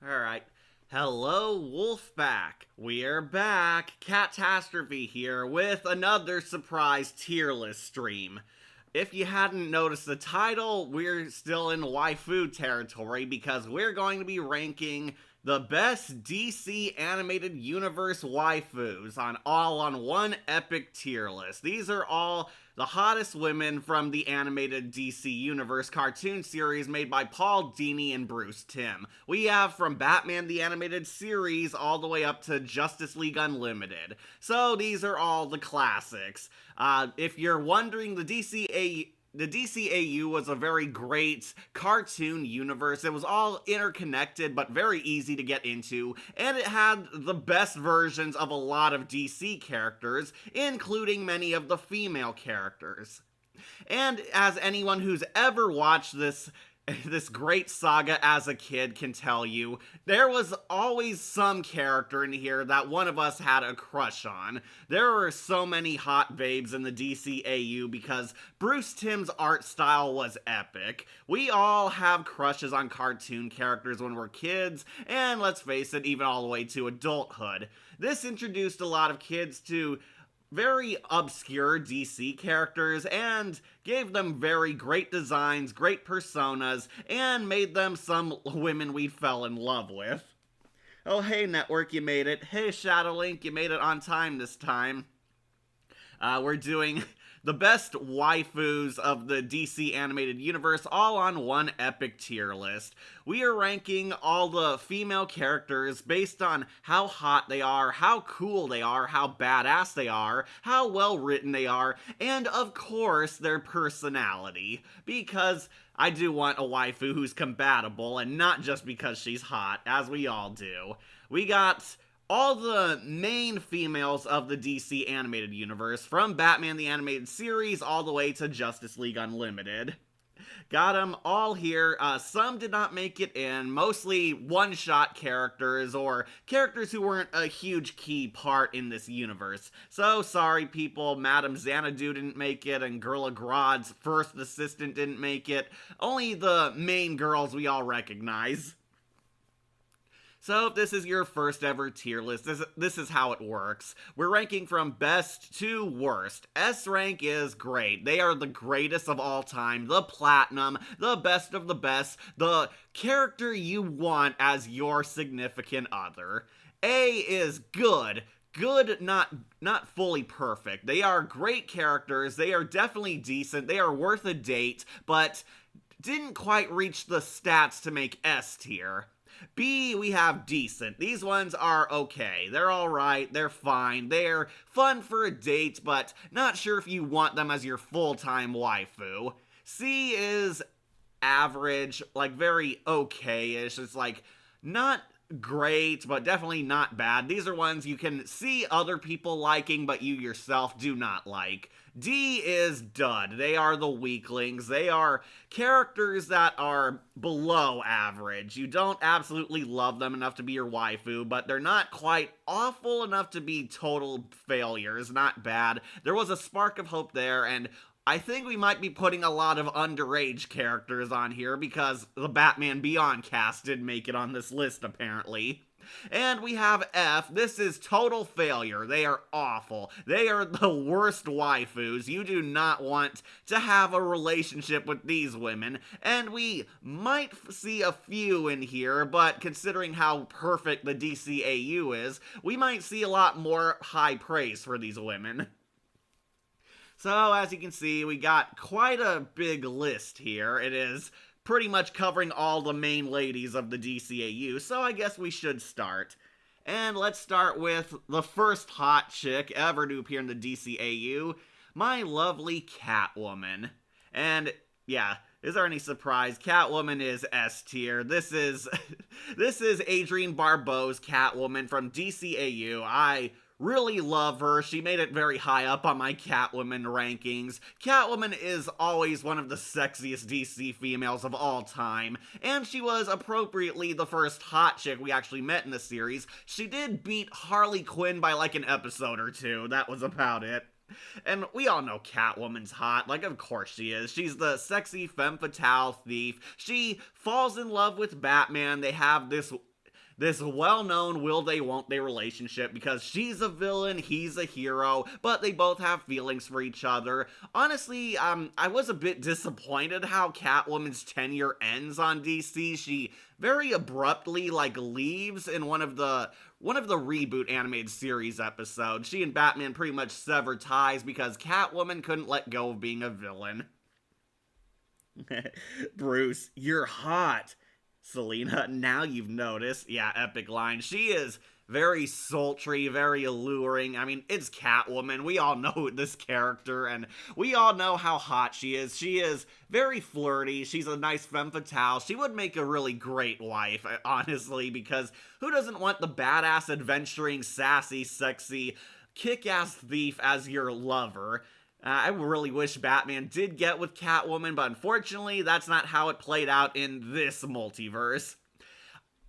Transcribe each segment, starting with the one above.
Alright. Hello, Wolfpack. We're back. Catastrophe here with another surprise tier list stream. If you hadn't noticed the title, we're still in waifu territory because we're going to be ranking the best DC animated universe waifus on one epic tier list. These are all the hottest women from the animated DC Universe cartoon series made by Paul Dini and Bruce Timm. We have from Batman the Animated Series all the way up to Justice League Unlimited. So these are all the classics. If you're wondering, the DCAU was a very great cartoon universe. It was all interconnected, but very easy to get into, and it had the best versions of a lot of DC characters, including many of the female characters. And as anyone who's ever watched this great saga as a kid can tell you, there was always some character in here that one of us had a crush on. There were so many hot babes in the DCAU because Bruce Timm's art style was epic. We all have crushes on cartoon characters when we're kids, and let's face it, even all the way to adulthood. This introduced a lot of kids to very obscure DC characters and gave them very great designs, great personas, and made them some women we fell in love with. Oh, hey, Network, you made it. Hey, Shadowlink, you made it on time this time. We're doing the best waifus of the DC animated universe all on one epic tier list. We are ranking all the female characters based on how hot they are, how cool they are, how badass they are, how well written they are, and of course their personality. Because I do want a waifu who's compatible, and not just because she's hot, as we all do. We got all the main females of the DC animated universe, from Batman the Animated Series all the way to Justice League Unlimited. Got them all here. Some did not make it in, mostly one-shot characters, or characters who weren't a huge key part in this universe. So, sorry people, Madame Xanadu didn't make it, and Girl Grod's first assistant didn't make it. Only the main girls we all recognize. So if this is your first ever tier list, this is how it works. We're ranking from best to worst. S rank is great. They are the greatest of all time, the platinum, the best of the best, the character you want as your significant other. A is good. Good, not fully perfect. They are great characters, they are definitely decent, they are worth a date, but didn't quite reach the stats to make S tier. B, we have decent. These ones are okay. They're alright, they're fine, they're fun for a date, but not sure if you want them as your full-time waifu. C is average, like very okay-ish. It's like not great, but definitely not bad. These are ones you can see other people liking, but you yourself do not like. D is dud. They are the weaklings. They are characters that are below average. You don't absolutely love them enough to be your waifu, but they're not quite awful enough to be total failures. Not bad. There was a spark of hope there, and I think we might be putting a lot of underage characters on here because the Batman Beyond cast did make it on this list, apparently. And we have F. This is total failure. They are awful. They are the worst waifus. You do not want to have a relationship with these women. And we might see a few in here, but considering how perfect the DCAU is, we might see a lot more high praise for these women. So, as you can see, we got quite a big list here. It is pretty much covering all the main ladies of the DCAU, so I guess we should start. And let's start with the first hot chick ever to appear in the DCAU, my lovely Catwoman. And, yeah, is there any surprise? Catwoman is S tier. This is Adrienne Barbeau's Catwoman from DCAU. I really love her. She made it very high up on my Catwoman rankings. Catwoman is always one of the sexiest DC females of all time, and she was appropriately the first hot chick we actually met in the series. She did beat Harley Quinn by like an episode or two. That was about it. And we all know Catwoman's hot, like of course she is. She's the sexy femme fatale thief. She falls in love with Batman. They have this this well-known will they won't they relationship because she's a villain, he's a hero, but they both have feelings for each other. Honestly, I was a bit disappointed how Catwoman's tenure ends on DC. She very abruptly leaves in one of the reboot animated series episodes. She and Batman pretty much sever ties because Catwoman couldn't let go of being a villain. Bruce, you're hot. Selena, now you've noticed. Yeah, epic line. She is very sultry, very alluring. I mean, it's Catwoman. We all know this character, and we all know how hot she is. She is very flirty. She's a nice femme fatale. She would make a really great wife, honestly, because who doesn't want the badass, adventuring, sassy, sexy, kick-ass thief as your lover? I really wish Batman did get with Catwoman, but unfortunately, that's not how it played out in this multiverse.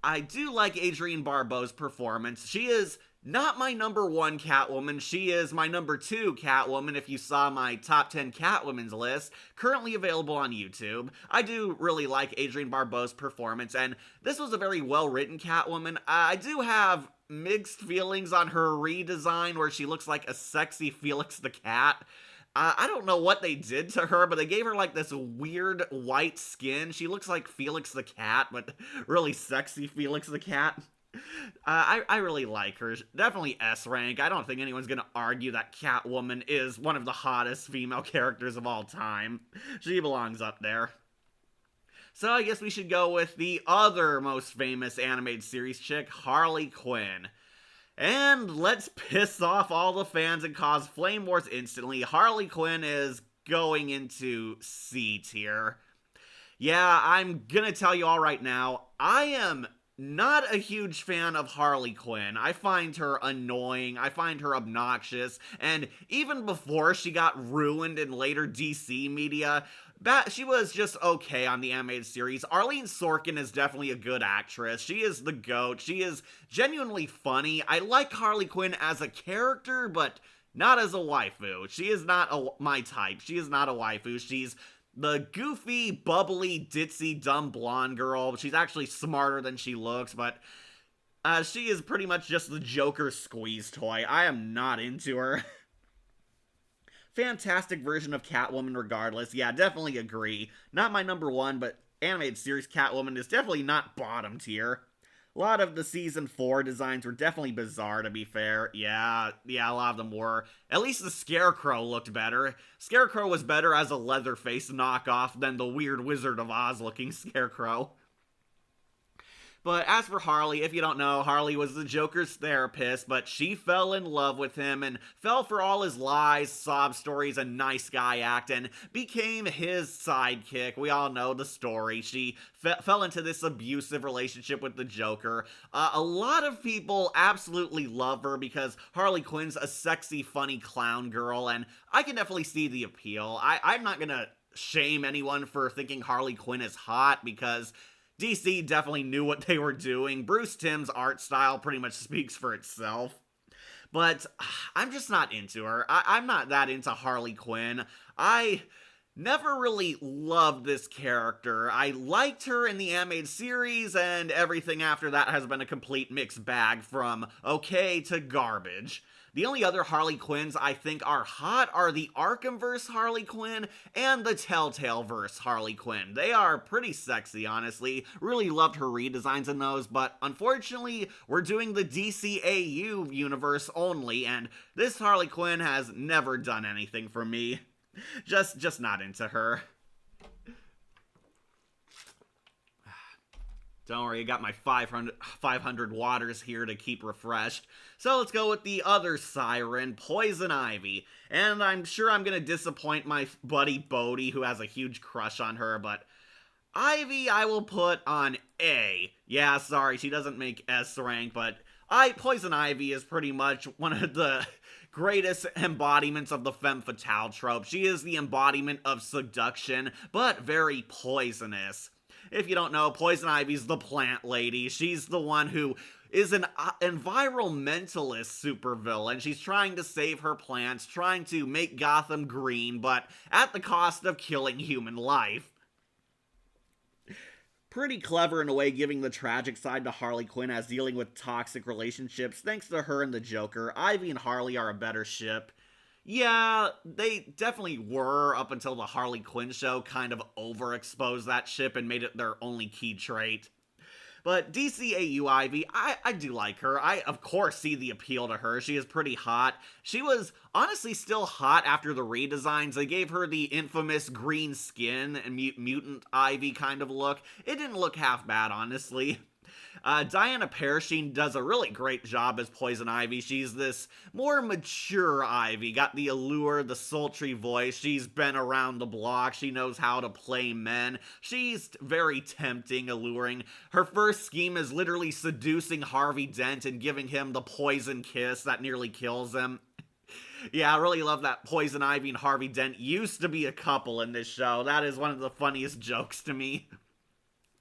I do like Adrienne Barbeau's performance. She is not my number 1 Catwoman, she is my number 2 Catwoman if you saw my top 10 Catwoman's list, currently available on YouTube. I do really like Adrienne Barbeau's performance, and this was a very well-written Catwoman. I do have mixed feelings on her redesign where she looks like a sexy Felix the Cat. I don't know what they did to her, but they gave her this weird white skin. She looks like Felix the Cat, but really sexy Felix the Cat. I really like her. Definitely S rank. I don't think anyone's gonna argue that Catwoman is one of the hottest female characters of all time. She belongs up there. So I guess we should go with the other most famous animated series chick, Harley Quinn. And let's piss off all the fans and cause flame wars instantly. Harley Quinn is going into C tier. Yeah, I'm gonna tell you all right now, I am not a huge fan of Harley Quinn. I find her annoying, I find her obnoxious, and even before she got ruined in later DC media, she was just okay on the animated series. Arlene Sorkin is definitely a good actress. She is the GOAT. She is genuinely funny. I like Harley Quinn as a character, but not as a waifu. She is not my type. She is not a waifu. She's the goofy, bubbly, ditzy, dumb blonde girl. She's actually smarter than she looks, but she is pretty much just the Joker's squeeze toy. I am not into her. Fantastic version of Catwoman regardless. Yeah, definitely agree. Not my number 1, but animated series Catwoman is definitely not bottom tier. A lot of the season 4 designs were definitely bizarre, to be fair. Yeah, a lot of them were. At least the Scarecrow looked better. Scarecrow was better as a Leatherface knockoff than the weird Wizard of Oz looking Scarecrow. But as for Harley, if you don't know, Harley was the Joker's therapist, but she fell in love with him and fell for all his lies, sob stories, and nice guy act, and became his sidekick. We all know the story. She fell into this abusive relationship with the Joker. A lot of people absolutely love her because Harley Quinn's a sexy, funny clown girl, and I can definitely see the appeal. I'm not gonna shame anyone for thinking Harley Quinn is hot because DC definitely knew what they were doing. Bruce Timm's art style pretty much speaks for itself. But I'm just not into her. I'm not that into Harley Quinn. I never really loved this character. I liked her in the animated series, and everything after that has been a complete mixed bag from okay to garbage. The only other Harley Quinns I think are hot are the Arkhamverse Harley Quinn and the Telltaleverse Harley Quinn. They are pretty sexy, honestly. Really loved her redesigns in those, but unfortunately, we're doing the DCAU universe only, and this Harley Quinn has never done anything for me. Just not into her. Don't worry, I got my 500 waters here to keep refreshed. So let's go with the other siren, Poison Ivy. And I'm sure I'm gonna disappoint my buddy Bodhi, who has a huge crush on her, but Ivy I will put on A. Yeah, sorry, she doesn't make S rank, but Poison Ivy is pretty much one of the greatest embodiments of the femme fatale trope. She is the embodiment of seduction, but very poisonous. If you don't know, Poison Ivy's the plant lady. She's the one who is an environmentalist supervillain. She's trying to save her plants, trying to make Gotham green, but at the cost of killing human life. pretty clever in a way, giving the tragic side to Harley Quinn as dealing with toxic relationships. Thanks to her and the Joker, Ivy and Harley are a better ship. Yeah, they definitely were up until the Harley Quinn show kind of overexposed that ship and made it their only key trait. But DCAU Ivy, I do like her. I, of course, see the appeal to her. She is pretty hot. She was honestly still hot after the redesigns. They gave her the infamous green skin and mutant Ivy kind of look. It didn't look half bad, honestly. Diana Parashine does a really great job as Poison Ivy. She's this more mature Ivy, got the allure, the sultry voice. She's been around the block. She knows how to play men. She's very tempting, alluring. Her first scheme is literally seducing Harvey Dent and giving him the poison kiss that nearly kills him. Yeah, I really love that Poison Ivy and Harvey Dent used to be a couple in this show. That is one of the funniest jokes to me.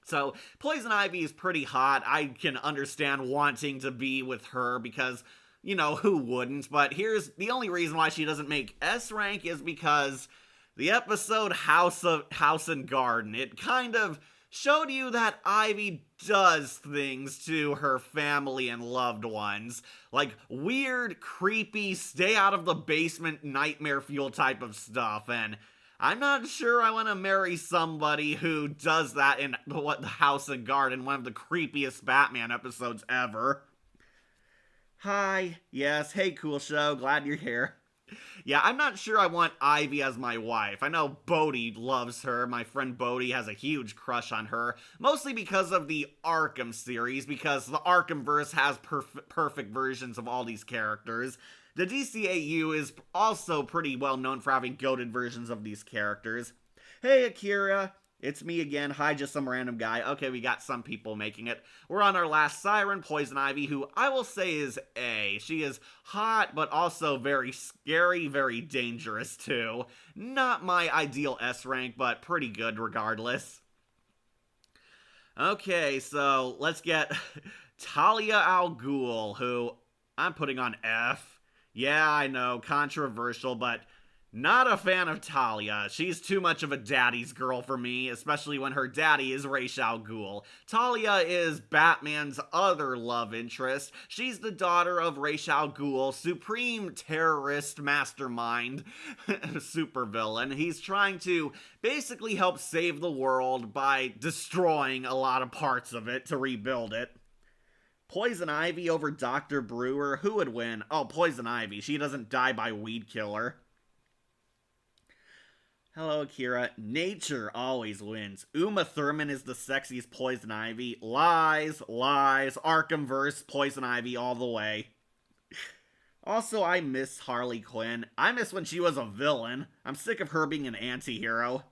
So, Poison Ivy is pretty hot. I can understand wanting to be with her because, you know, who wouldn't? But here's the only reason why she doesn't make S rank is because the episode House and Garden, it kind of showed you that Ivy does things to her family and loved ones. Like weird, creepy, stay out of the basement nightmare fuel type of stuff, and I'm not sure I want to marry somebody who does that in the House and Garden, one of the creepiest Batman episodes ever. Hi. Yes, hey, cool show. Glad you're here. Yeah, I'm not sure I want Ivy as my wife. I know Bodhi loves her. My friend Bodhi has a huge crush on her. Mostly because of the Arkham series, because the Arkhamverse has perfect versions of all these characters. The DCAU is also pretty well known for having goated versions of these characters. Hey Akira, it's me again. Hi, just some random guy. Okay, we got some people making it. We're on our last Siren, Poison Ivy, who I will say is A. She is hot, but also very scary, very dangerous too. Not my ideal S rank, but pretty good regardless. Okay, so let's get Talia al Ghul, who I'm putting on F. Yeah, I know, controversial, but not a fan of Talia. She's too much of a daddy's girl for me, especially when her daddy is Ra's al Ghul. Talia is Batman's other love interest. She's the daughter of Ra's al Ghul, supreme terrorist mastermind, supervillain. He's trying to basically help save the world by destroying a lot of parts of it to rebuild it. Poison Ivy over Dr. Brewer? Who would win? Oh, Poison Ivy. She doesn't die by weed killer. Hello, Akira. Nature always wins. Uma Thurman is the sexiest Poison Ivy. Lies, lies. Arkhamverse, Poison Ivy all the way. Also, I miss Harley Quinn. I miss when she was a villain. I'm sick of her being an anti-hero.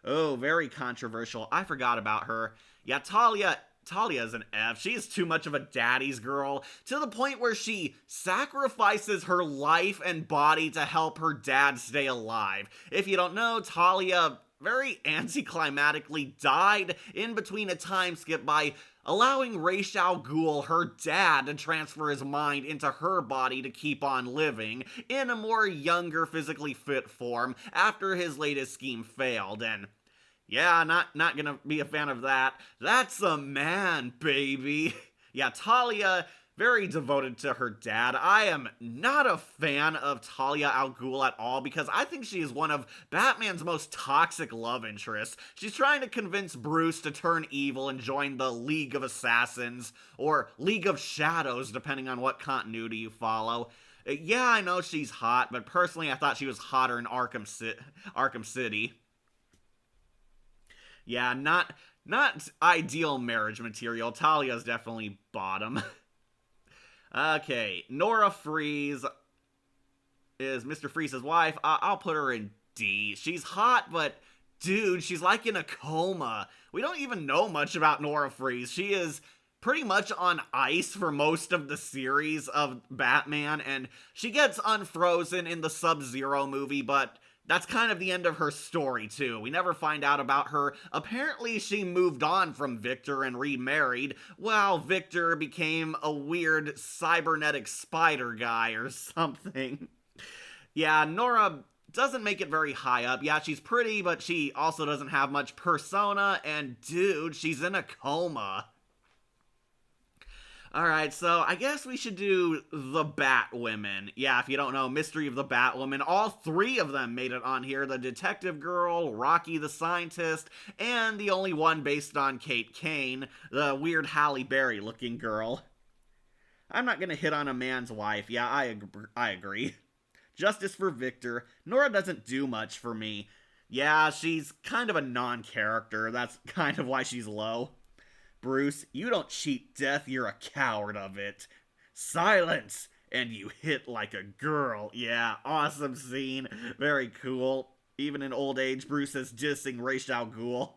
Oh, very controversial. I forgot about her. Yeah, Talia's an F. She's too much of a daddy's girl, to the point where she sacrifices her life and body to help her dad stay alive. If you don't know, Talia very anticlimactically died in between a time skip by allowing Ra's al Ghul, her dad, to transfer his mind into her body to keep on living in a more younger, physically fit form after his latest scheme failed, and yeah, not gonna be a fan of that. That's a man, baby. Yeah, Talia, very devoted to her dad. I am not a fan of Talia al Ghul at all because I think she is one of Batman's most toxic love interests. She's trying to convince Bruce to turn evil and join the League of Assassins, or League of Shadows, depending on what continuity you follow. Yeah, I know she's hot, but personally I thought she was hotter in Arkham City. Yeah, not ideal marriage material. Talia's definitely bottom. Okay, Nora Fries is Mr. Freeze's wife. I'll put her in D. She's hot, but dude, she's like in a coma. We don't even know much about Nora Fries. She is pretty much on ice for most of the series of Batman, and she gets unfrozen in the Sub-Zero movie, but that's kind of the end of her story, too. We never find out about her. Apparently, she moved on from Victor and remarried, while Victor became a weird cybernetic spider guy or something. Yeah, Nora doesn't make it very high up. Yeah, she's pretty, but she also doesn't have much persona, and dude, she's in a coma. Alright, so I guess we should do the Batwomen. Yeah, if you don't know, Mystery of the Batwoman, all three of them made it on here. The Detective Girl, Rocky the Scientist, and the only one based on Kate Kane, the weird Halle Berry looking girl. I'm not gonna hit on a man's wife. Yeah, I agree. Justice for Victor. Nora doesn't do much for me. Yeah, she's kind of a non-character. That's kind of why she's low. Bruce, you don't cheat death, you're a coward of it. Silence! And you hit like a girl. Yeah, awesome scene. Very cool. Even in old age, Bruce is dissing Ra's al Ghul.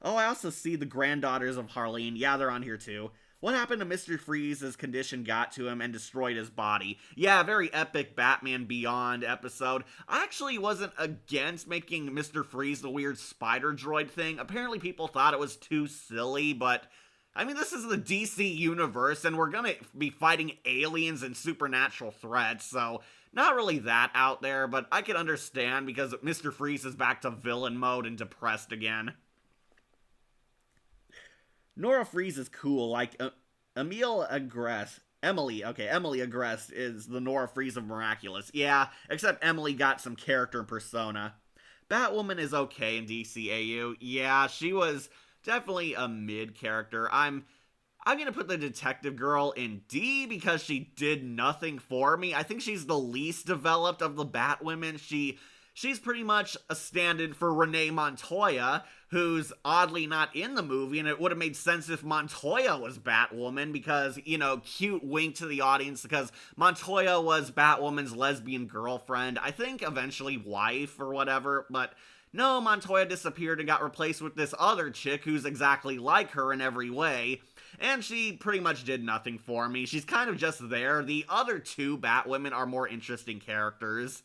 Oh, I also see the granddaughters of Harleen. Yeah, they're on here too. What happened to Mr. Freeze's condition got to him and destroyed his body? Yeah, very epic Batman Beyond episode. I actually wasn't against making Mr. Freeze the weird spider droid thing. Apparently people thought it was too silly, but I mean, this is the DC universe, and we're gonna be fighting aliens and supernatural threats, so not really that out there, but I can understand because Mr. Freeze is back to villain mode and depressed again. Nora Fries is cool, like, Emily Agreste is the Nora Fries of Miraculous. Yeah, except Emily got some character and persona. Batwoman is okay in DCAU. Yeah, she was definitely a mid character. I'm gonna put the Detective Girl in D because she did nothing for me. I think she's the least developed of the Batwomen. She's pretty much a stand-in for Renee Montoya, who's oddly not in the movie, and it would have made sense if Montoya was Batwoman because, you know, cute wink to the audience because Montoya was Batwoman's lesbian girlfriend, I think eventually wife or whatever, but no, Montoya disappeared and got replaced with this other chick who's exactly like her in every way, and she pretty much did nothing for me. She's kind of just there. The other two Batwomen are more interesting characters.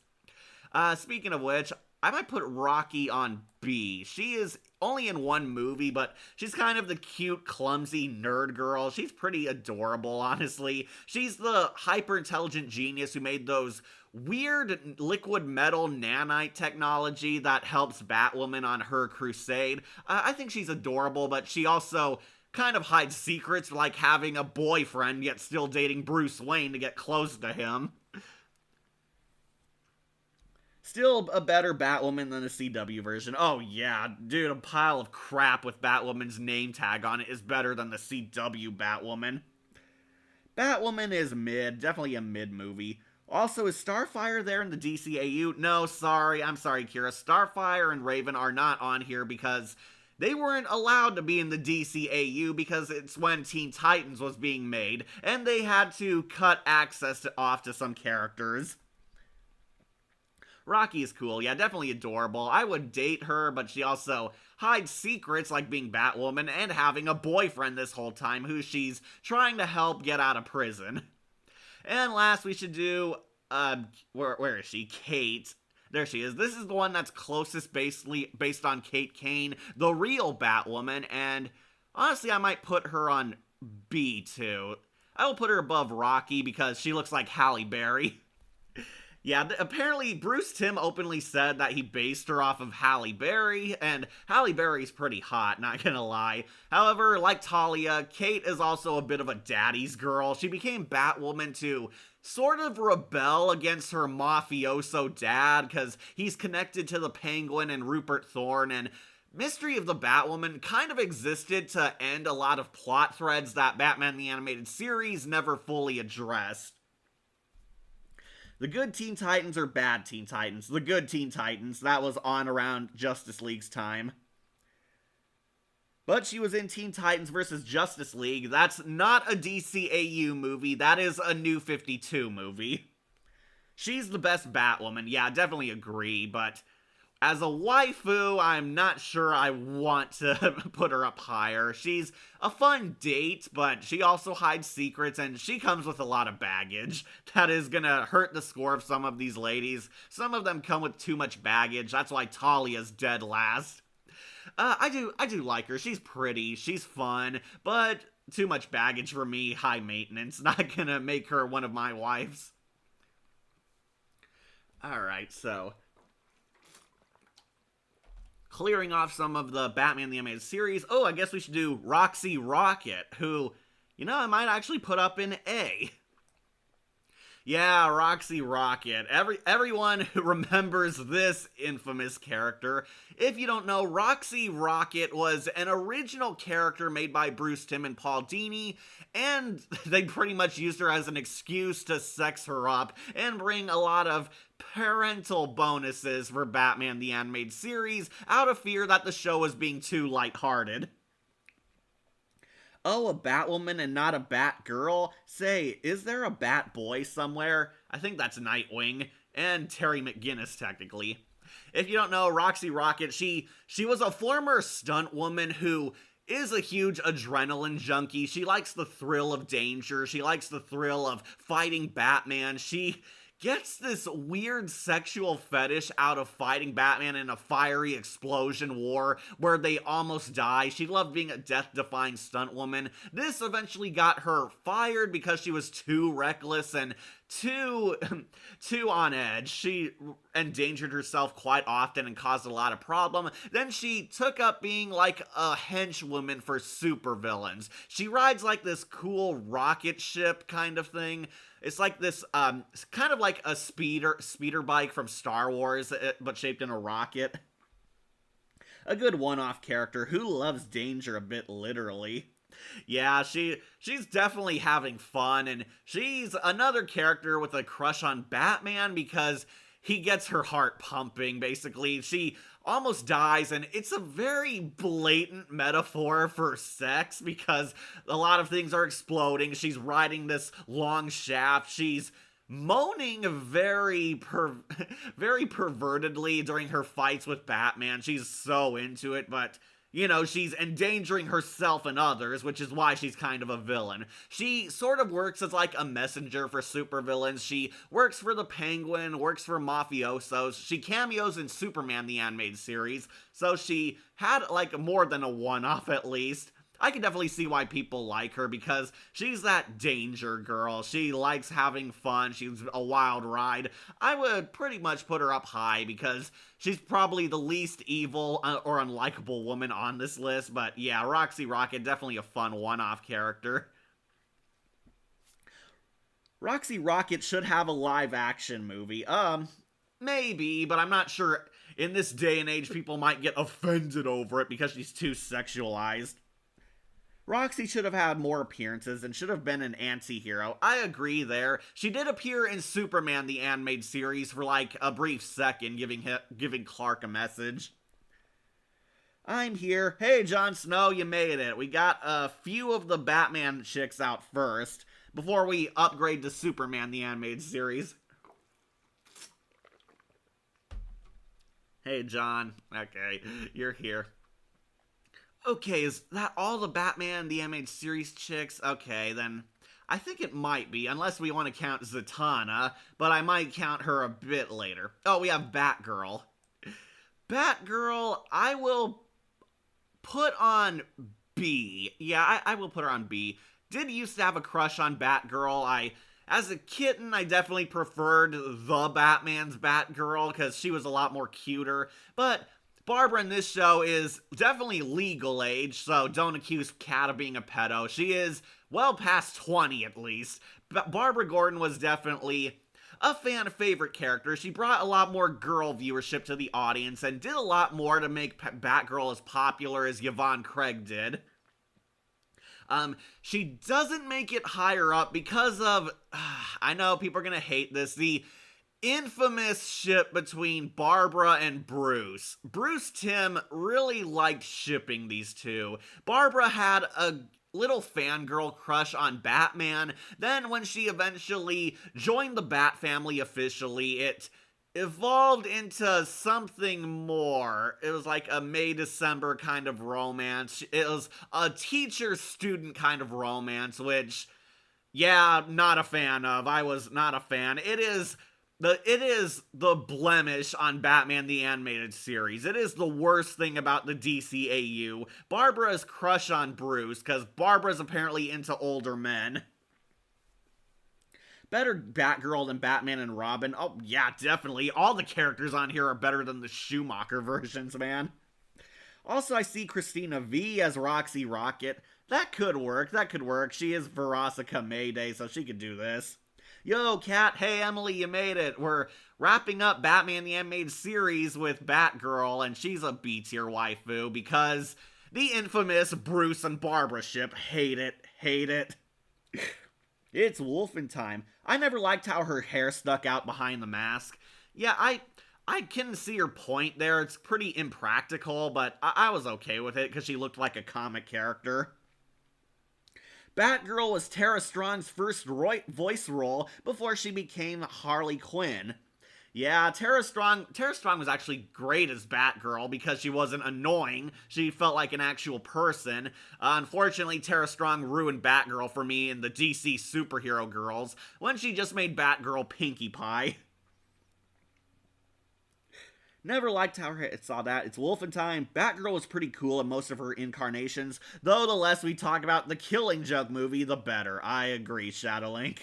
Speaking of which, I might put Rocky on B. She is only in one movie, but she's kind of the cute, clumsy nerd girl. She's pretty adorable, honestly. She's the hyper-intelligent genius who made those weird liquid metal nanite technology that helps Batwoman on her crusade. I think she's adorable, but she also kind of hides secrets, like having a boyfriend yet still dating Bruce Wayne to get close to him. Still a better Batwoman than the CW version. Oh yeah, dude, a pile of crap with Batwoman's name tag on it is better than the CW Batwoman. Batwoman is mid, definitely a mid movie. Also, is Starfire there in the DCAU? No, sorry, I'm sorry, Kira. Starfire and Raven are not on here because they weren't allowed to be in the DCAU because it's when Teen Titans was being made, and they had to cut access off to some characters. Rocky is cool, yeah, definitely adorable. I would date her, but she also hides secrets like being Batwoman and having a boyfriend this whole time who she's trying to help get out of prison. And last we should do, where is she? Kate. There she is. This is the one that's closest based on Kate Kane, the real Batwoman, and honestly I might put her on B too. I will put her above Rocky because she looks like Halle Berry. Yeah, apparently Bruce Timm openly said that he based her off of Halle Berry, and Halle Berry's pretty hot, not gonna lie. However, like Talia, Kate is also a bit of a daddy's girl. She became Batwoman to sort of rebel against her mafioso dad, because he's connected to the Penguin and Rupert Thorne, and Mystery of the Batwoman kind of existed to end a lot of plot threads that Batman the Animated Series never fully addressed. The good Teen Titans or bad Teen Titans? The good Teen Titans. That was on around Justice League's time. But she was in Teen Titans vs. Justice League. That's not a DCAU movie. That is a New 52 movie. She's the best Batwoman. Yeah, definitely agree. But as a waifu, I'm not sure I want to put her up higher. She's a fun date, but she also hides secrets, and she comes with a lot of baggage. That is gonna hurt the score of some of these ladies. Some of them come with too much baggage. That's why Talia's dead last. I do like her. She's pretty, she's fun, but too much baggage for me, high maintenance. Not gonna make her one of my wives. Alright, so clearing off some of the Batman the Animated Series, oh, I guess we should do Roxy Rocket, who, I might actually put up in A. Yeah, Roxy Rocket. Everyone who remembers this infamous character. If you don't know, Roxy Rocket was an original character made by Bruce Timm and Paul Dini, and they pretty much used her as an excuse to sex her up and bring a lot of parental bonuses for Batman the Animated Series out of fear that the show was being too lighthearted. Oh, a Batwoman and not a Batgirl? Say, is there a Batboy somewhere? I think that's Nightwing, and Terry McGinnis, technically. If you don't know, Roxy Rocket, she was a former stunt woman who is a huge adrenaline junkie. She likes the thrill of danger. She likes the thrill of fighting Batman. She gets this weird sexual fetish out of fighting Batman in a fiery explosion war where they almost die. She loved being a death-defying stunt woman. This eventually got her fired because she was too reckless and too on edge. She endangered herself quite often and caused a lot of problem. Then she took up being like a henchwoman for supervillains. She rides like this cool rocket ship kind of thing. It's like this, kind of like a speeder bike from Star Wars, but shaped in a rocket. A good one-off character who loves danger a bit literally. Yeah, she's definitely having fun, and she's another character with a crush on Batman because he gets her heart pumping, basically. She almost dies, and it's a very blatant metaphor for sex because a lot of things are exploding. She's riding this long shaft. She's moaning very pervertedly during her fights with Batman. She's so into it, but she's endangering herself and others, which is why she's kind of a villain. She sort of works as like a messenger for supervillains. She works for the Penguin, works for mafiosos. She cameos in Superman the Animated Series, so she had like more than a one-off at least. I can definitely see why people like her because she's that danger girl. She likes having fun. She's a wild ride. I would pretty much put her up high because she's probably the least evil or unlikable woman on this list. But yeah, Roxy Rocket, definitely a fun one-off character. Roxy Rocket should have a live-action movie. Maybe, but I'm not sure. In this day and age, people might get offended over it because she's too sexualized. Roxy should have had more appearances and should have been an anti-hero. I agree there. She did appear in Superman the Animated Series for like a brief second, giving Clark a message. I'm here. Hey, Jon Snow, you made it. We got a few of the Batman chicks out first before we upgrade to Superman the Animated Series. Hey, John. Okay, you're here. Okay, is that all the Batman the Animated Series chicks? Okay, then I think it might be, unless we want to count Zatanna, but I might count her a bit later. Oh, we have Batgirl. Batgirl, I will put on B. Yeah, I will put her on B. Did used to have a crush on Batgirl. As a kitten, I definitely preferred the Batman's Batgirl, because she was a lot more cuter, but Barbara in this show is definitely legal age, so don't accuse Kat of being a pedo. She is well past 20 at least. But Barbara Gordon was definitely a fan favorite character. She brought a lot more girl viewership to the audience and did a lot more to make Batgirl as popular as Yvonne Craig did. She doesn't make it higher up because of, I know people are gonna hate this, the infamous ship between Barbara and Bruce. Bruce Timm really liked shipping these two. Barbara had a little fangirl crush on Batman. Then when she eventually joined the Bat family officially, it evolved into something more. It was like a May-December kind of romance. It was a teacher-student kind of romance, which, yeah, not a fan of. I was not a fan. It is the blemish on Batman the Animated Series. It is the worst thing about the DCAU. Barbara's crush on Bruce, because Barbara's apparently into older men. Better Batgirl than Batman and Robin? Oh, yeah, definitely. All the characters on here are better than the Schumacher versions, man. Also, I see Christina V as Roxy Rocket. That could work, that could work. She is Verosika Mayday, so she could do this. Yo, Kat, hey, Emily, you made it. We're wrapping up Batman the Animated Series with Batgirl, and she's a B-tier waifu because the infamous Bruce and Barbara ship. Hate it, hate it. It's Wolfen time. I never liked how her hair stuck out behind the mask. Yeah, I can see her point there. It's pretty impractical, but I was okay with it because she looked like a comic character. Batgirl was Tara Strong's first voice role before she became Harley Quinn. Yeah, Tara Strong was actually great as Batgirl because she wasn't annoying. She felt like an actual person. Unfortunately, Tara Strong ruined Batgirl for me in the DC Superhero Girls when she just made Batgirl Pinkie Pie. Never liked how her saw that. It's Wolfen time. Batgirl was pretty cool in most of her incarnations, though the less we talk about the Killing Joke movie, the better. I agree, Shadowlink.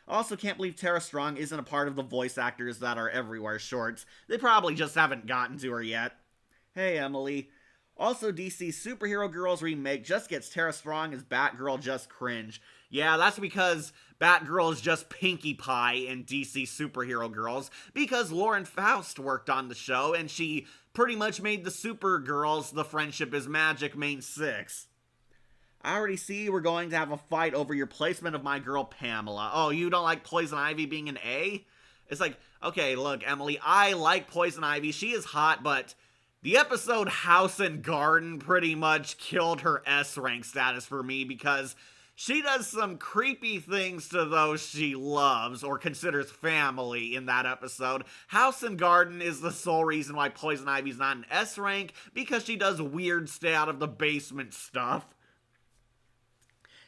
Also, can't believe Tara Strong isn't a part of the voice actors that are everywhere shorts. They probably just haven't gotten to her yet. Hey, Emily. Also, DC Superhero Girls remake just gets Tara Strong as Batgirl just cringe. Yeah, that's because Batgirl is just Pinkie Pie in DC Superhero Girls, because Lauren Faust worked on the show, and she pretty much made the Supergirls the Friendship is Magic main six. I already see we're going to have a fight over your placement of my girl Pamela. Oh, you don't like Poison Ivy being an A? It's like, okay, look, Emily, I like Poison Ivy. She is hot, but the episode House and Garden pretty much killed her S-rank status for me because she does some creepy things to those she loves or considers family in that episode. House and Garden is the sole reason why Poison Ivy's not an S-rank, because she does weird stay out of the basement stuff.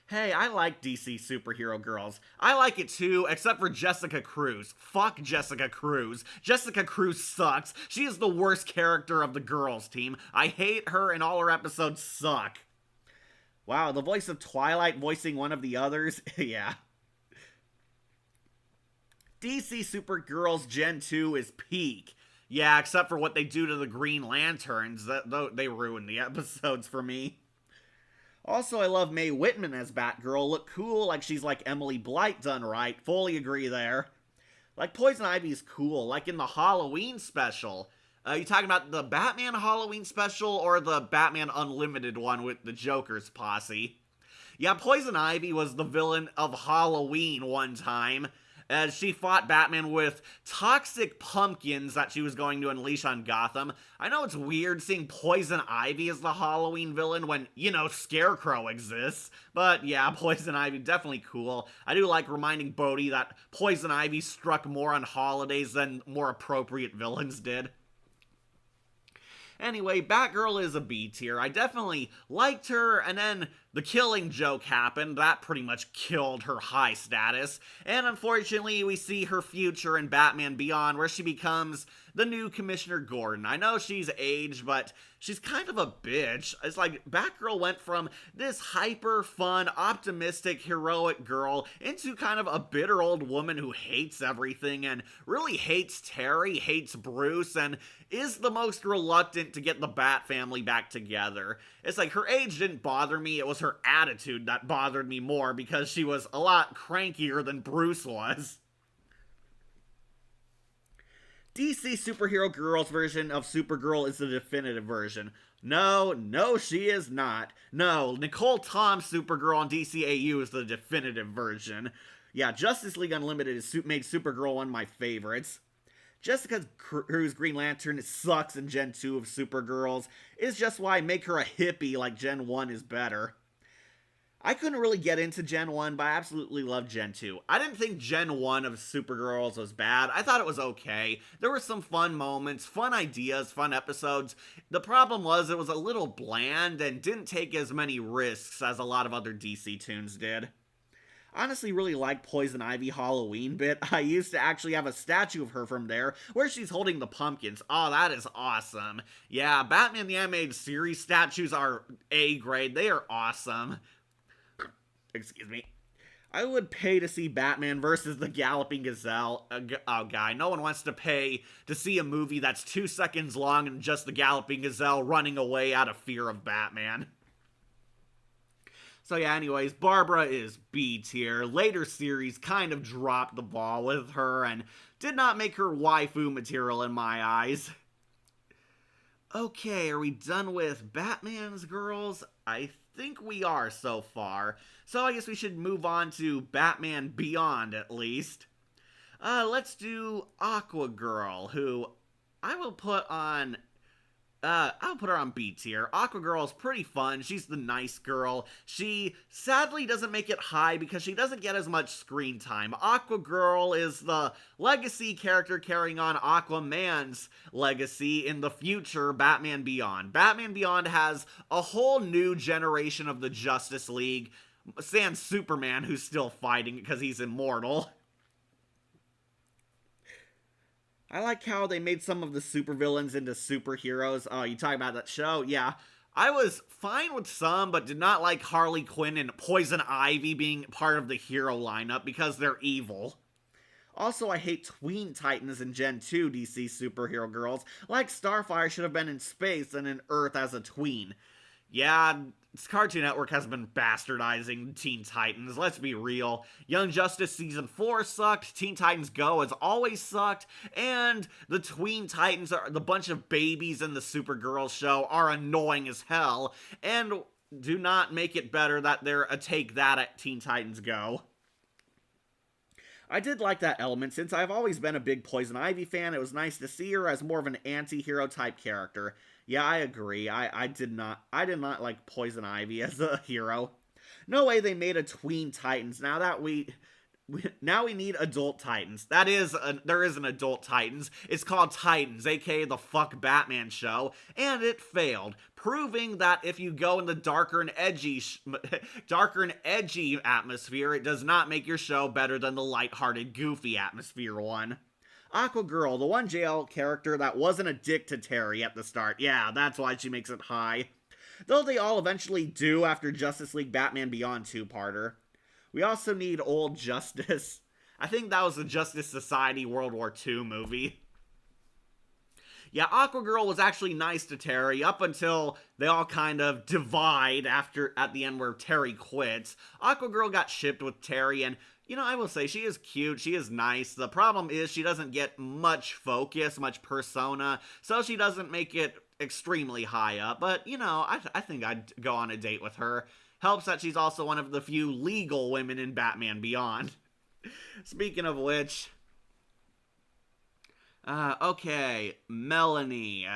Hey, I like DC Superhero Girls. I like it too, except for Jessica Cruz. Fuck Jessica Cruz. Jessica Cruz sucks. She is the worst character of the girls team. I hate her and all her episodes suck. Wow, the voice of Twilight voicing one of the others? Yeah. DC Supergirls Gen 2 is peak. Yeah, except for what they do to the Green Lanterns. They ruin the episodes for me. Also, I love Mae Whitman as Batgirl. Look cool, like she's like Emily Blythe done right. Fully agree there. Like, Poison Ivy's cool, like in the Halloween special. You talking about the Batman Halloween special or the Batman Unlimited one with the Joker's posse? Yeah, Poison Ivy was the villain of Halloween one time, as she fought Batman with toxic pumpkins that she was going to unleash on Gotham. I know it's weird seeing Poison Ivy as the Halloween villain when, you know, Scarecrow exists. But yeah, Poison Ivy, definitely cool. I do like reminding Bodhi that Poison Ivy struck more on holidays than more appropriate villains did. Anyway, Batgirl is a B tier. I definitely liked her, and then the Killing Joke happened. That pretty much killed her high status. And unfortunately, we see her future in Batman Beyond, where she becomes the new Commissioner Gordon. I know she's aged, but she's kind of a bitch. It's like Batgirl went from this hyper fun, optimistic, heroic girl into kind of a bitter old woman who hates everything and really hates Terry, hates Bruce, and is the most reluctant to get the Bat family back together. It's like her age didn't bother me, it was her attitude that bothered me more because she was a lot crankier than Bruce was. DC Superhero Girls version of Supergirl is the definitive version. No, she is not. No, Nicole Tom's Supergirl on DCAU is the definitive version. Yeah, Justice League Unlimited made Supergirl one of my favorites. Jessica Cruz Green Lantern sucks in Gen 2 of Supergirls. It's just why I make her a hippie like Gen 1 is better. I couldn't really get into Gen 1, but I absolutely love Gen 2. I didn't think Gen 1 of Supergirls was bad. I thought it was okay. There were some fun moments, fun ideas, fun episodes. The problem was it was a little bland and didn't take as many risks as a lot of other DC tunes did. I honestly really like Poison Ivy Halloween bit. I used to actually have a statue of her from there where she's holding the pumpkins. Oh, that is awesome. Yeah, Batman the Animated Series statues are A grade. They are awesome. Excuse me. I would pay to see Batman versus the Galloping Gazelle. Oh, guy, no one wants to pay to see a movie that's 2 seconds long and just the Galloping Gazelle running away out of fear of Batman. So yeah, anyways, Barbara is B tier. Later series kind of dropped the ball with her and did not make her waifu material in my eyes. Okay, are we done with Batman's girls? I think we are so far. So I guess we should move on to Batman Beyond at least. Let's do Aquagirl, who I will put on I'll put her on B tier. Aquagirl is pretty fun. She's the nice girl. She sadly doesn't make it high because she doesn't get as much screen time. Aquagirl is the legacy character carrying on Aquaman's legacy in the future Batman Beyond. Batman Beyond has a whole new generation of the Justice League, sans Superman, who's still fighting because he's immortal. I like how they made some of the supervillains into superheroes. Oh, you talking about that show? Yeah. I was fine with some, but did not like Harley Quinn and Poison Ivy being part of the hero lineup because they're evil. Also, I hate tween titans in Gen 2 DC superhero girls, like Starfire should have been in space and in Earth as a tween. Yeah, Cartoon Network has been bastardizing Teen Titans, let's be real. Young Justice Season 4 sucked, Teen Titans Go has always sucked, and the Tween Titans, are the bunch of babies in the Supergirl show, are annoying as hell, and do not make it better that they're a take that at Teen Titans Go. I did like that element. Since I've always been a big Poison Ivy fan, it was nice to see her as more of an anti-hero type character. Yeah, I agree. I did not like Poison Ivy as a hero. No way they made a tween Titans. Now we need adult Titans. There is an adult Titans. It's called Titans, aka the Fuck Batman show, and it failed, proving that if you go in the darker and edgy atmosphere, it does not make your show better than the lighthearted, goofy atmosphere one. Aquagirl, the one jail character that wasn't a dick to Terry at the start. Yeah, that's why she makes it high. Though they all eventually do after Justice League Batman Beyond 2-parter. We also need Old Justice. I think that was the Justice Society World War II movie. Yeah, Aquagirl was actually nice to Terry up until they all kind of divide at the end where Terry quits. Aquagirl got shipped with Terry, and I will say, she is cute, she is nice. The problem is she doesn't get much focus, much persona, so she doesn't make it extremely high up. But, I think I'd go on a date with her. Helps that she's also one of the few legal women in Batman Beyond. Speaking of which... okay, Melanie.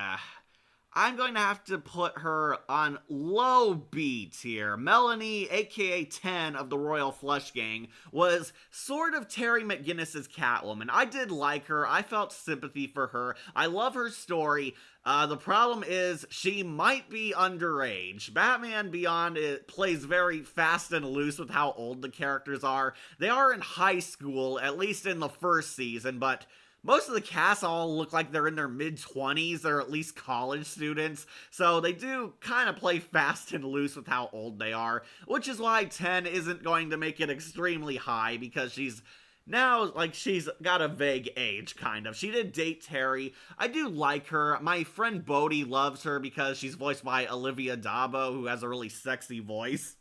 I'm going to have to put her on low B tier. Melanie, aka 10 of the Royal Flush Gang, was sort of Terry McGinnis's Catwoman. I did like her. I felt sympathy for her. I love her story. The problem is she might be underage. Batman Beyond plays very fast and loose with how old the characters are. They are in high school, at least in the first season, but most of the cast all look like they're in their mid-20s, or at least college students, so they do kind of play fast and loose with how old they are, which is why 10 isn't going to make it extremely high, because she's now, she's got a vague age, kind of. She did date Terry. I do like her. My friend Bodhi loves her because she's voiced by Olivia Dabo, who has a really sexy voice.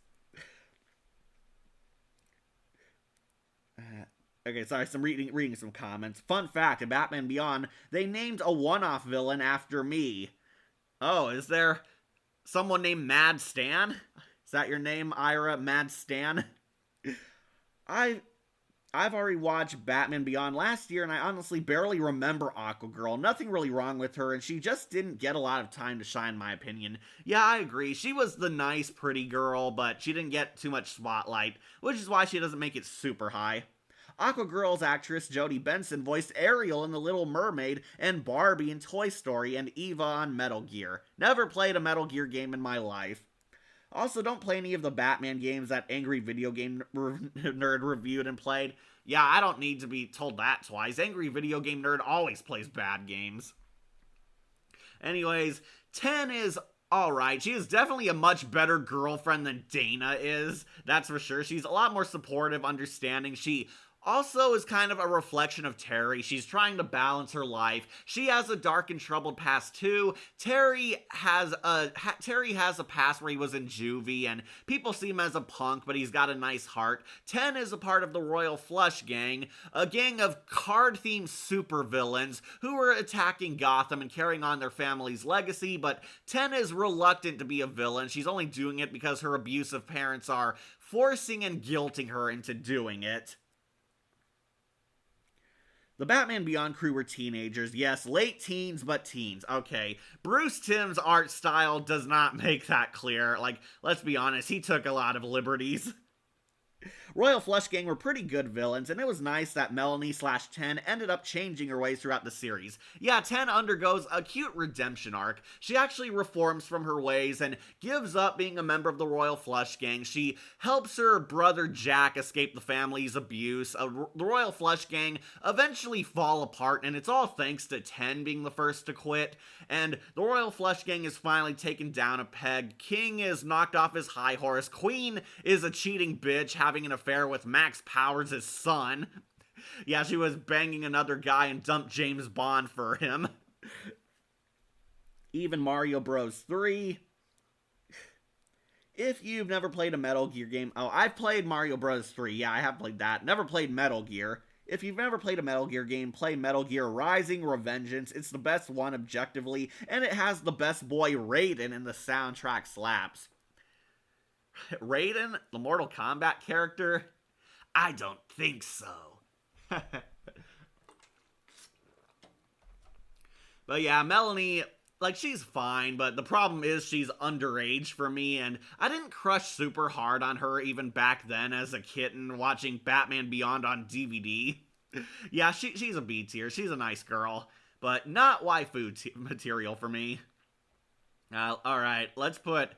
Okay, sorry, reading some comments. Fun fact, in Batman Beyond, they named a one-off villain after me. Oh, is there someone named Mad Stan? Is that your name, Ira? Mad Stan? I've already watched Batman Beyond last year, and I honestly barely remember Aquagirl. Nothing really wrong with her, and she just didn't get a lot of time to shine, in my opinion. Yeah, I agree. She was the nice, pretty girl, but she didn't get too much spotlight, which is why she doesn't make it super high. Aquagirl's actress Jodie Benson voiced Ariel in The Little Mermaid and Barbie in Toy Story and Eva on Metal Gear. Never played a Metal Gear game in my life. Also, don't play any of the Batman games that Angry Video Game Nerd reviewed and played. Yeah, I don't need to be told that twice. Angry Video Game Nerd always plays bad games. Anyways, 10 is alright. She is definitely a much better girlfriend than Dana is. That's for sure. She's a lot more supportive, understanding. She also is kind of a reflection of Terry. She's trying to balance her life. She has a dark and troubled past too. Terry has a past where he was in juvie and people see him as a punk, but he's got a nice heart. 10 is a part of the Royal Flush Gang, a gang of card-themed supervillains who are attacking Gotham and carrying on their family's legacy, but 10 is reluctant to be a villain. She's only doing it because her abusive parents are forcing and guilting her into doing it. The Batman Beyond crew were teenagers. Yes, late teens, but teens. Okay, Bruce Timm's art style does not make that clear. Like, let's be honest, he took a lot of liberties. Royal Flush Gang were pretty good villains, and it was nice that Melanie/10 ended up changing her ways throughout the series. Yeah, 10 undergoes a cute redemption arc. She actually reforms from her ways and gives up being a member of the Royal Flush Gang. She helps her brother Jack escape the family's abuse. The Royal Flush Gang eventually fall apart, and it's all thanks to 10 being the first to quit. And the Royal Flush Gang is finally taken down a peg. King is knocked off his high horse. Queen is a cheating bitch having an affair with Max Powers' son. Yeah, she was banging another guy and dumped James Bond for him. Even Mario Bros. 3. If you've never played a Metal Gear game... Oh, I've played Mario Bros. 3. Yeah, I have played that. Never played Metal Gear. If you've never played a Metal Gear game, play Metal Gear Rising Revengeance. It's the best one objectively, and it has the best boy Raiden, and the soundtrack slaps. Raiden, the Mortal Kombat character? I don't think so. But yeah, Melanie, like, she's fine, but the problem is she's underage for me, and I didn't crush super hard on her even back then as a kitten watching Batman Beyond on DVD. Yeah, she's a B tier. She's a nice girl, but not waifu material for me. Alright, let's put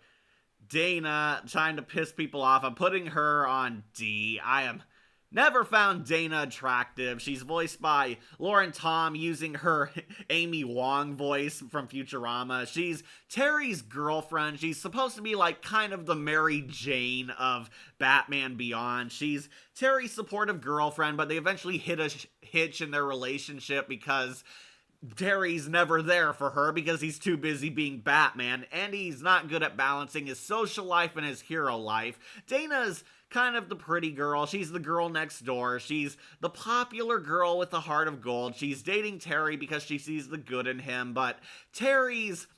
Dana trying to piss people off. I'm putting her on D. I am never found Dana attractive. She's voiced by Lauren Tom using her Amy Wong voice from Futurama. She's Terry's girlfriend. She's supposed to be like kind of the Mary Jane of Batman Beyond. She's Terry's supportive girlfriend, but they eventually hit a hitch in their relationship because Terry's never there for her because he's too busy being Batman, and he's not good at balancing his social life and his hero life. Dana's kind of the pretty girl. She's the girl next door. She's the popular girl with the heart of gold. She's dating Terry because she sees the good in him, but Terry's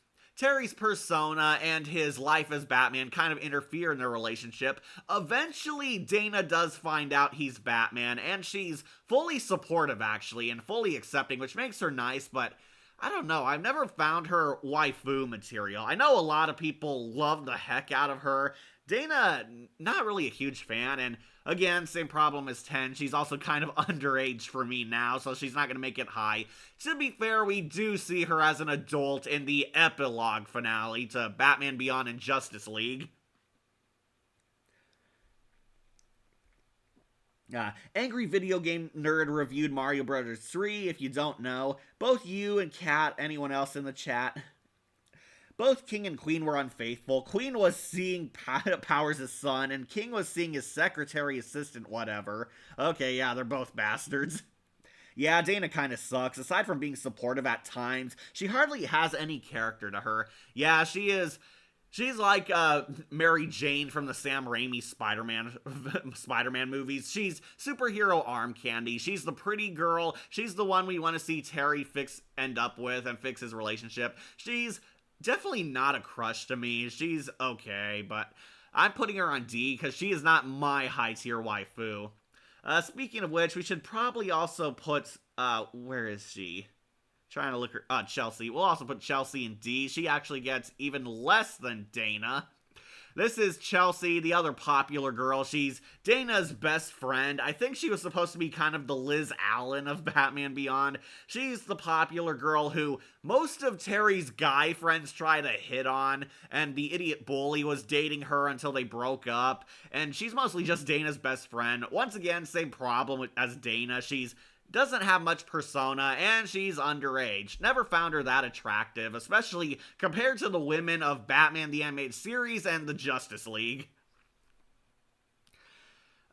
persona and his life as Batman kind of interfere in their relationship. Eventually, Dana does find out he's Batman, and she's fully supportive, actually, and fully accepting, which makes her nice, but I don't know. I've never found her waifu material. I know a lot of people love the heck out of her. Dana, not really a huge fan, and again, same problem as 10. She's also kind of underage for me now, so she's not going to make it high. To be fair, we do see her as an adult in the epilogue finale to Batman Beyond and Justice League. Angry Video Game Nerd reviewed Mario Bros. 3, if you don't know. Both you and Kat, anyone else in the chat, both King and Queen were unfaithful. Queen was seeing Powers' son, and King was seeing his secretary, assistant, whatever. Okay, yeah, they're both bastards. Yeah, Dana kind of sucks. Aside from being supportive at times, she hardly has any character to her. Yeah, she's like Mary Jane from the Sam Raimi Spider-Man movies. She's superhero arm candy. She's the pretty girl. She's the one we want to see Terry end up with and fix his relationship. She's definitely not a crush to me. She's okay, but I'm putting her on D because she is not my high-tier waifu. Speaking of which, we should probably also put, where is she? Trying to look her, Chelsea. We'll also put Chelsea in D. She actually gets even less than Dana. This is Chelsea, the other popular girl. She's Dana's best friend. I think she was supposed to be kind of the Liz Allen of Batman Beyond. She's the popular girl who most of Terry's guy friends try to hit on, and the idiot bully was dating her until they broke up, and she's mostly just Dana's best friend. Once again, same problem as Dana. She's doesn't have much persona, and she's underage. Never found her that attractive, especially compared to the women of Batman the Animated Series and the Justice League.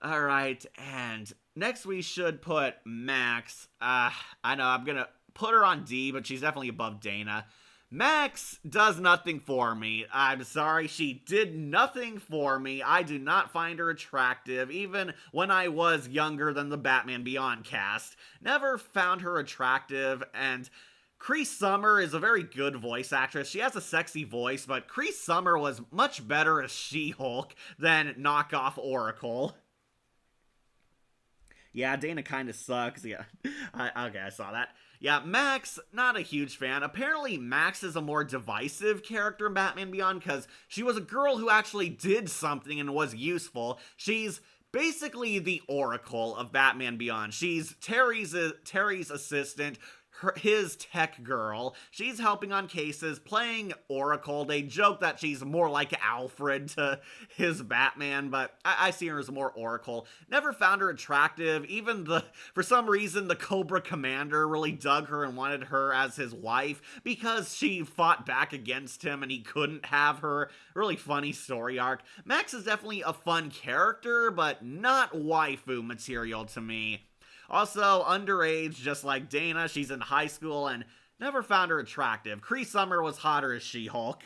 Alright, and next we should put Max. I know, I'm gonna put her on D, but she's definitely above Dana. Max does nothing for me. I'm sorry, she did nothing for me. I do not find her attractive, even when I was younger than the Batman Beyond cast. Never found her attractive, and Cree Summer is a very good voice actress. She has a sexy voice, but Cree Summer was much better as She-Hulk than knockoff Oracle. Yeah, Dana kind of sucks. Yeah, okay, I saw that. Yeah, Max, not a huge fan. Apparently, Max is a more divisive character in Batman Beyond because she was a girl who actually did something and was useful. She's basically the Oracle of Batman Beyond. She's Terry's assistant, his tech girl. She's helping on cases, playing Oracle. They joke that she's more like Alfred to his Batman, but I see her as more Oracle. Never found her attractive. Even for some reason, the Cobra Commander really dug her and wanted her as his wife because she fought back against him and he couldn't have her. Really funny story arc. Max is definitely a fun character, but not waifu material to me. Also, underage, just like Dana, she's in high school and never found her attractive. Cree Summer was hotter as She-Hulk.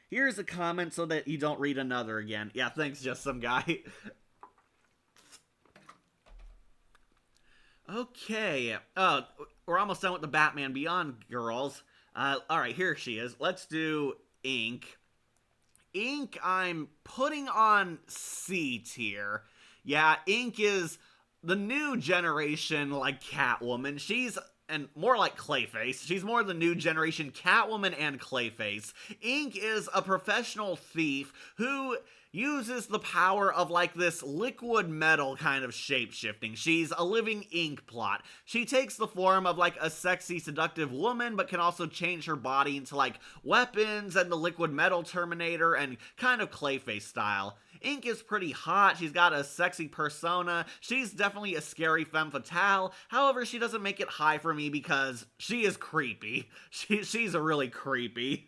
Here's a comment so that you don't read another again. Yeah, thanks, just some guy. Okay. We're almost done with the Batman Beyond girls. Alright, here she is. Let's do Inque. Inque, I'm putting on C tier. Yeah, Inque is the new generation, like Catwoman. She's, and more like Clayface. She's more the new generation Catwoman and Clayface. Inque is a professional thief who uses the power of like this liquid metal kind of shape-shifting. She's a living ink plot. She takes the form of like a sexy, seductive woman, but can also change her body into like weapons and the liquid metal Terminator and kind of Clayface style. Inque is pretty hot. She's got a sexy persona. She's definitely a scary femme fatale. However, she doesn't make it high for me because she is creepy. She's a really creepy.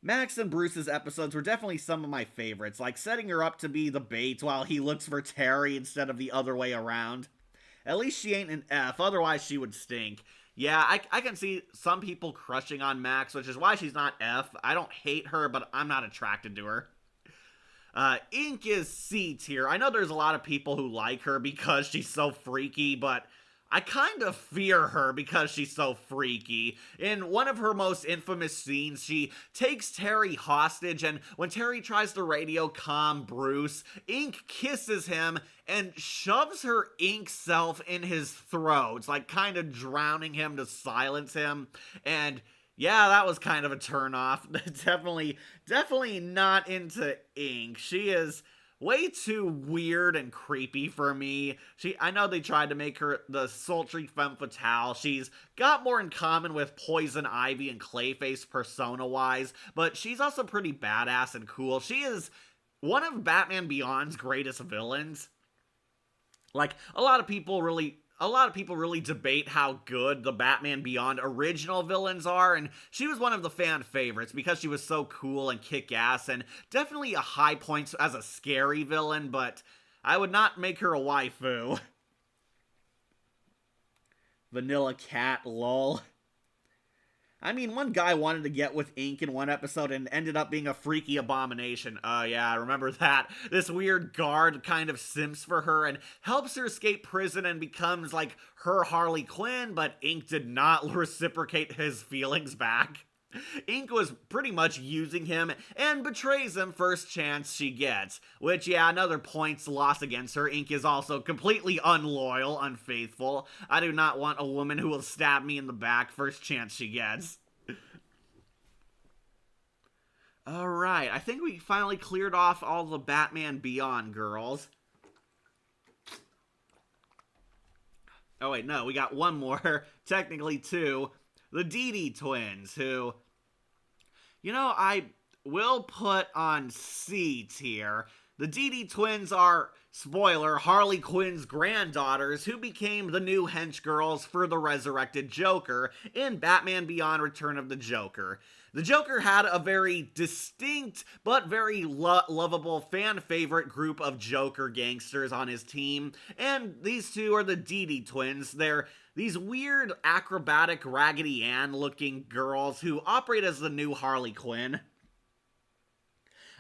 Max and Bruce's episodes were definitely some of my favorites, like setting her up to be the bait while he looks for Terry instead of the other way around. At least she ain't an F, otherwise she would stink. Yeah, I can see some people crushing on Max, which is why she's not F. I don't hate her, but I'm not attracted to her. Inque is C tier. I know there's a lot of people who like her because she's so freaky, but I kind of fear her because she's so freaky. In one of her most infamous scenes, she takes Terry hostage, and when Terry tries to radio calm Bruce, Inque kisses him and shoves her ink self in his throat, like kind of drowning him to silence him. And yeah, that was kind of a turnoff. Definitely not into Inque. She is way too weird and creepy for me. I know they tried to make her the sultry femme fatale. She's got more in common with Poison Ivy and Clayface persona-wise, but she's also pretty badass and cool. She is one of Batman Beyond's greatest villains. Like, a lot of people really debate how good the Batman Beyond original villains are, and she was one of the fan favorites because she was so cool and kick-ass, and definitely a high point as a scary villain, but I would not make her a waifu. Vanilla Cat, lol. I mean, one guy wanted to get with Inque in one episode and ended up being a freaky abomination. Yeah, I remember that. This weird guard kind of simps for her and helps her escape prison and becomes like her Harley Quinn, but Inque did not reciprocate his feelings back. Inque was pretty much using him and betrays him first chance she gets. Which, yeah, another points lost against her. Inque is also completely unloyal, unfaithful. I do not want a woman who will stab me in the back first chance she gets. Alright, I think we finally cleared off all the Batman Beyond girls. Oh wait, no, we got one more. Technically two. The Dee Dee Twins, who, you know, I will put on C tier. The Dee Dee Twins are spoiler, Harley Quinn's granddaughters, who became the new henchgirls for the resurrected Joker in Batman Beyond Return of the Joker. The Joker had a very distinct but very lovable fan favorite group of Joker gangsters on his team, and these two are the Dee Dee Twins. They're these weird acrobatic Raggedy Ann looking girls who operate as the new Harley Quinn.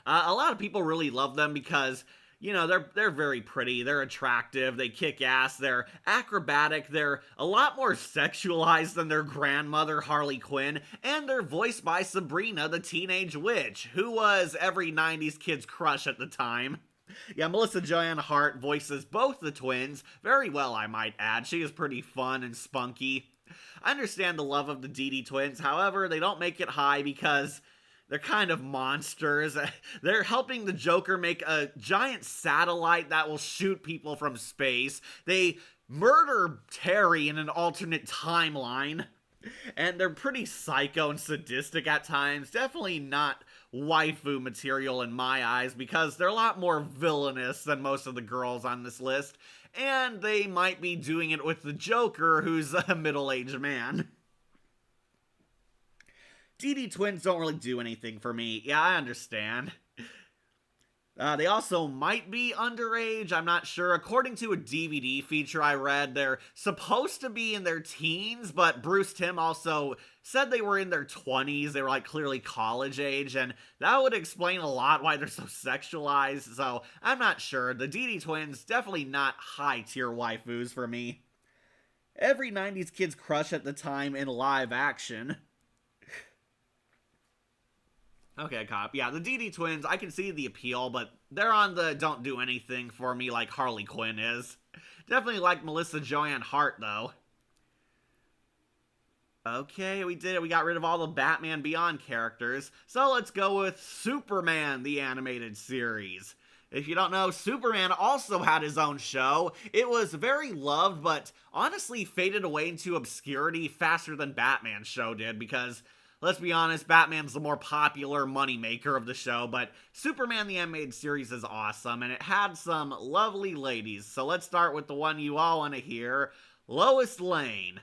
A lot of people really love them because, you know, they're very pretty, they're attractive, they kick ass, they're acrobatic, they're a lot more sexualized than their grandmother Harley Quinn, and they're voiced by Sabrina the Teenage Witch, who was every 90s kid's crush at the time. Yeah, Melissa Joanne Hart voices both the twins, very well I might add. She is pretty fun and spunky. I understand the love of the Dee Dee Twins, however, they don't make it high because they're kind of monsters. They're helping the Joker make a giant satellite that will shoot people from space. They murder Terry in an alternate timeline. And they're pretty psycho and sadistic at times. Definitely not waifu material in my eyes because they're a lot more villainous than most of the girls on this list. And they might be doing it with the Joker, who's a middle-aged man. Dee Dee Twins don't really do anything for me. Yeah, I understand. They also might be underage, I'm not sure. According to a DVD feature I read, they're supposed to be in their teens, but Bruce Timm also said they were in their 20s. They were like clearly college age, and that would explain a lot why they're so sexualized, so I'm not sure. The Dee Dee Twins, definitely not high-tier waifus for me. Every 90s kid's crush at the time in live action. Okay, cop. Yeah, the Dee Dee Twins, I can see the appeal, but they're on the don't do anything for me like Harley Quinn is. Definitely like Melissa Joanne Hart, though. Okay, we did it. We got rid of all the Batman Beyond characters. So let's go with Superman, the animated series. If you don't know, Superman also had his own show. It was very loved, but honestly faded away into obscurity faster than Batman's show did because, let's be honest, Batman's the more popular moneymaker of the show, but Superman the Animated Series is awesome, and it had some lovely ladies. So let's start with the one you all want to hear, Lois Lane.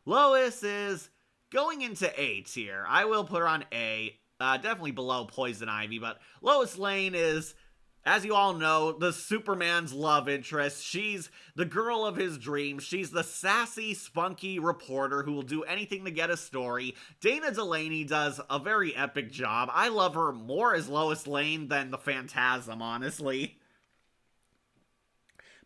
Lois is going into A tier. I will put her on A, definitely below Poison Ivy, but Lois Lane is, as you all know, the Superman's love interest. She's the girl of his dreams. She's the sassy, spunky reporter who will do anything to get a story. Dana Delaney does a very epic job. I love her more as Lois Lane than the Phantasm, honestly.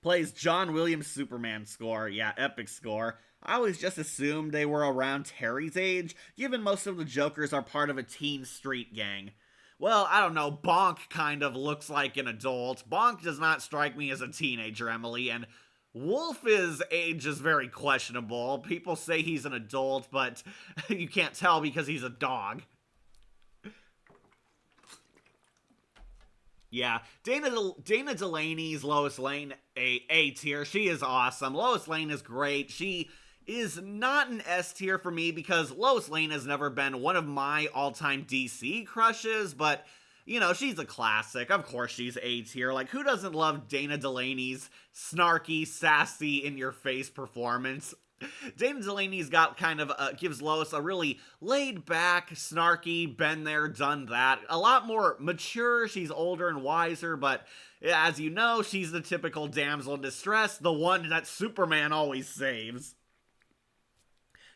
Plays John Williams' Superman score. Yeah, epic score. I always just assumed they were around Terry's age, given most of the Jokers are part of a teen street gang. Well, I don't know, Bonk kind of looks like an adult. Bonk does not strike me as a teenager, Emily, and Wolf's age is very questionable. People say he's an adult, but you can't tell because he's a dog. Yeah, Dana Delaney's Lois Lane, A tier. She is awesome. Lois Lane is great. She is not an S tier for me because Lois Lane has never been one of my all-time DC crushes, but, you know, she's a classic. Of course she's A tier. Like, who doesn't love Dana Delaney's snarky, sassy, in-your-face performance? Dana Delaney's got kind of, gives Lois a really laid-back, snarky, been there, done that. A lot more mature, she's older and wiser, but as you know, she's the typical damsel in distress, the one that Superman always saves.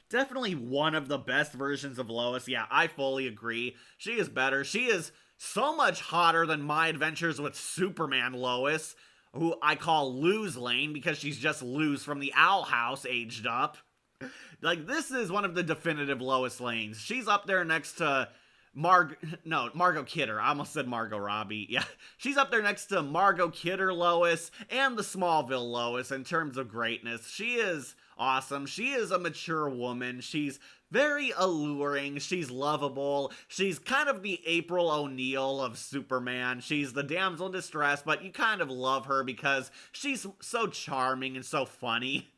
Definitely one of the best versions of Lois. Yeah, I fully agree. She is better. She is so much hotter than My Adventures with Superman Lois, who I call Lose Lane because she's just Luz from the Owl House aged up. Like, this is one of the definitive Lois Lanes. She's up there next to Margot Kidder. I almost said Margot Robbie. Yeah, she's up there next to Margot Kidder Lois and the Smallville Lois in terms of greatness. She is awesome. She is a mature woman. She's very alluring. She's lovable. She's kind of the April O'Neil of Superman. She's the damsel in distress, but you kind of love her because she's so charming and so funny.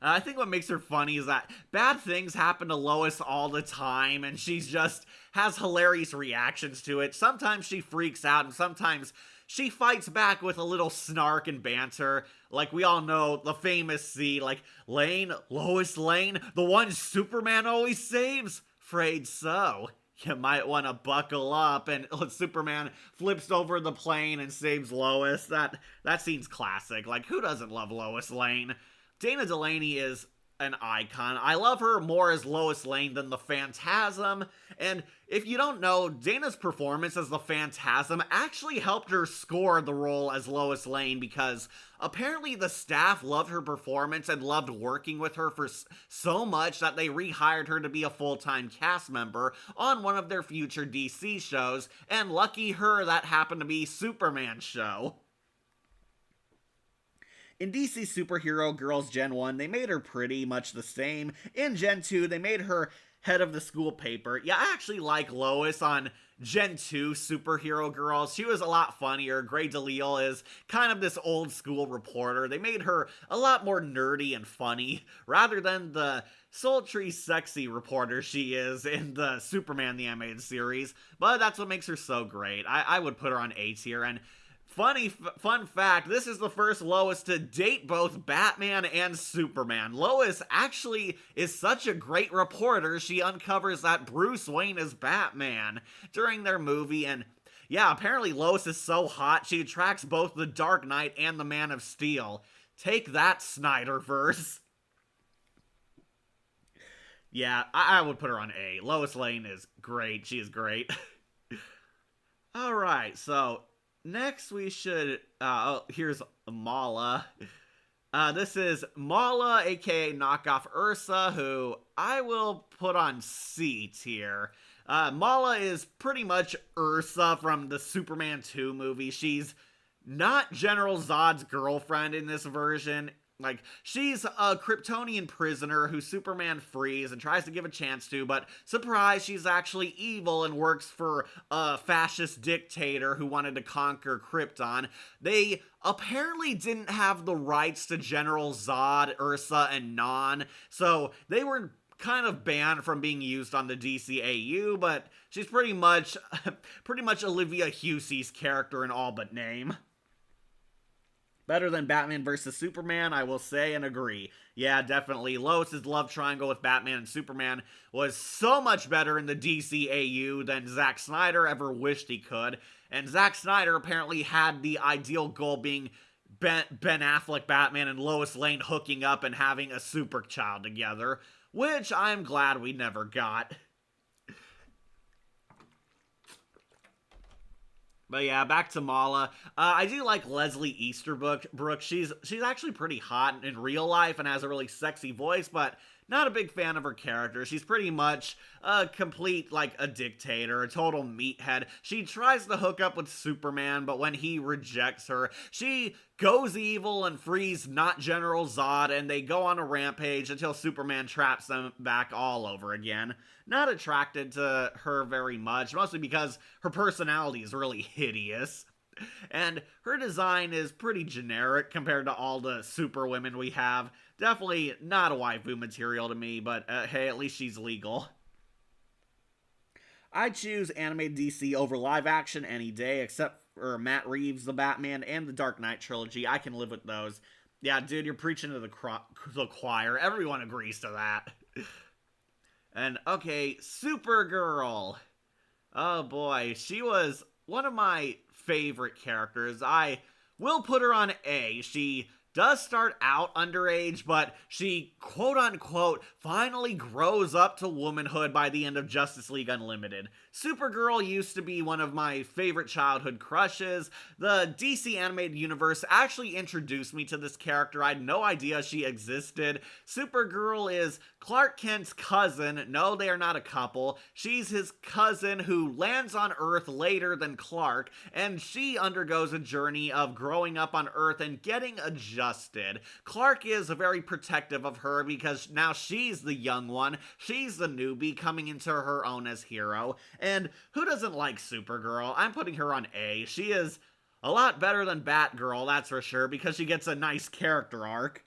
I think what makes her funny is that bad things happen to Lois all the time, and she's just has hilarious reactions to it. Sometimes she freaks out, and sometimes she fights back with a little snark and banter. Like, we all know the famous scene, like, Lane, Lois Lane, the one Superman always saves? Afraid so. You might want to buckle up, and Superman flips over the plane and saves Lois. That scene's classic. Like, who doesn't love Lois Lane? Dana Delaney is an icon. I love her more as Lois Lane than the Phantasm, and if you don't know, Dana's performance as the Phantasm actually helped her score the role as Lois Lane, because apparently the staff loved her performance and loved working with her for so much that they rehired her to be a full-time cast member on one of their future DC shows, and lucky her, that happened to be Superman's show. In DC Superhero Girls Gen 1, they made her pretty much the same. In Gen 2, they made her head of the school paper. Yeah, I actually like Lois on Gen 2 Superhero Girls. She was a lot funnier. Grey DeLisle is kind of this old school reporter. They made her a lot more nerdy and funny, rather than the sultry, sexy reporter she is in the Superman the Animated Series. But that's what makes her so great. I would put her on A tier, and fun fact, this is the first Lois to date both Batman and Superman. Lois actually is such a great reporter, she uncovers that Bruce Wayne is Batman during their movie, and yeah, apparently Lois is so hot, she attracts both the Dark Knight and the Man of Steel. Take that, Snyderverse. Yeah, I would put her on A. Lois Lane is great, she is great. Alright, so next, we should, here's Mala. This is Mala, aka knockoff Ursa, who I will put on C tier. Mala is pretty much Ursa from the Superman 2 movie. She's not General Zod's girlfriend in this version. Like, she's a Kryptonian prisoner who Superman frees and tries to give a chance to, but surprise, she's actually evil and works for a fascist dictator who wanted to conquer Krypton. They apparently didn't have the rights to General Zod, Ursa, and Non, so they were kind of banned from being used on the DCAU, but she's pretty much Olivia Hussey's character in all but name. Better than Batman vs. Superman, I will say and agree. Yeah, definitely. Lois's love triangle with Batman and Superman was so much better in the DCAU than Zack Snyder ever wished he could. And Zack Snyder apparently had the ideal goal being Ben Affleck Batman and Lois Lane hooking up and having a super child together, which I'm glad we never got. But yeah, back to Mala. I do like Leslie Easterbrook. She's actually pretty hot in real life and has a really sexy voice, but not a big fan of her character. She's pretty much a complete, like, a dictator, a total meathead. She tries to hook up with Superman, but when he rejects her, she goes evil and frees not General Zod, and they go on a rampage until Superman traps them back all over again. Not attracted to her very much, mostly because her personality is really hideous. And her design is pretty generic compared to all the super women we have. Definitely not a waifu material to me, but hey, at least she's legal. I choose animated DC over live action any day, except for Matt Reeves' The Batman and the Dark Knight trilogy. I can live with those. Yeah, dude, you're preaching to the choir. Everyone agrees to that. And, okay, Supergirl. Oh boy, she was one of my favorite characters. I will put her on A. She does start out underage, but she, quote-unquote, finally grows up to womanhood by the end of Justice League Unlimited. Supergirl used to be one of my favorite childhood crushes. The DC animated universe actually introduced me to this character. I had no idea she existed. Supergirl is Clark Kent's cousin. No, they are not a couple. She's his cousin who lands on Earth later than Clark, and she undergoes a journey of growing up on Earth and getting adjusted. Clark is very protective of her because now she's the young one. She's the newbie coming into her own as hero. And who doesn't like Supergirl? I'm putting her on A. She is a lot better than Batgirl, that's for sure, because she gets a nice character arc.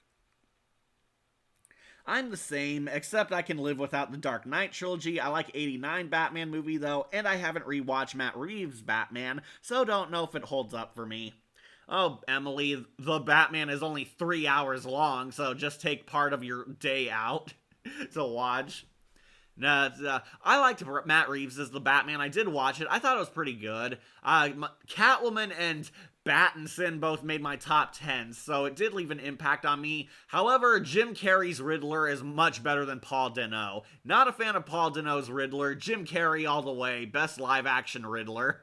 I'm the same, except I can live without the Dark Knight trilogy. I like '89 Batman movie though, and I haven't rewatched Matt Reeves' Batman, so don't know if it holds up for me. Oh, Emily, the Batman is only 3 hours long, so just take part of your day out to watch. No, I liked Matt Reeves as the Batman. I did watch it. I thought it was pretty good. Catwoman and Battinson both made my top 10, so it did leave an impact on me. However, Jim Carrey's Riddler is much better than Paul Dano. Not a fan of Paul Dano's Riddler. Jim Carrey all the way. Best live-action Riddler.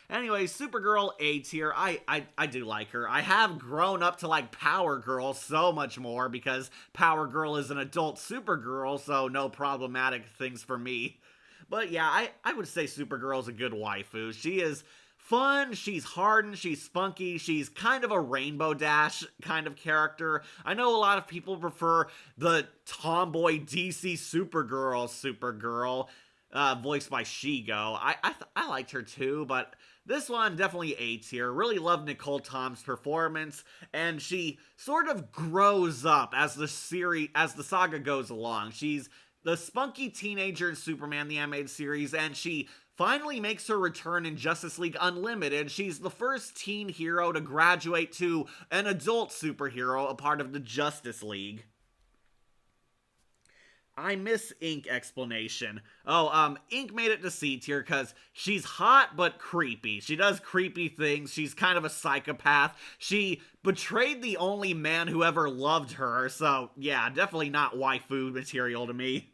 Anyway, Supergirl A tier. I do like her. I have grown up to like Power Girl so much more because Power Girl is an adult Supergirl, so no problematic things for me. But yeah, I would say Supergirl is a good waifu. She is fun, she's hardened, she's spunky, she's kind of a Rainbow Dash kind of character. I know a lot of people prefer the tomboy DC Supergirl, voiced by Shigo. I liked her too, but this one, definitely A tier. Really loved Nicole Tom's performance, and she sort of grows up as the saga goes along. She's the spunky teenager in Superman the Animated Series, and she finally makes her return in Justice League Unlimited. She's the first teen hero to graduate to an adult superhero, a part of the Justice League. I miss Inque explanation. Inque made it to C tier because she's hot but creepy. She does creepy things. She's kind of a psychopath. She betrayed the only man who ever loved her, so yeah, definitely not waifu material to me.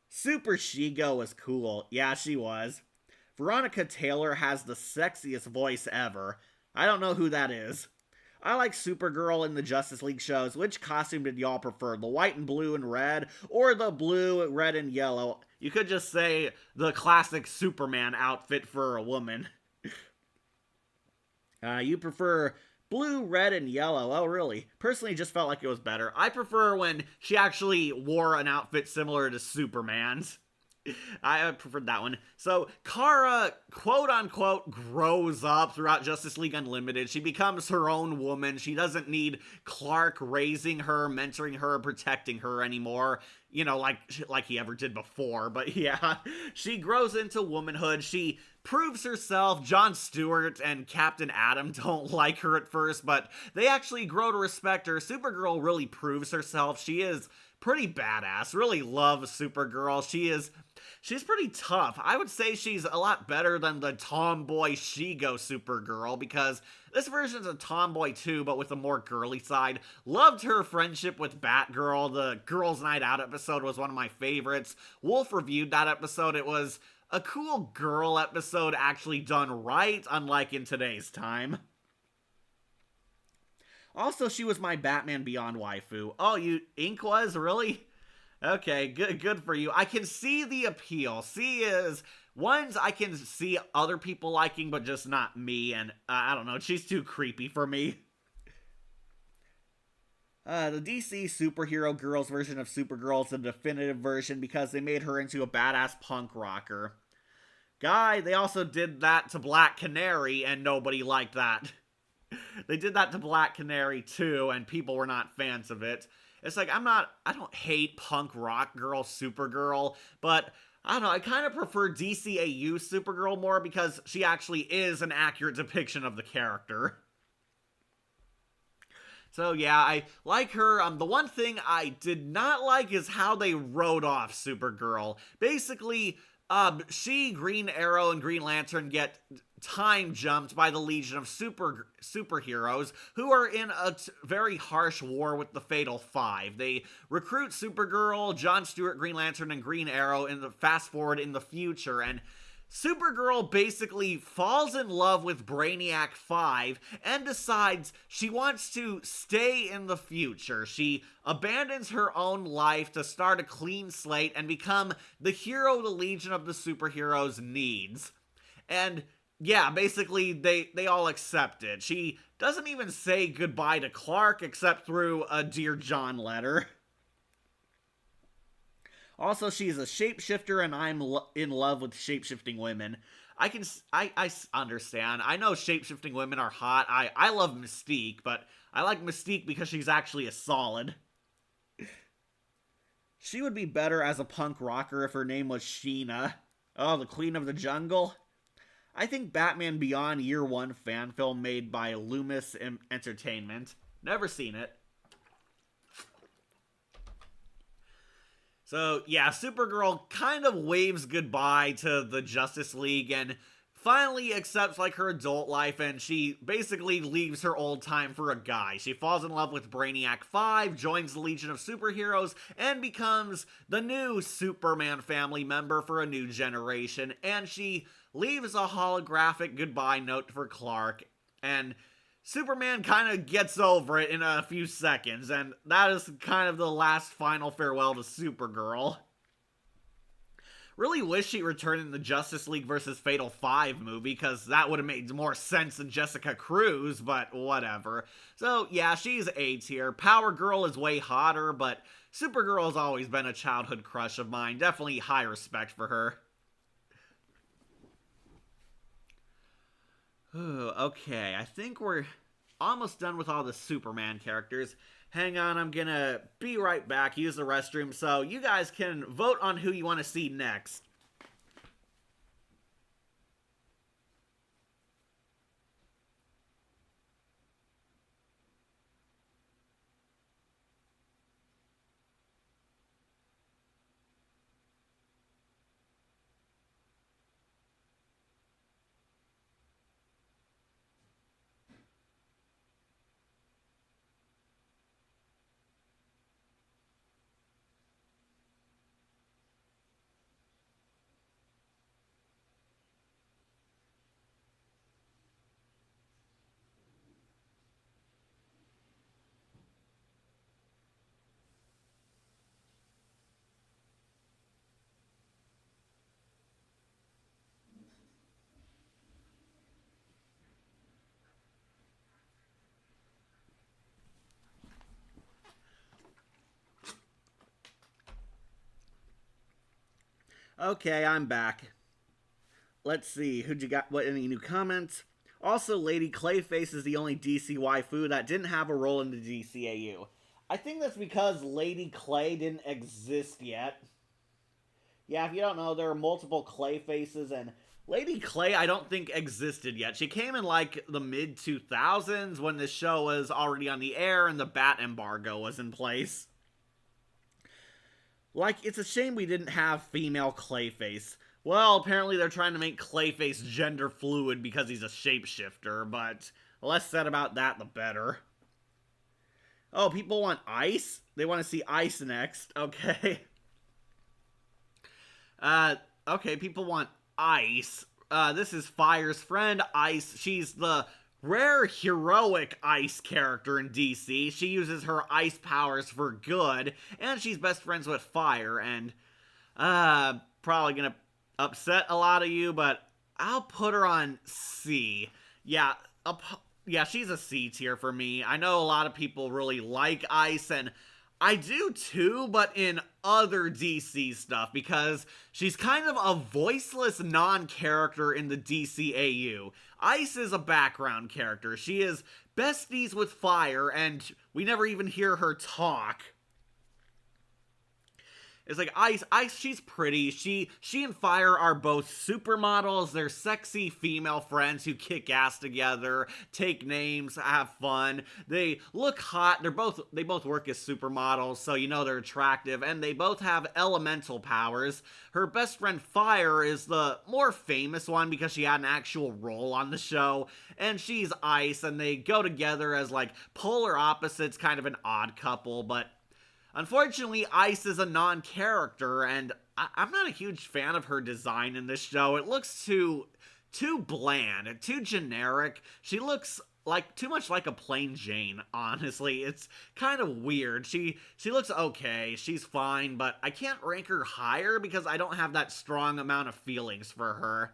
Super Shigo was cool. Yeah, she was. Veronica Taylor has the sexiest voice ever. I don't know who that is. I like Supergirl in the Justice League shows. Which costume did y'all prefer? The white and blue and red, or the blue, red, and yellow? You could just say the classic Superman outfit for a woman. You prefer blue, red, and yellow. Oh, really? Personally, just felt like it was better. I prefer when she actually wore an outfit similar to Superman's. I preferred that one. So, Kara, quote-unquote, grows up throughout Justice League Unlimited. She becomes her own woman. She doesn't need Clark raising her, mentoring her, protecting her anymore. You know, like he ever did before. But yeah, she grows into womanhood. She proves herself. Jon Stewart and Captain Atom don't like her at first, but they actually grow to respect her. Supergirl really proves herself. She is pretty badass. Really love Supergirl. She's pretty tough. I would say she's a lot better than the tomboy Shigo Supergirl, because this version's a tomboy too, but with a more girly side. Loved her friendship with Batgirl. The Girls' Night Out episode was one of my favorites. Wolf reviewed that episode. It was a cool girl episode actually done right, unlike in today's time. Also, she was my Batman Beyond waifu. Oh, Inque was? Really? Okay, good for you. I can see the appeal. C is ones I can see other people liking, but just not me, and I don't know, she's too creepy for me. The DC superhero girls version of Supergirl is the definitive version because they made her into a badass punk rocker. They also did that to Black Canary, and nobody liked that. They did that to Black Canary too, and people were not fans of it. It's like, I don't hate punk rock girl Supergirl, but I don't know, I kind of prefer DCAU Supergirl more because she actually is an accurate depiction of the character. So yeah, I like her. The one thing I did not like is how they wrote off Supergirl. Basically, she, Green Arrow, and Green Lantern get time jumped by the Legion of superheroes who are in a very harsh war with the Fatal Five. They recruit Supergirl, Jon Stewart, Green Lantern, and Green Arrow in the fast forward in the future, and Supergirl basically falls in love with Brainiac 5 and decides she wants to stay in the future. She abandons her own life to start a clean slate and become the hero the Legion of the Superheroes needs. And yeah, basically they all accept it. She doesn't even say goodbye to Clark except through a Dear John letter. Also, she's a shapeshifter, and I'm in love with shapeshifting women. I understand. I know shapeshifting women are hot. I love Mystique, but I like Mystique because she's actually a solid. She would be better as a punk rocker if her name was Sheena. Oh, the Queen of the Jungle? I think Batman Beyond Year One fan film made by Loomis Entertainment. Never seen it. So, yeah, Supergirl kind of waves goodbye to the Justice League and finally accepts, like, her adult life, and she basically leaves her old time for a guy. She falls in love with Brainiac 5, joins the Legion of Superheroes, and becomes the new Superman family member for a new generation, and she leaves a holographic goodbye note for Clark, and Superman kind of gets over it in a few seconds, and that is kind of the last final farewell to Supergirl. Really wish she returned in the Justice League vs. Fatal 5 movie, because that would have made more sense than Jessica Cruz, but whatever. So, yeah, she's A tier. Power Girl is way hotter, but Supergirl has always been a childhood crush of mine. Definitely high respect for her. Okay, I think we're almost done with all the Superman characters. Hang on, I'm gonna be right back, use the restroom, so you guys can vote on who you want to see next. Okay, I'm back. Let's see, who'd you got? What, any new comments? Also, Lady Clayface is the only DC waifu that didn't have a role in the DCAU. I think that's because Lady Clay didn't exist yet. Yeah, if you don't know, there are multiple Clayfaces, and Lady Clay I don't think existed yet. She came in like the mid-2000s when the show was already on the air and the Bat embargo was in place. Like, it's a shame we didn't have female Clayface. Well, apparently they're trying to make Clayface gender fluid because he's a shapeshifter, but the less said about that, the better. Oh, people want Ice? They want to see Ice next. Okay. Okay, people want Ice. This is Fire's friend, Ice. She's the rare heroic Ice character in DC. She uses her ice powers for good, and she's best friends with Fire, and, probably gonna upset a lot of you, but I'll put her on C. Yeah, she's a C tier for me. I know a lot of people really like Ice, and I do too, but in other DC stuff, because she's kind of a voiceless non-character in the DCAU. Ice is a background character. She is besties with Fire, and we never even hear her talk. It's like, Ice, she's pretty. She and Fire are both supermodels. They're sexy female friends who kick ass together, take names, have fun. They look hot. They both work as supermodels, so you know they're attractive, and they both have elemental powers. Her best friend Fire is the more famous one because she had an actual role on the show, and she's Ice, and they go together as like polar opposites, kind of an odd couple, but unfortunately, Ice is a non-character, and I'm not a huge fan of her design in this show. It looks too bland, too generic. She looks like too much like a plain Jane, honestly. It's kind of weird. She looks okay, she's fine, but I can't rank her higher because I don't have that strong amount of feelings for her.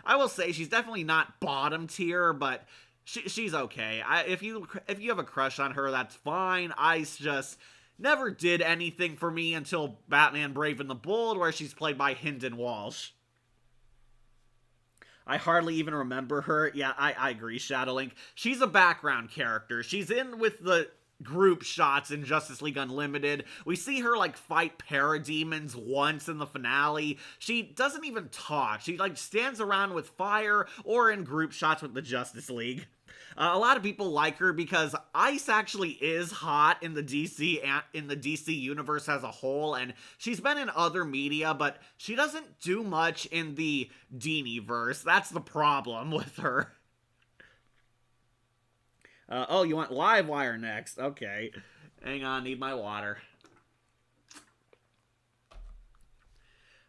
I will say she's definitely not bottom tier, but she's okay. If you have a crush on her, that's fine. Ice just never did anything for me until Batman Brave and the Bold, where she's played by Hynden Walsh. I hardly even remember her. Yeah, I agree, Shadowlink. She's a background character. She's in with the group shots in Justice League Unlimited. We see her, like, fight parademons once in the finale. She doesn't even talk. She, like, stands around with fire or in group shots with the Justice League. A lot of people like her because Ice actually is hot in the DC universe as a whole, and she's been in other media, but she doesn't do much in the Dini-verse. That's the problem with her. Oh, you want Livewire next? Okay. Hang on, need my water.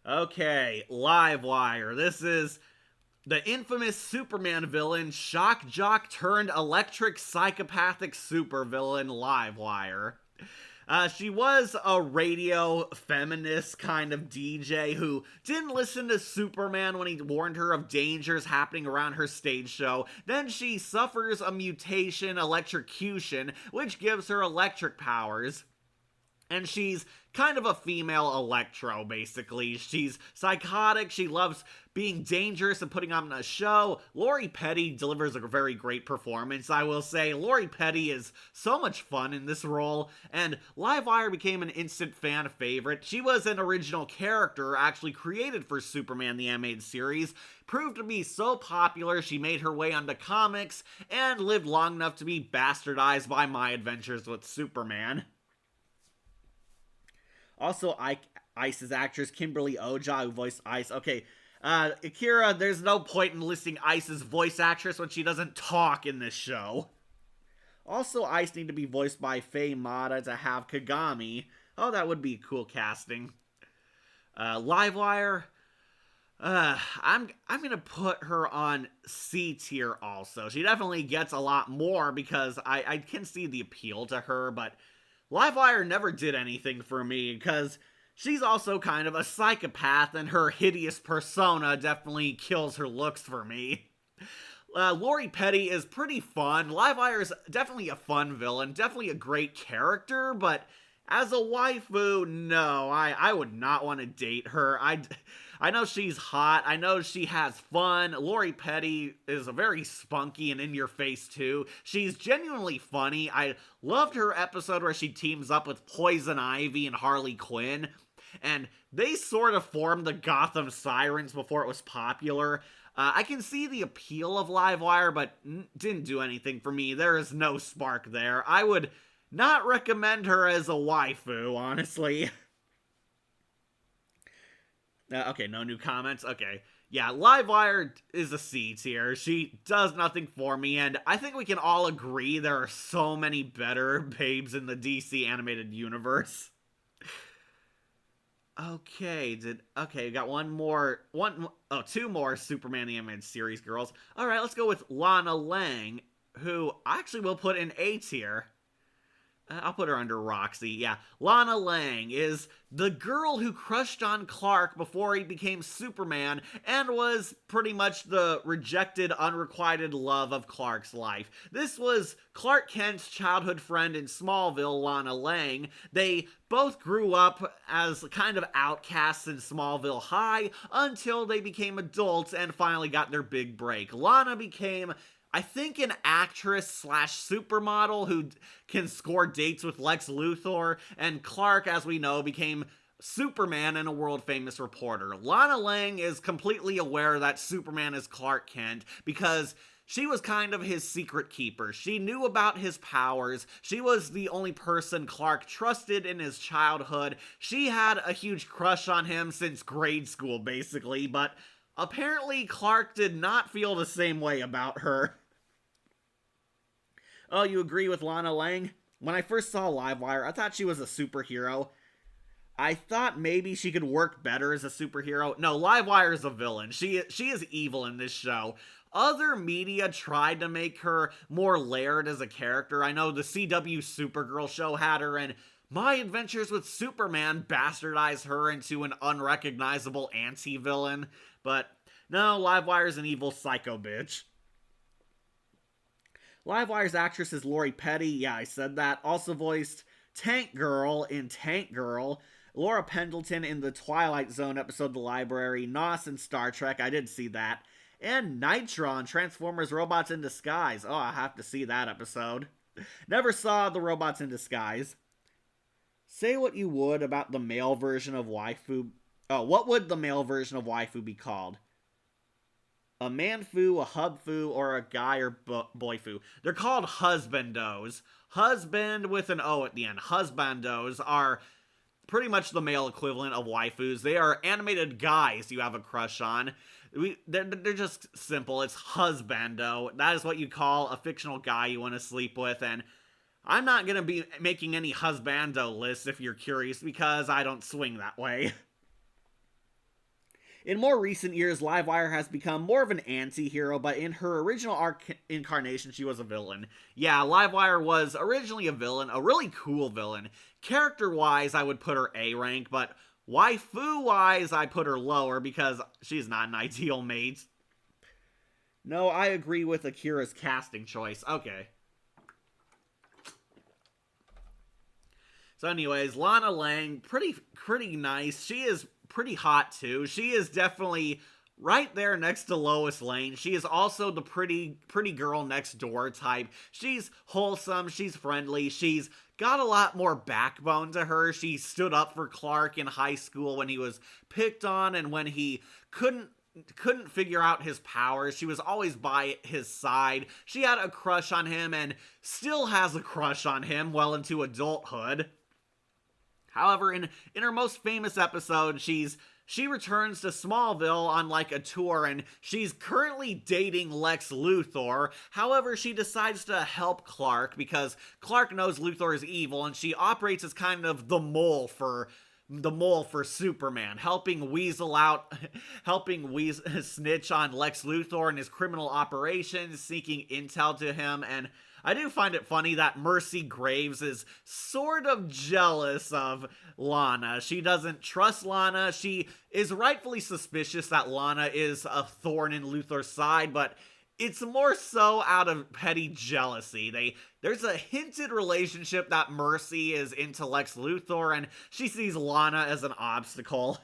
Okay, Livewire. This is the infamous Superman villain, shock jock turned electric psychopathic supervillain, Livewire. She was a radio feminist kind of DJ who didn't listen to Superman when he warned her of dangers happening around her stage show. Then she suffers a mutation, electrocution, which gives her electric powers. And she's kind of a female Electro, basically. She's psychotic, she loves being dangerous and putting on a show. Lori Petty delivers a very great performance, I will say. Lori Petty is so much fun in this role, and Livewire became an instant fan favorite. She was an original character actually created for Superman the Animated Series, proved to be so popular she made her way onto comics, and lived long enough to be bastardized by My Adventures with Superman. Also, Ice's actress Kimberly Oja, who voiced Ice. Okay, Akira, there's no point in listing Ice's voice actress when she doesn't talk in this show. Also, Ice need to be voiced by Faye Mata to have Kagami. Oh, that would be cool casting. Livewire, I'm gonna put her on C tier also. She definitely gets a lot more because I can see the appeal to her, but Livewire never did anything for me because she's also kind of a psychopath and her hideous persona definitely kills her looks for me. Lori Petty is pretty fun. Livewire is definitely a fun villain, definitely a great character, but as a waifu, no, I would not want to date her. I know she's hot. I know she has fun. Lori Petty is very spunky and in your face too. She's genuinely funny. I loved her episode where she teams up with Poison Ivy and Harley Quinn. And they sort of formed the Gotham Sirens before it was popular. I can see the appeal of Livewire, but didn't do anything for me. There is no spark there. I would not recommend her as a waifu, honestly. Okay, no new comments? Okay. Yeah, Livewire is a C tier. She does nothing for me, and I think we can all agree there are so many better babes in the DC animated universe. Okay, we got two more Superman the Animated Series girls. Alright, let's go with Lana Lang, who I actually will put in A tier. I'll put her under Roxy, yeah. Lana Lang is the girl who crushed on Clark before he became Superman and was pretty much the rejected, unrequited love of Clark's life. This was Clark Kent's childhood friend in Smallville, Lana Lang. They both grew up as kind of outcasts in Smallville High until they became adults and finally got their big break. Lana became, I think, an actress / supermodel who can score dates with Lex Luthor, and Clark, as we know, became Superman and a world-famous reporter. Lana Lang is completely aware that Superman is Clark Kent because she was kind of his secret keeper. She knew about his powers. She was the only person Clark trusted in his childhood. She had a huge crush on him since grade school, basically, but apparently Clark did not feel the same way about her. Oh, you agree with Lana Lang? When I first saw Livewire, I thought she was a superhero. I thought maybe she could work better as a superhero. No, Livewire is a villain. She is evil in this show. Other media tried to make her more layered as a character. I know the CW Supergirl show had her, and My Adventures with Superman bastardized her into an unrecognizable anti-villain. But no, Livewire's an evil psycho bitch. Livewire's actress is Lori Petty. Yeah, I said that. Also voiced Tank Girl in Tank Girl, Laura Pendleton in the Twilight Zone episode The Library, Nos in Star Trek, I did see that, and Nitron, Transformers Robots in Disguise. Oh, I have to see that episode. Never saw the Robots in Disguise. Say what you would about the male version of waifu. Oh, what would the male version of waifu be called? A manfu, a hubfu, or a guy or boyfu? They're called husbandos. Husband with an O at the end. Husbandos are pretty much the male equivalent of waifus. They are animated guys you have a crush on. They're just simple. It's husbando. That is what you call a fictional guy you want to sleep with, and I'm not going to be making any husbando lists if you're curious, because I don't swing that way. In more recent years, Livewire has become more of an anti-hero, but in her original incarnation, she was a villain. Yeah, Livewire was originally a villain, a really cool villain. Character-wise, I would put her A rank, but waifu-wise, I put her lower because she's not an ideal mate. No, I agree with Akira's casting choice. Okay. So anyways, Lana Lang, pretty nice. She is pretty hot too. She is definitely right there next to Lois Lane. She is also the pretty girl next door type. She's wholesome, she's friendly, she's got a lot more backbone to her. She stood up for Clark in high school when he was picked on and when he couldn't figure out his powers. She was always by his side. She had a crush on him and still has a crush on him well into adulthood. However, in her most famous episode, she returns to Smallville on like a tour, and she's currently dating Lex Luthor. However, she decides to help Clark because Clark knows Luthor is evil, and she operates as kind of the mole for Superman, helping snitch on Lex Luthor and his criminal operations, seeking intel to him. And I do find it funny that Mercy Graves is sort of jealous of Lana. She doesn't trust Lana. She is rightfully suspicious that Lana is a thorn in Luthor's side, but it's more so out of petty jealousy. There's a hinted relationship that Mercy is into Lex Luthor, and she sees Lana as an obstacle.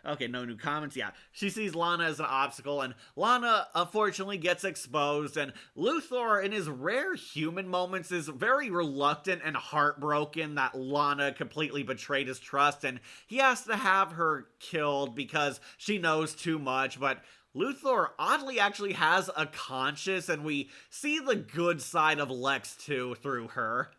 Okay, no new comments. Yeah, she sees Lana as an obstacle, and Lana unfortunately gets exposed, and Luthor, in his rare human moments, is very reluctant and heartbroken that Lana completely betrayed his trust, and he has to have her killed because she knows too much. But Luthor oddly actually has a conscience, and we see the good side of Lex too through her.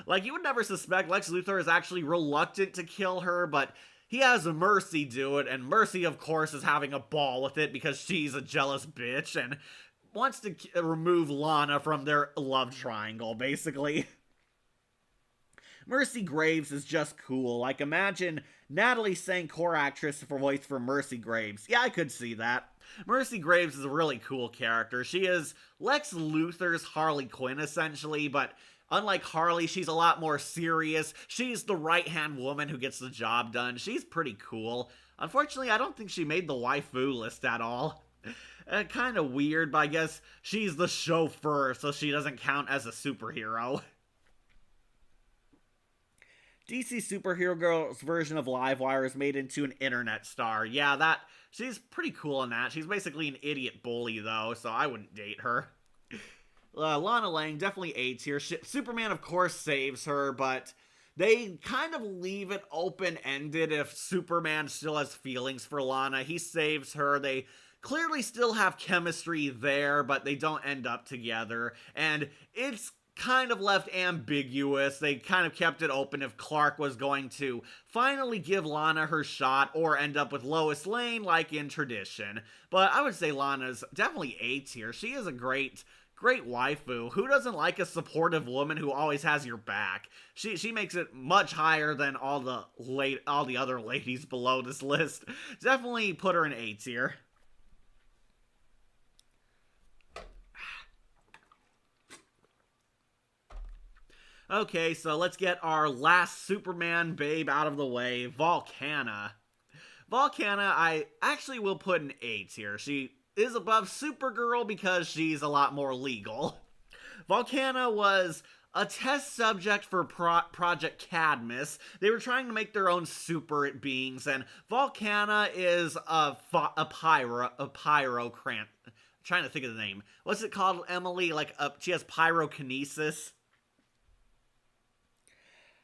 Like, you would never suspect Lex Luthor is actually reluctant to kill her, but he has Mercy do it, and Mercy, of course, is having a ball with it because she's a jealous bitch and wants to remove Lana from their love triangle, basically. Mercy Graves is just cool. Like, imagine Natalie saying core actress for voice for Mercy Graves. Yeah, I could see that. Mercy Graves is a really cool character. She is Lex Luthor's Harley Quinn, essentially, but unlike Harley, she's a lot more serious. She's the right-hand woman who gets the job done. She's pretty cool. Unfortunately, I don't think she made the waifu list at all. Kind of weird, but I guess she's the chauffeur, so she doesn't count as a superhero. DC Superhero Girl's version of Livewire is made into an internet star. Yeah, she's pretty cool in that. She's basically an idiot bully, though, so I wouldn't date her. Lana Lang, definitely A tier. Superman, of course, saves her, but they kind of leave it open-ended if Superman still has feelings for Lana. He saves her. They clearly still have chemistry there, but they don't end up together, and it's kind of left ambiguous. They kind of kept it open if Clark was going to finally give Lana her shot or end up with Lois Lane like in tradition. But I would say Lana's definitely A tier. She is a great waifu. Who doesn't like a supportive woman who always has your back? She makes it much higher than all the other ladies below this list. Definitely put her in A tier. Okay, so let's get our last Superman babe out of the way, Volcana. Volcana, I actually will put in A tier. She is above Supergirl because she's a lot more legal. Volcana was a test subject for Project Cadmus. They were trying to make their own super beings, and Volcana is a pyrocrant. I'm trying to think of the name. What's it called, Emily? She has pyrokinesis.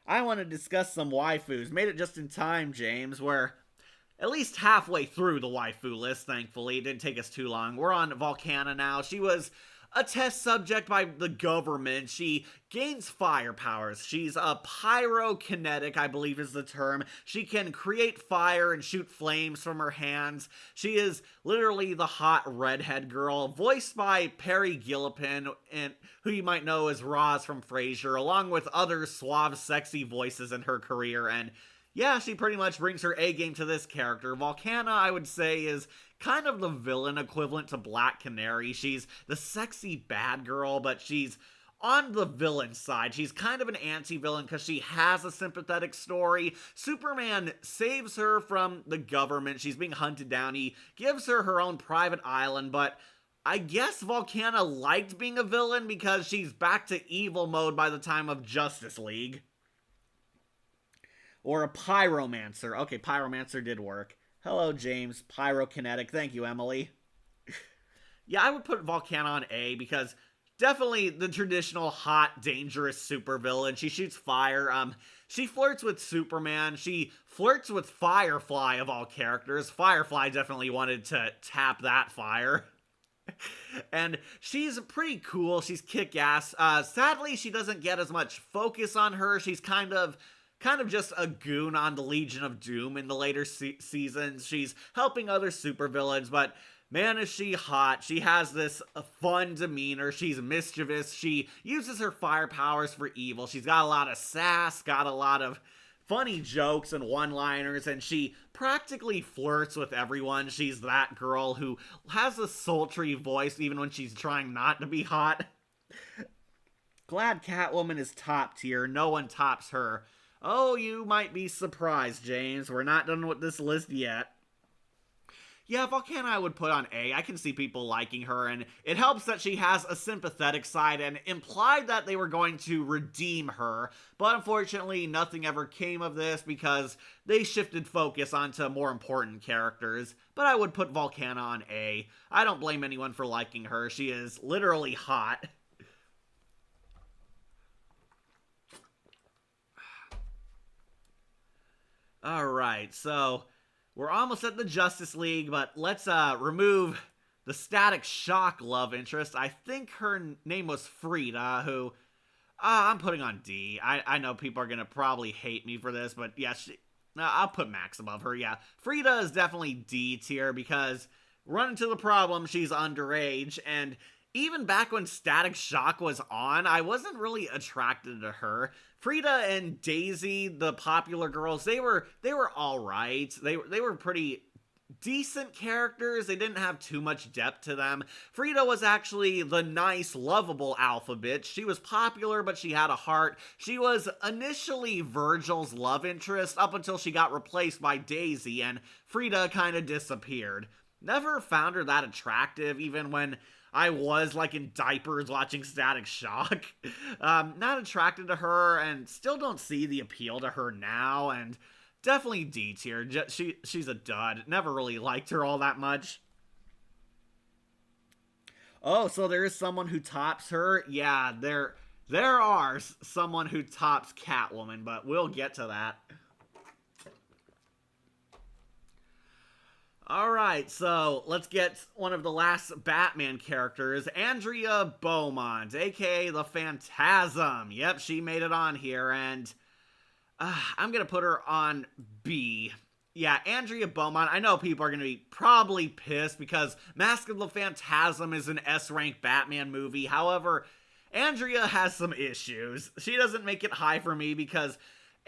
I want to discuss some waifus. Made it just in time, James. We're at least halfway through the waifu list, thankfully. It didn't take us too long. We're on Volcana now. She was a test subject by the government. She gains fire powers. She's a pyrokinetic, I believe is the term. She can create fire and shoot flames from her hands. She is literally the hot redhead girl, voiced by Perry Gillipan, and who you might know as Roz from Frasier, along with other suave, sexy voices in her career. And yeah, she pretty much brings her A-game to this character. Volcana, I would say, is kind of the villain equivalent to Black Canary. She's the sexy bad girl, but she's on the villain side. She's kind of an anti-villain because she has a sympathetic story. Superman saves her from the government. She's being hunted down. He gives her own private island, but I guess Volcana liked being a villain because she's back to evil mode by the time of Justice League. Or a pyromancer. Okay, pyromancer did work. Hello, James. Pyrokinetic. Thank you, Emily. Yeah, I would put Volcana on A because definitely the traditional hot, dangerous supervillain. She shoots fire. She flirts with Superman. She flirts with Firefly of all characters. Firefly definitely wanted to tap that fire. And she's pretty cool. She's kick-ass. Sadly, she doesn't get as much focus on her. She's kind of just a goon on the Legion of Doom in the later seasons. She's helping other supervillains, but man, is she hot. She has this fun demeanor. She's mischievous. She uses her fire powers for evil. She's got a lot of sass, got a lot of funny jokes and one-liners, and she practically flirts with everyone. She's that girl who has a sultry voice even when she's trying not to be hot. Glad Catwoman is top tier. No one tops her. Oh, you might be surprised, James. We're not done with this list yet. Yeah, Volcana I would put on A. I can see people liking her, and it helps that she has a sympathetic side and implied that they were going to redeem her. But unfortunately, nothing ever came of this because they shifted focus onto more important characters. But I would put Volcana on A. I don't blame anyone for liking her. She is literally hot. Alright, so we're almost at the Justice League, but let's remove the Static Shock love interest. I think her name was Frieda, who I'm putting on D. I know people are going to probably hate me for this, but yeah, I'll put Max above her, yeah. Frieda is definitely D tier because run into the problem, she's underage, and even back when Static Shock was on, I wasn't really attracted to her. Frieda and Daisy, the popular girls, they were all right. They were pretty decent characters. They didn't have too much depth to them. Frieda was actually the nice, lovable alpha bitch. She was popular, but she had a heart. She was initially Virgil's love interest up until she got replaced by Daisy, and Frieda kind of disappeared. Never found her that attractive, even when I was in diapers watching Static Shock. Not attracted to her and still don't see the appeal to her now, and definitely D tier. She's a dud. Never really liked her all that much. Oh, so there is someone who tops her? Yeah, there are someone who tops Catwoman, but we'll get to that. Alright, so let's get one of the last Batman characters, Andrea Beaumont, aka the Phantasm. Yep, she made it on here, and I'm gonna put her on B. Yeah, Andrea Beaumont, I know people are gonna be probably pissed because Mask of the Phantasm is an S-rank Batman movie. However, Andrea has some issues. She doesn't make it high for me because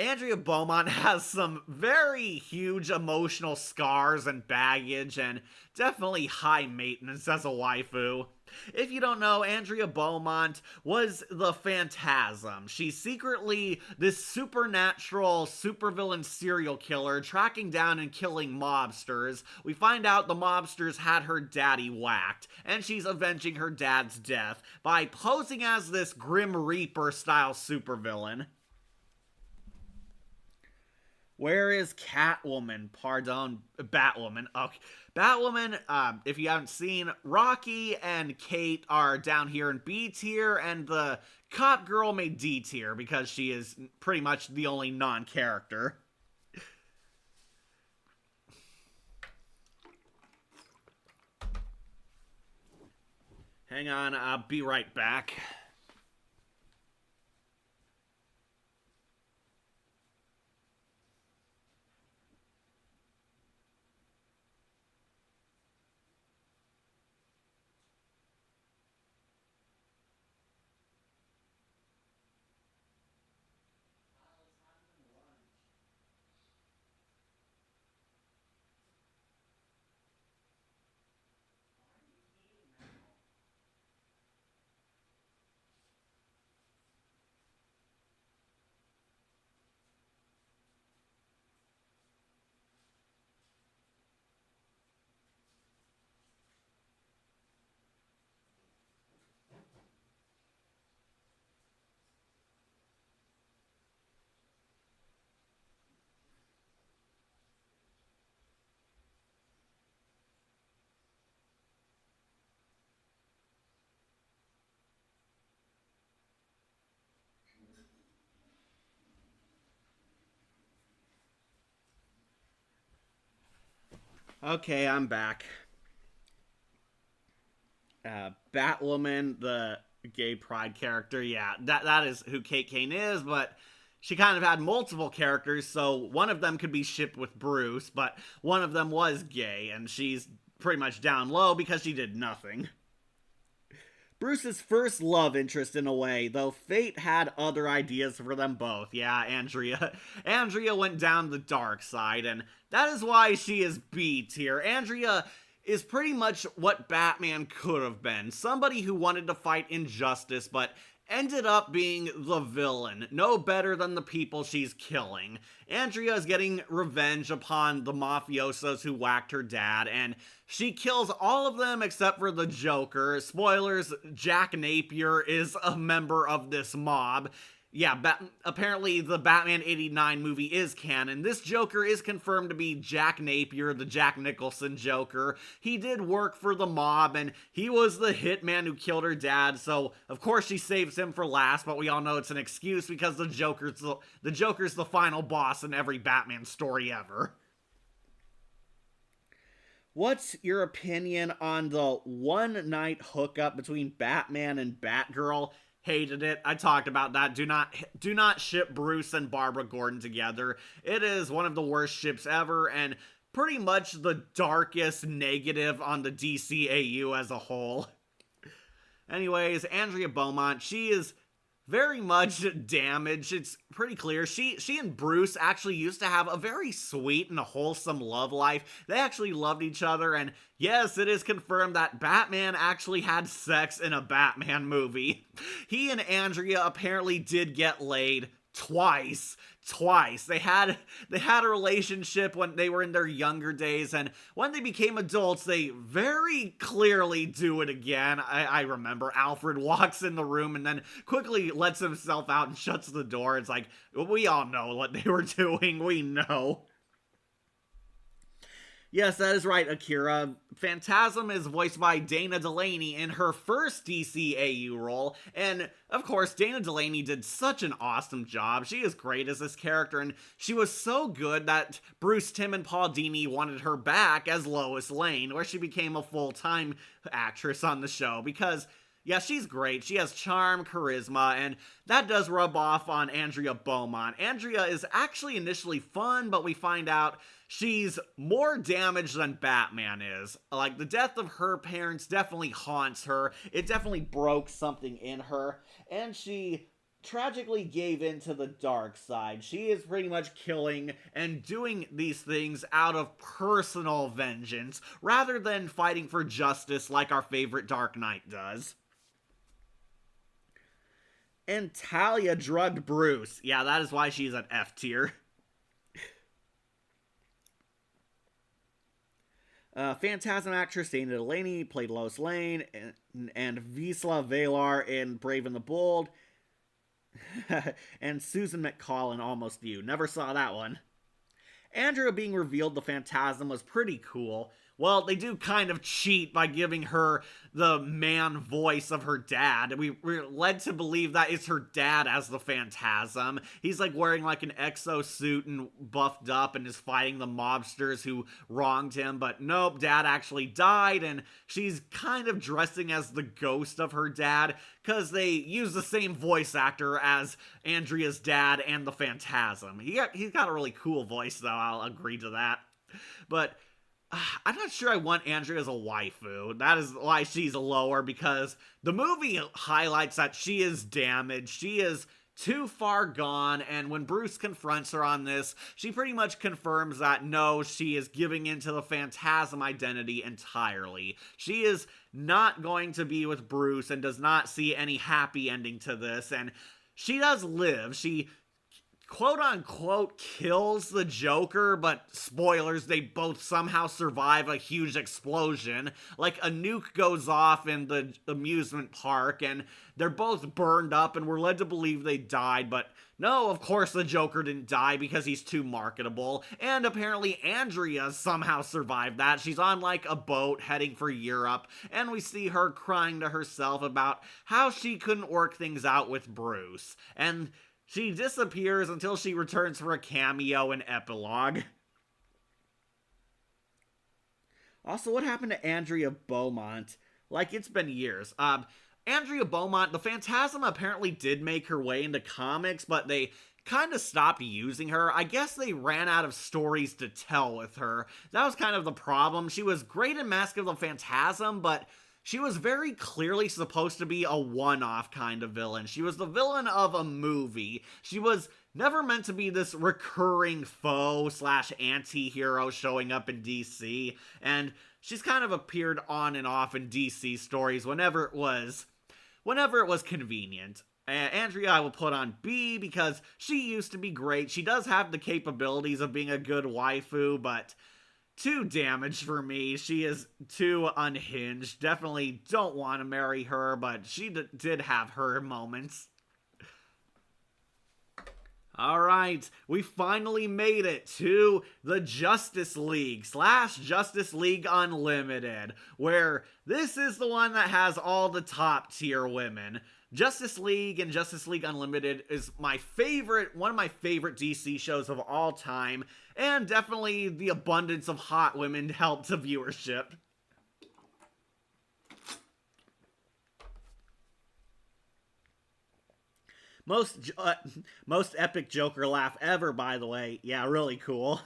Andrea Beaumont has some very huge emotional scars and baggage, and definitely high maintenance as a waifu. If you don't know, Andrea Beaumont was the Phantasm. She's secretly this supernatural supervillain serial killer tracking down and killing mobsters. We find out the mobsters had her daddy whacked, and she's avenging her dad's death by posing as this Grim Reaper style supervillain. Where is Catwoman? Pardon, Batwoman. Okay. Batwoman, if you haven't seen, Rocky and Kate are down here in B tier, and the cop girl made D tier because she is pretty much the only non-character. Hang on, I'll be right back. Okay, I'm back. Batwoman, the gay pride character, yeah, that is who Kate Kane is, but she kind of had multiple characters, so one of them could be shipped with Bruce, but one of them was gay, and she's pretty much down low because she did nothing. Bruce's first love interest in a way, though fate had other ideas for them both. Yeah, Andrea. Andrea went down the dark side, and that is why she is B tier. Andrea is pretty much what Batman could have been. Somebody who wanted to fight injustice, but ended up being the villain, no better than the people she's killing. Andrea is getting revenge upon the mafiosos who whacked her dad, and she kills all of them except for the Joker. Spoilers, Jack Napier is a member of this mob. Yeah, apparently the Batman 89 movie is canon. This Joker is confirmed to be Jack Napier, the Jack Nicholson Joker. He did work for the mob, and he was the hitman who killed her dad, so of course she saves him for last, but we all know it's an excuse because the Joker's the final boss in every Batman story ever. What's your opinion on the one-night hookup between Batman and Batgirl? Hated it. I talked about that. Do not ship Bruce and Barbara Gordon together. It is one of the worst ships ever, and pretty much the darkest negative on the DCAU as a whole. Anyways, Andrea Beaumont, she is very much damaged. It's pretty clear. She and Bruce actually used to have a very sweet and wholesome love life. They actually loved each other, and yes, it is confirmed that Batman actually had sex in a Batman movie. He and Andrea apparently did get laid twice. They had a relationship when they were in their younger days, and when they became adults, they very clearly do it again. I remember Alfred walks in the room and then quickly lets himself out and shuts the door. It's like, we all know what they were doing. We know. Yes, that is right, Akira. Phantasm is voiced by Dana Delaney in her first DCAU role, and of course, Dana Delaney did such an awesome job. She is great as this character, and she was so good that Bruce Timm and Paul Dini wanted her back as Lois Lane, where she became a full-time actress on the show, because yeah, she's great. She has charm, charisma, and that does rub off on Andrea Beaumont. Andrea is actually initially fun, but we find out she's more damaged than Batman is. Like, the death of her parents definitely haunts her. It definitely broke something in her, and she tragically gave in to the dark side. She is pretty much killing and doing these things out of personal vengeance rather than fighting for justice like our favorite Dark Knight does. And Talia drugged Bruce. Yeah, that is why she's an F tier. Phantasm actress Dana Delaney played Lois Lane, and Wisla Velar in Brave and the Bold. And Susan McCall in Almost You. Never saw that one. Andrea being revealed the Phantasm was pretty cool. Well, they do kind of cheat by giving her the man voice of her dad. We're led to believe that it's her dad as the Phantasm. He's like wearing like an exosuit and buffed up and is fighting the mobsters who wronged him. But nope, dad actually died, and she's kind of dressing as the ghost of her dad because they use the same voice actor as Andrea's dad and the Phantasm. He's got a really cool voice though, I'll agree to that. But I'm not sure I want Andrea as a waifu. That is why she's lower, because the movie highlights that she is damaged. She is too far gone, and when Bruce confronts her on this, she pretty much confirms that no, she is giving into the Phantasm identity entirely. She is not going to be with Bruce and does not see any happy ending to this, and she does live. She quote-unquote kills the Joker, but spoilers, they both somehow survive a huge explosion. Like, a nuke goes off in the amusement park, and they're both burned up, and we're led to believe they died, but no, of course the Joker didn't die because he's too marketable, and apparently Andrea somehow survived that. She's on, like, a boat heading for Europe, and we see her crying to herself about how she couldn't work things out with Bruce, and she disappears until she returns for a cameo in Epilogue. Also, what happened to Andrea Beaumont? Like, it's been years. Andrea Beaumont, the Phantasm apparently did make her way into comics, but they kind of stopped using her. I guess they ran out of stories to tell with her. That was kind of the problem. She was great in Mask of the Phantasm, but she was very clearly supposed to be a one-off kind of villain. She was the villain of a movie. She was never meant to be this recurring foe slash anti-hero showing up in DC, and she's kind of appeared on and off in DC stories whenever it was convenient. Andrea I will put on B because she used to be great. She does have the capabilities of being a good waifu, but too damaged for me. She is too unhinged. Definitely don't want to marry her, but she did have her moments. Alright, we finally made it to the Justice League / Justice League Unlimited, where this is the one that has all the top tier women. Justice League and Justice League Unlimited is one of my favorite DC shows of all time, and definitely the abundance of hot women helped the viewership. Most epic Joker laugh ever, by the way. Yeah, really cool.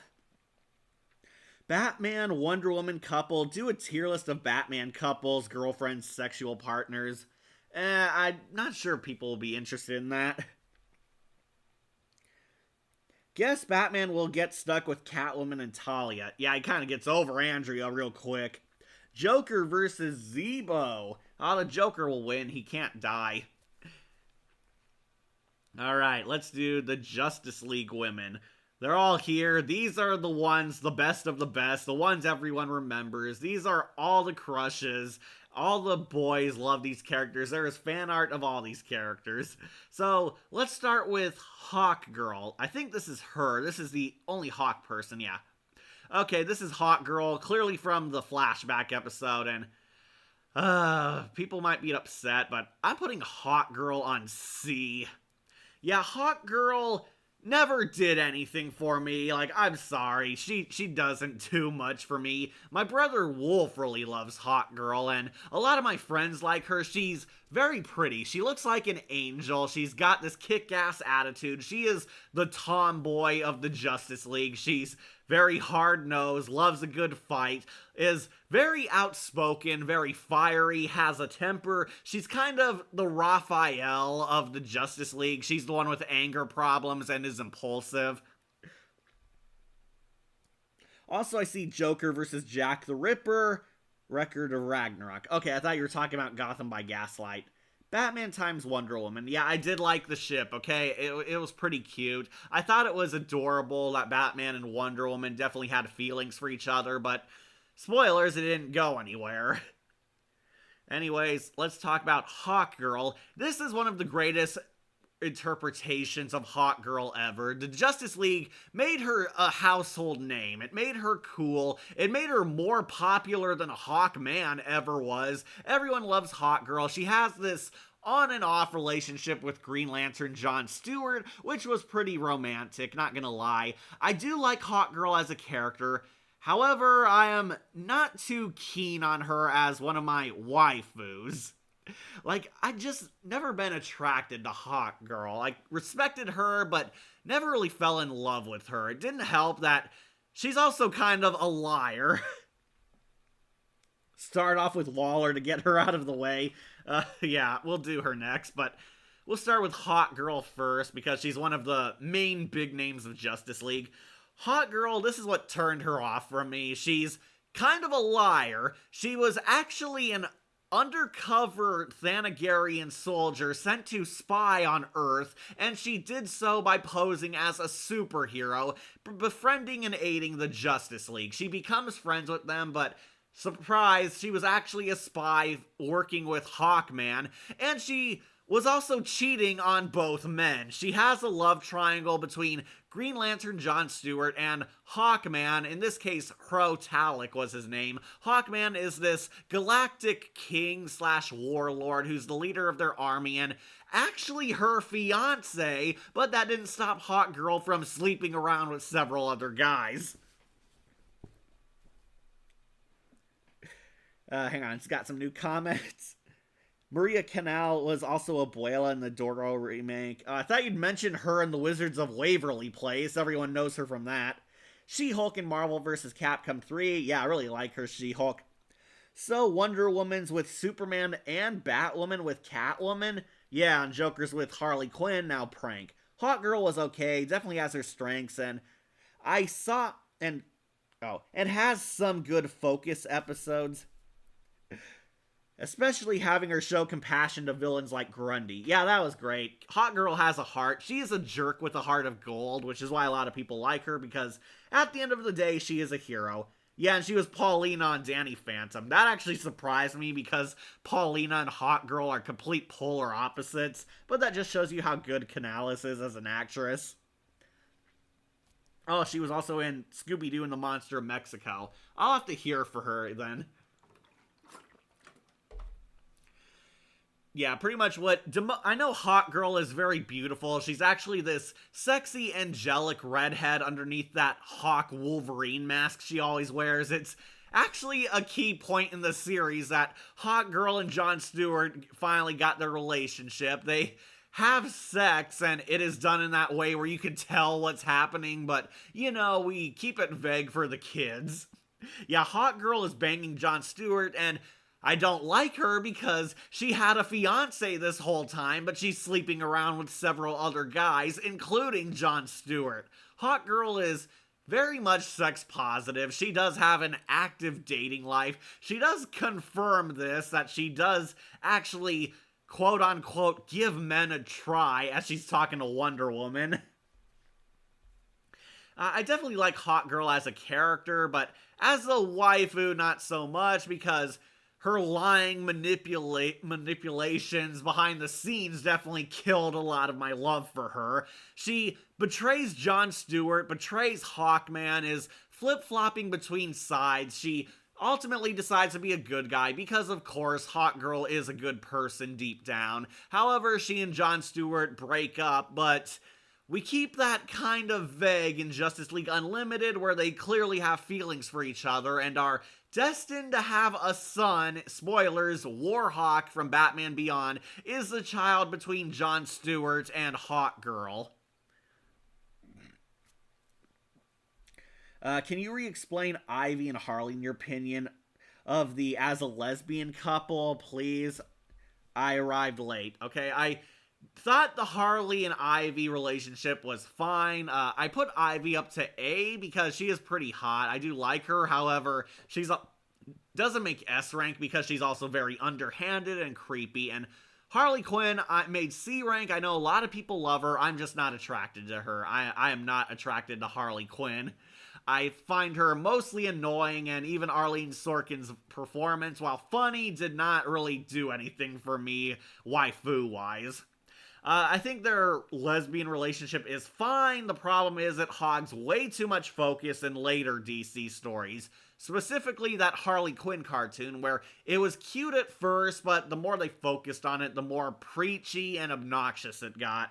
Batman, Wonder Woman couple. Do a tier list of Batman couples, girlfriends, sexual partners. I'm not sure people will be interested in that. Guess Batman will get stuck with Catwoman and Talia. Yeah, he kind of gets over Andrea real quick. Joker versus Zebo. Oh, the Joker will win. He can't die. Alright, let's do the Justice League women. They're all here. These are the ones, the best of the best, the ones everyone remembers. These are all the crushes. All the boys love these characters. There is fan art of all these characters. So, let's start with Hawkgirl. I think this is her. This is the only Hawk person, yeah. Okay, this is Hawkgirl, clearly from the flashback episode, and people might be upset, but I'm putting Hawkgirl on C. Yeah, Hawkgirl never did anything for me. Like, I'm sorry. She doesn't do much for me. My brother Wolf really loves Hawkgirl, and a lot of my friends like her. She's very pretty. She looks like an angel. She's got this kick-ass attitude. She is the tomboy of the Justice League. She's very hard-nosed, loves a good fight, is very outspoken, very fiery, has a temper. She's kind of the Raphael of the Justice League. She's the one with anger problems and is impulsive. Also, I see Joker versus Jack the Ripper, Record of Ragnarok. Okay, I thought you were talking about Gotham by Gaslight. Batman times Wonder Woman. Yeah, I did like the ship, okay? It was pretty cute. I thought it was adorable that Batman and Wonder Woman definitely had feelings for each other, but spoilers, it didn't go anywhere. Anyways, let's talk about Hawkgirl. This is one of the greatest interpretations of Hawkgirl ever. The Justice League made her a household name. It made her cool. It made her more popular than Hawkman ever was. Everyone loves Hawkgirl. She has this on and off relationship with Green Lantern John Stewart, which was pretty romantic, not gonna lie. I do like Hawkgirl as a character. However, I am not too keen on her as one of my waifus. Like, I just never been attracted to Hawkgirl. I respected her, but never really fell in love with her. It didn't help that she's also kind of a liar. Start off with Waller to get her out of the way. Yeah, we'll do her next, but we'll start with Hawkgirl first because she's one of the main big names of Justice League. Hawkgirl, this is what turned her off from me. She's kind of a liar. She was actually an undercover Thanagarian soldier sent to spy on Earth, and she did so by posing as a superhero, befriending and aiding the Justice League. She becomes friends with them, but surprise, she was actually a spy working with Hawkman, and she was also cheating on both men. She has a love triangle between Green Lantern John Stewart and Hawkman. In this case, Tala was his name. Hawkman is this galactic king slash warlord who's the leader of their army and actually her fiance, but that didn't stop Hawkgirl from sleeping around with several other guys. Hang on, it's got some new comments. Maria Canal was also Abuela in the Doro remake. I thought you'd mention her in the Wizards of Waverly Place. Everyone knows her from that. She-Hulk in Marvel vs. Capcom 3. Yeah, I really like her She-Hulk. So, Wonder Woman's with Superman and Batwoman with Catwoman. Yeah, and Joker's with Harley Quinn, now prank. Hawkgirl was okay, definitely has her strengths, and I saw, and has some good focus episodes. Especially having her show compassion to villains like Grundy. Yeah, that was great. Hawkgirl has a heart. She is a jerk with a heart of gold, which is why a lot of people like her, because at the end of the day, she is a hero. Yeah, and she was Paulina on Danny Phantom. That actually surprised me, because Paulina and Hawkgirl are complete polar opposites, but that just shows you how good Canales is as an actress. Oh, she was also in Scooby-Doo and the Monster of Mexico. I'll have to hear for her then. Yeah, pretty much I know Hawkgirl is very beautiful. She's actually this sexy, angelic redhead underneath that Hawk Wolverine mask she always wears. It's actually a key point in the series that Hawkgirl and Jon Stewart finally got their relationship. They have sex, and it is done in that way where you can tell what's happening, but, you know, we keep it vague for the kids. Yeah, Hawkgirl is banging Jon Stewart, and I don't like her because she had a fiance this whole time, but she's sleeping around with several other guys, including Jon Stewart. Hawkgirl is very much sex positive. She does have an active dating life. She does confirm this, that she does actually, quote unquote, give men a try as she's talking to Wonder Woman. I definitely like Hawkgirl as a character, but as a waifu, not so much, because her lying manipulations behind the scenes definitely killed a lot of my love for her. She betrays Jon Stewart, betrays Hawkman, is flip-flopping between sides. She ultimately decides to be a good guy because, of course, Hawkgirl is a good person deep down. However, she and Jon Stewart break up, but We keep that kind of vague in Justice League Unlimited, where they clearly have feelings for each other and are destined to have a son. Spoilers, Warhawk from Batman Beyond is the child between Jon Stewart and Hawkgirl. Can you re-explain Ivy and Harley in your opinion of the as a lesbian couple, please? I arrived late, okay? I thought the Harley and Ivy relationship was fine. I put Ivy up to A because she is pretty hot. I do like her. However, doesn't make S rank because she's also very underhanded and creepy. And Harley Quinn, I made C rank. I know a lot of people love her. I'm just not attracted to her. I am not attracted to Harley Quinn. I find her mostly annoying, and even Arlene Sorkin's performance, while funny, did not really do anything for me waifu-wise. I think their lesbian relationship is fine. The problem is it hogs way too much focus in later DC stories. Specifically that Harley Quinn cartoon, where it was cute at first, but the more they focused on it, the more preachy and obnoxious it got.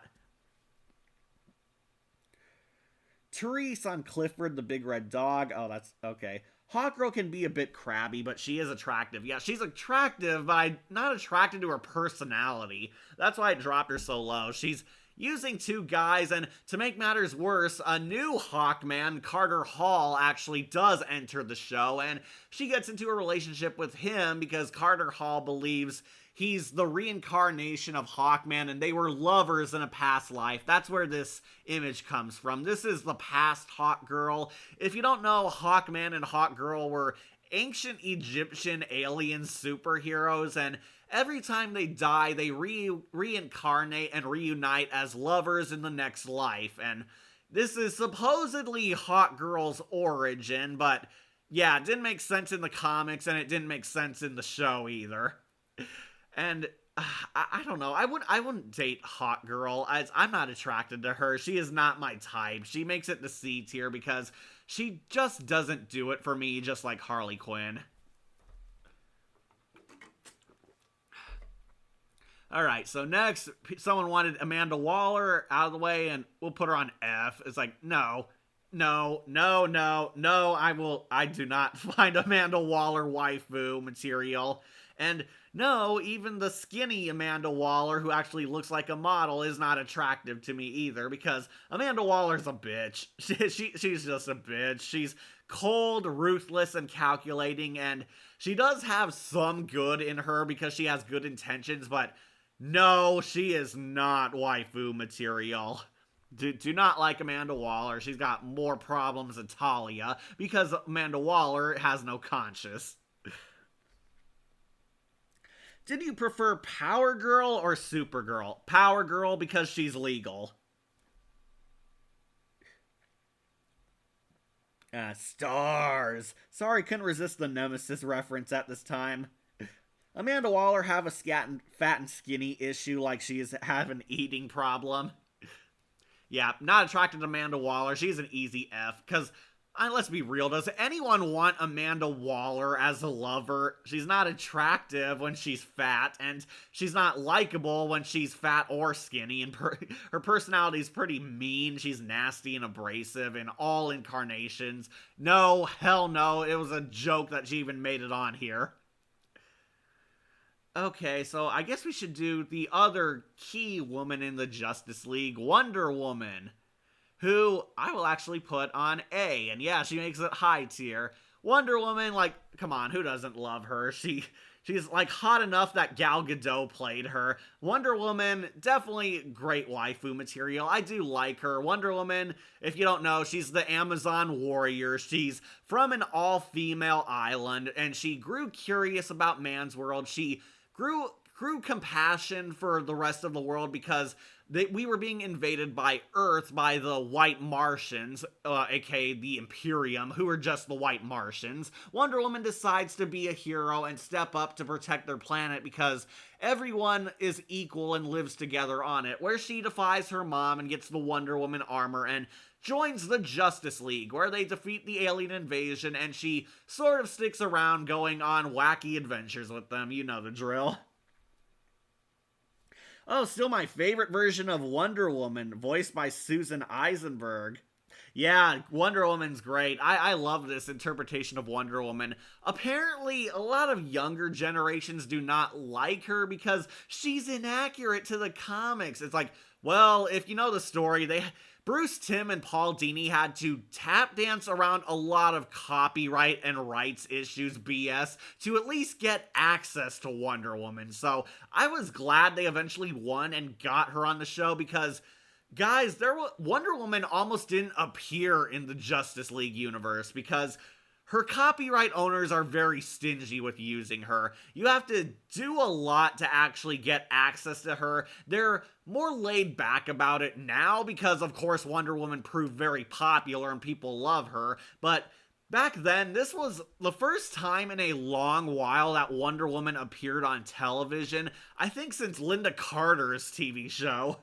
Therese on Clifford the Big Red Dog. Oh, that's okay. Hawkgirl can be a bit crabby, but she is attractive. Yeah, she's attractive, but I'm not attracted to her personality. That's why I dropped her so low. She's using two guys, and to make matters worse, a new Hawkman, Carter Hall, actually does enter the show, and she gets into a relationship with him because Carter Hall believes he's the reincarnation of Hawkman, and they were lovers in a past life. That's where this image comes from. This is the past Hawkgirl. If you don't know, Hawkman and Hawkgirl were ancient Egyptian alien superheroes, and every time they die, they reincarnate and reunite as lovers in the next life. And this is supposedly Hawkgirl's origin, but yeah, it didn't make sense in the comics, and it didn't make sense in the show either. And I don't know. I wouldn't date Hawkgirl, as I'm not attracted to her. She is not my type. She makes it the C tier because she just doesn't do it for me, just like Harley Quinn. Alright, so next, someone wanted Amanda Waller out of the way, and we'll put her on F. It's like, no, I do not find Amanda Waller waifu material. And no, even the skinny Amanda Waller, who actually looks like a model, is not attractive to me either, because Amanda Waller's a bitch. She's just a bitch. She's cold, ruthless, and calculating, and she does have some good in her because she has good intentions, but no, she is not waifu material. Do not like Amanda Waller. She's got more problems than Talia, because Amanda Waller has no conscience. Did you prefer Power Girl or Supergirl? Power Girl because she's legal. Stars. Sorry, couldn't resist the Nemesis reference at this time. Amanda Waller have a fat and skinny issue like she's have an eating problem. Yeah, not attracted to Amanda Waller. She's an easy F, because let's be real, does anyone want Amanda Waller as a lover? She's not attractive when she's fat, and she's not likable when she's fat or skinny, and her personality is pretty mean. She's nasty and abrasive in all incarnations. No, hell no, it was a joke that she even made it on here. Okay, so I guess we should do the other key woman in the Justice League, Wonder Woman, who I will actually put on A. And yeah, she makes it high tier. Wonder Woman, like, come on, who doesn't love her? She's like hot enough that Gal Gadot played her. Wonder Woman, definitely great waifu material. I do like her. Wonder Woman, if you don't know, she's the Amazon warrior. She's from an all-female island, and she grew curious about man's world. She grew compassion for the rest of the world because we were being invaded by Earth by the White Martians, aka the Imperium, who are just the White Martians. Wonder Woman decides to be a hero and step up to protect their planet because everyone is equal and lives together on it, where she defies her mom and gets the Wonder Woman armor and joins the Justice League, where they defeat the alien invasion, and she sort of sticks around going on wacky adventures with them. You know the drill. Oh, still my favorite version of Wonder Woman, voiced by Susan Eisenberg. Yeah, Wonder Woman's great. I love this interpretation of Wonder Woman. Apparently, a lot of younger generations do not like her because she's inaccurate to the comics. It's like, well, if you know the story, Bruce Timm and Paul Dini had to tap dance around a lot of copyright and rights issues BS to at least get access to Wonder Woman. So I was glad they eventually won and got her on the show because, guys, Wonder Woman almost didn't appear in the Justice League universe because her copyright owners are very stingy with using her. You have to do a lot to actually get access to her. They're more laid back about it now because, of course, Wonder Woman proved very popular and people love her. But back then, this was the first time in a long while that Wonder Woman appeared on television, I think since Linda Carter's TV show.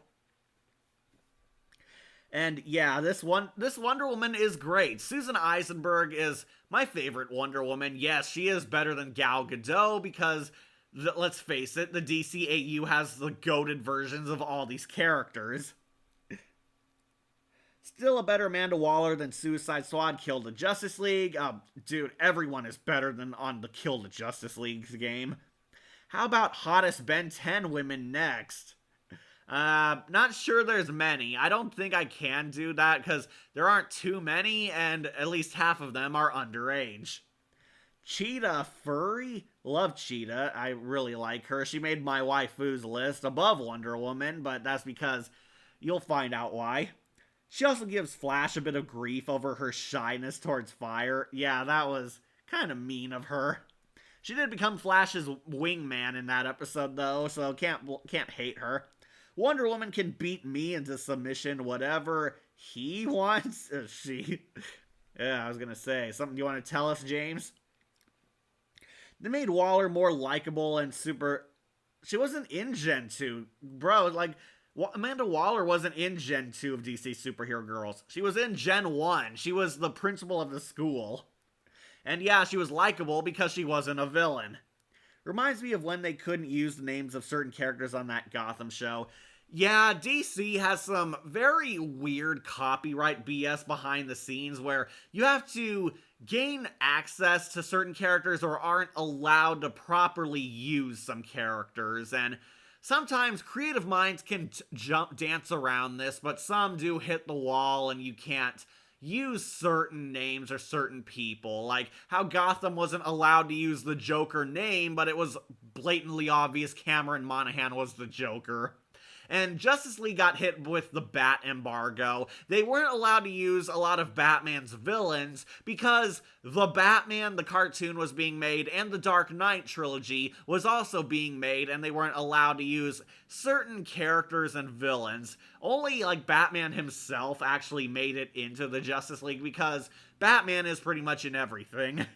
And yeah, this Wonder Woman is great. Susan Eisenberg is my favorite Wonder Woman. Yes, she is better than Gal Gadot because, let's face it, the DCAU has the goated versions of all these characters. Still a better Amanda Waller than Suicide Squad Kill the Justice League. Dude, everyone is better than on the Kill the Justice League's game. How about hottest Ben 10 women next? Not sure there's many. I don't think I can do that because there aren't too many and at least half of them are underage. Cheetah furry? Love Cheetah. I really like her. She made my waifus list above Wonder Woman, but that's because you'll find out why. She also gives Flash a bit of grief over her shyness towards fire. Yeah, that was kind of mean of her. She did become Flash's wingman in that episode though, so can't hate her. Wonder Woman can beat me into submission whatever he wants. Yeah, I was gonna say, something you want to tell us, James? They made Waller more likable and she wasn't in Gen 2. Bro, like, Amanda Waller wasn't in Gen 2 of DC Superhero Girls. She was in Gen 1. She was the principal of the school. And yeah, she was likable because she wasn't a villain. Reminds me of when they couldn't use the names of certain characters on that Gotham show. Yeah, DC has some very weird copyright BS behind the scenes where you have to gain access to certain characters or aren't allowed to properly use some characters. And sometimes creative minds can dance around this, but some do hit the wall and you can't use certain names or certain people. Like how Gotham wasn't allowed to use the Joker name, but it was blatantly obvious Cameron Monaghan was the Joker. And Justice League got hit with the Bat embargo. They weren't allowed to use a lot of Batman's villains because the Batman, the cartoon, was being made, and the Dark Knight trilogy was also being made, and they weren't allowed to use certain characters and villains. Only, like, Batman himself actually made it into the Justice League because Batman is pretty much in everything.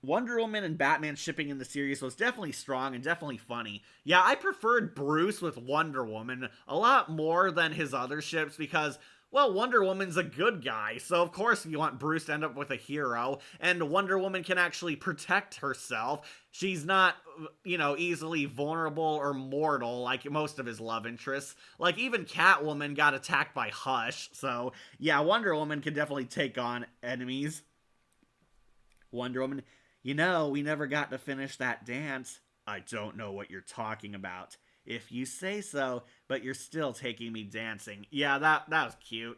Wonder Woman and Batman shipping in the series was definitely strong and definitely funny. Yeah, I preferred Bruce with Wonder Woman a lot more than his other ships because, well, Wonder Woman's a good guy, so of course you want Bruce to end up with a hero, and Wonder Woman can actually protect herself. She's not, easily vulnerable or mortal like most of his love interests. Like, even Catwoman got attacked by Hush, so yeah, Wonder Woman can definitely take on enemies. Wonder Woman... we never got to finish that dance. I don't know what you're talking about. If you say so, but you're still taking me dancing. Yeah, that was cute.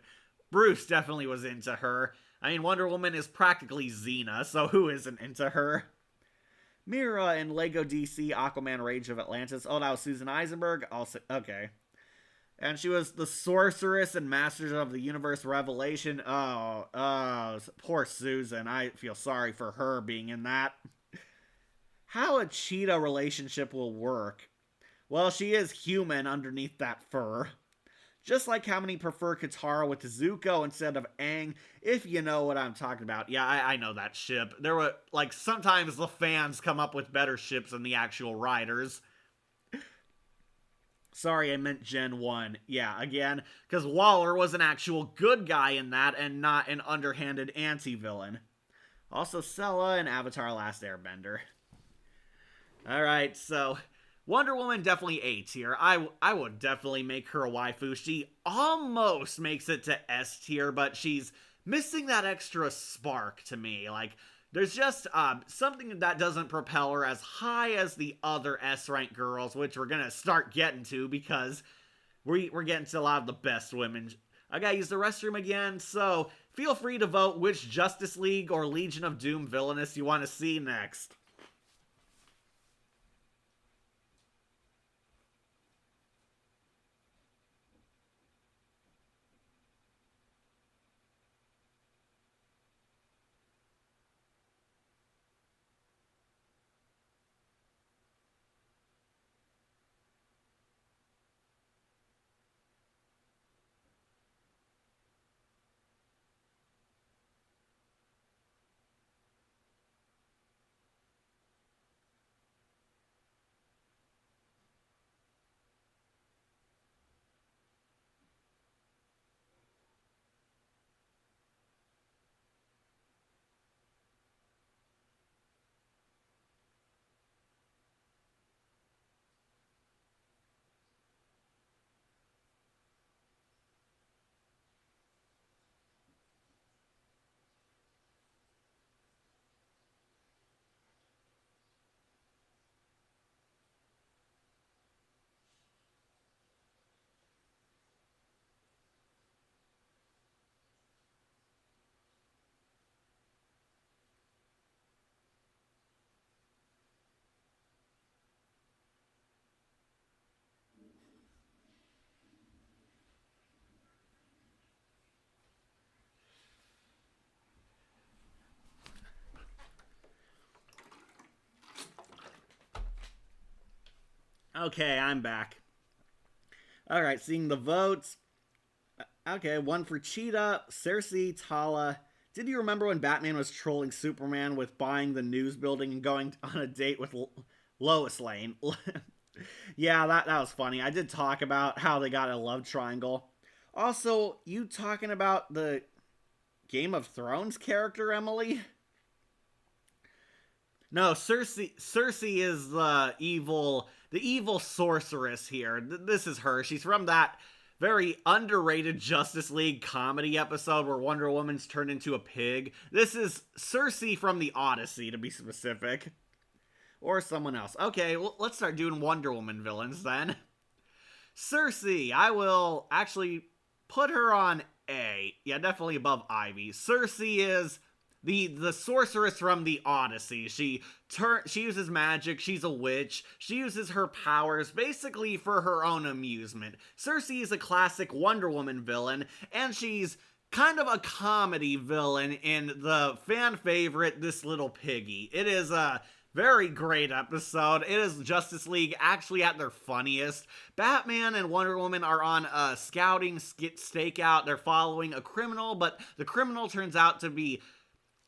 Bruce definitely was into her. I mean, Wonder Woman is practically Xena, so who isn't into her? Mera and Lego DC Aquaman Rage of Atlantis. Oh, that was Susan Eisenberg? Also, okay. And she was the sorceress and Masters of the Universe Revelation. Oh, poor Susan. I feel sorry for her being in that. How a cheetah relationship will work. Well, she is human underneath that fur. Just like how many prefer Katara with Zuko instead of Aang, if you know what I'm talking about. Yeah, I know that ship. There were, sometimes the fans come up with better ships than the actual writers. Sorry, I meant Gen 1. Yeah, again, because Waller was an actual good guy in that and not an underhanded anti-villain. Also, Sella and Avatar Last Airbender. Alright, so Wonder Woman definitely A tier. I would definitely make her a waifu. She almost makes it to S tier, but she's missing that extra spark to me. Like, there's just something that doesn't propel her as high as the other S rank girls, which we're gonna start getting to because we're getting to a lot of the best women. I gotta use the restroom again, so feel free to vote which Justice League or Legion of Doom villainess you want to see next. Okay, I'm back. Alright, seeing the votes. Okay, one for Cheetah, Circe, Tala. Did you remember when Batman was trolling Superman with buying the news building and going on a date with Lois Lane? Yeah, that was funny. I did talk about how they got a love triangle. Also, you talking about the Game of Thrones character, Emily? No, Circe is the evil sorceress here. This is her. She's from that very underrated Justice League comedy episode where Wonder Woman's turned into a pig. This is Circe from the Odyssey, to be specific. Or someone else. Okay, well, let's start doing Wonder Woman villains then. Circe, I will actually put her on A. Yeah, definitely above Ivy. Circe is the sorceress from the Odyssey. She uses magic, she's a witch, she uses her powers basically for her own amusement. Circe is a classic Wonder Woman villain, and she's kind of a comedy villain in the fan favorite This Little Piggy. It is a very great episode. It is Justice League actually at their funniest. Batman and Wonder Woman are on a scouting stakeout. They're following a criminal, but the criminal turns out to be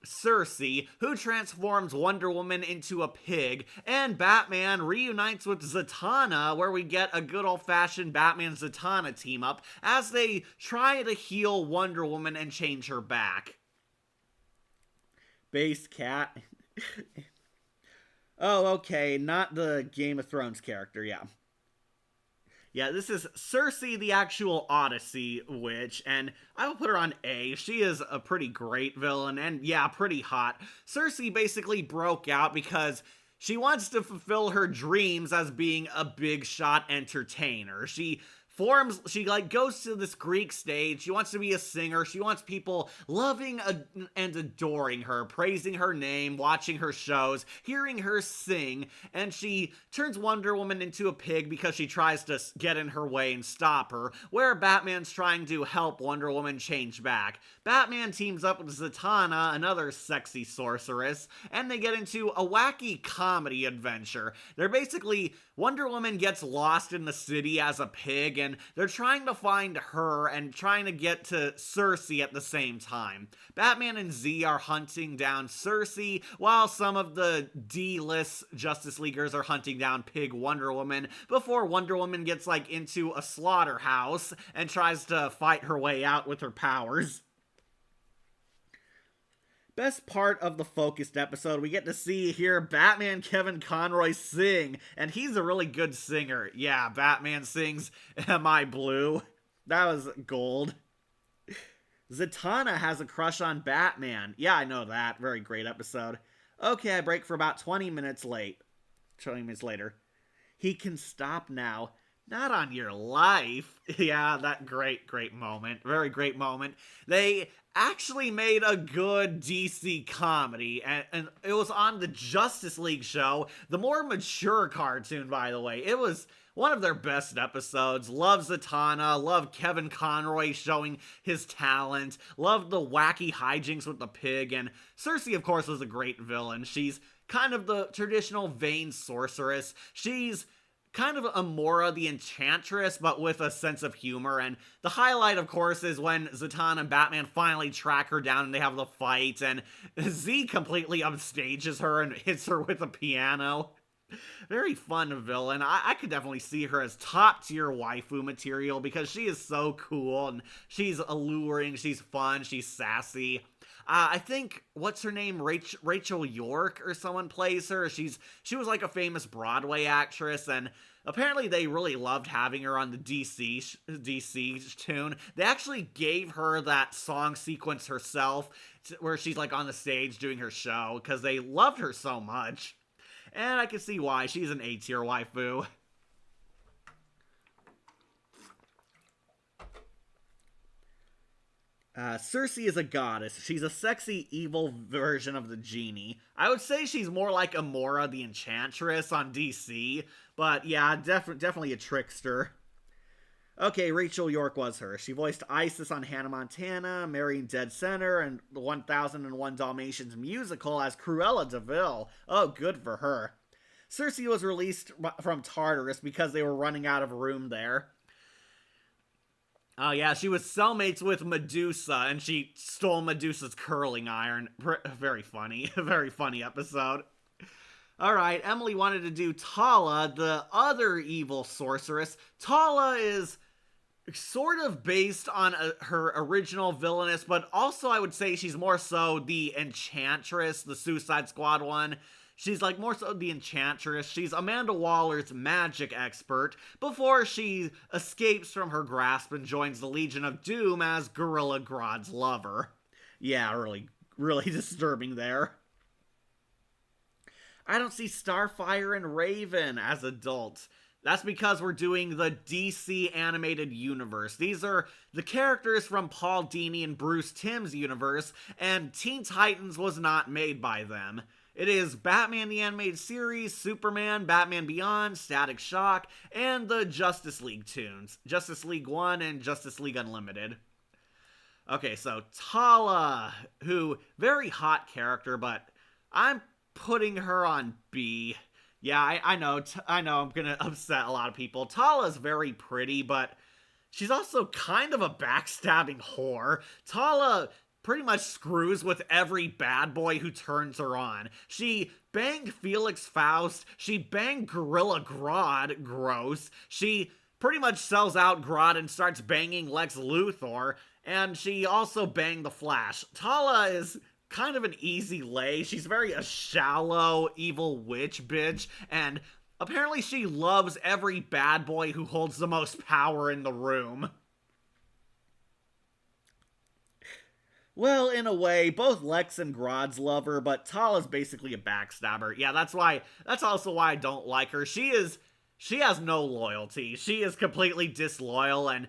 Circe, who transforms Wonder Woman into a pig, and Batman reunites with Zatanna, where we get a good old-fashioned Batman-Zatanna team-up as they try to heal Wonder Woman and change her back. Base cat. Oh, okay, not the Game of Thrones character, yeah. Yeah, this is Circe, the actual Odyssey witch, and I will put her on A. She is a pretty great villain, and yeah, pretty hot. Circe basically broke out because she wants to fulfill her dreams as being a big shot entertainer. She goes to this Greek stage. She wants to be a singer. She wants people loving and adoring her, praising her name, watching her shows, hearing her sing, and she turns Wonder Woman into a pig because she tries to get in her way and stop her, where Batman's trying to help Wonder Woman change back. Batman teams up with Zatanna, another sexy sorceress, and they get into a wacky comedy adventure. They're basically, Wonder Woman gets lost in the city as a pig, and they're trying to find her and trying to get to Circe at the same time. Batman and Z are hunting down Circe, while some of the D-list Justice Leaguers are hunting down Pig Wonder Woman before Wonder Woman gets into a slaughterhouse and tries to fight her way out with her powers. Best part of the focused episode, we get to hear Batman Kevin Conroy sing, and he's a really good singer. Yeah, Batman sings Am I Blue? That was gold. Zatanna has a crush on Batman. Yeah, I know that. Very great episode. Okay, I break for about 20 minutes later. He can stop now. Not on your life. Yeah, that great moment. Very great moment. They actually made a good DC comedy, and it was on the Justice League show, the more mature cartoon, by the way. It was one of their best episodes. Love Zatanna, love Kevin Conroy showing his talent, love the wacky hijinks with the pig, and Circe, of course, was a great villain. She's kind of the traditional vain sorceress. She's kind of a Mera the Enchantress, but with a sense of humor. And the highlight, of course, is when Zatanna and Batman finally track her down and they have the fight, and Z completely upstages her and hits her with a piano. Very fun villain. I could definitely see her as top-tier waifu material because she is so cool, and she's alluring, she's fun, she's sassy. I think, what's her name? Rachel York or someone plays her. She was like a famous Broadway actress, and apparently they really loved having her on the DC tune. They actually gave her that song sequence herself, where she's like on the stage doing her show, because they loved her so much. And I can see why. She's an A-tier waifu. Circe is a goddess. She's a sexy, evil version of the genie. I would say she's more like Mera the Enchantress on DC, but yeah, definitely a trickster. Okay, Rachel York was her. She voiced Isis on Hannah Montana, Marrying Dead Center, and the 1001 Dalmatians musical as Cruella de Vil. Oh, good for her. Circe was released from Tartarus because they were running out of room there. Oh yeah, she was cellmates with Medusa, and she stole Medusa's curling iron. Very funny. Very funny episode. Alright, Emily wanted to do Tala, the other evil sorceress. Tala is sort of based on her original villainess, but also I would say she's more so the Enchantress, the Suicide Squad one. She's like more so the Enchantress. She's Amanda Waller's magic expert before she escapes from her grasp and joins the Legion of Doom as Gorilla Grodd's lover. Yeah, really disturbing there. I don't see Starfire and Raven as adults. That's because we're doing the DC animated universe. These are the characters from Paul Dini and Bruce Timm's universe, and Teen Titans was not made by them. It is Batman the Animated Series, Superman, Batman Beyond, Static Shock, and the Justice League tunes. Justice League 1 and Justice League Unlimited. Okay, so Tala, who, very hot character, but I'm putting her on B. Yeah, I know I'm gonna upset a lot of people. Tala's very pretty, but she's also kind of a backstabbing whore. Tala pretty much screws with every bad boy who turns her on. She banged Felix Faust, she banged Gorilla Grodd, gross. She pretty much sells out Grodd and starts banging Lex Luthor, and she also banged the Flash. Tala is kind of an easy lay. She's a shallow, evil witch bitch, and apparently she loves every bad boy who holds the most power in the room. Well, in a way, both Lex and Grodd's love her, but Tala's basically a backstabber. Yeah, that's also why I don't like her. She has no loyalty. She is completely disloyal, and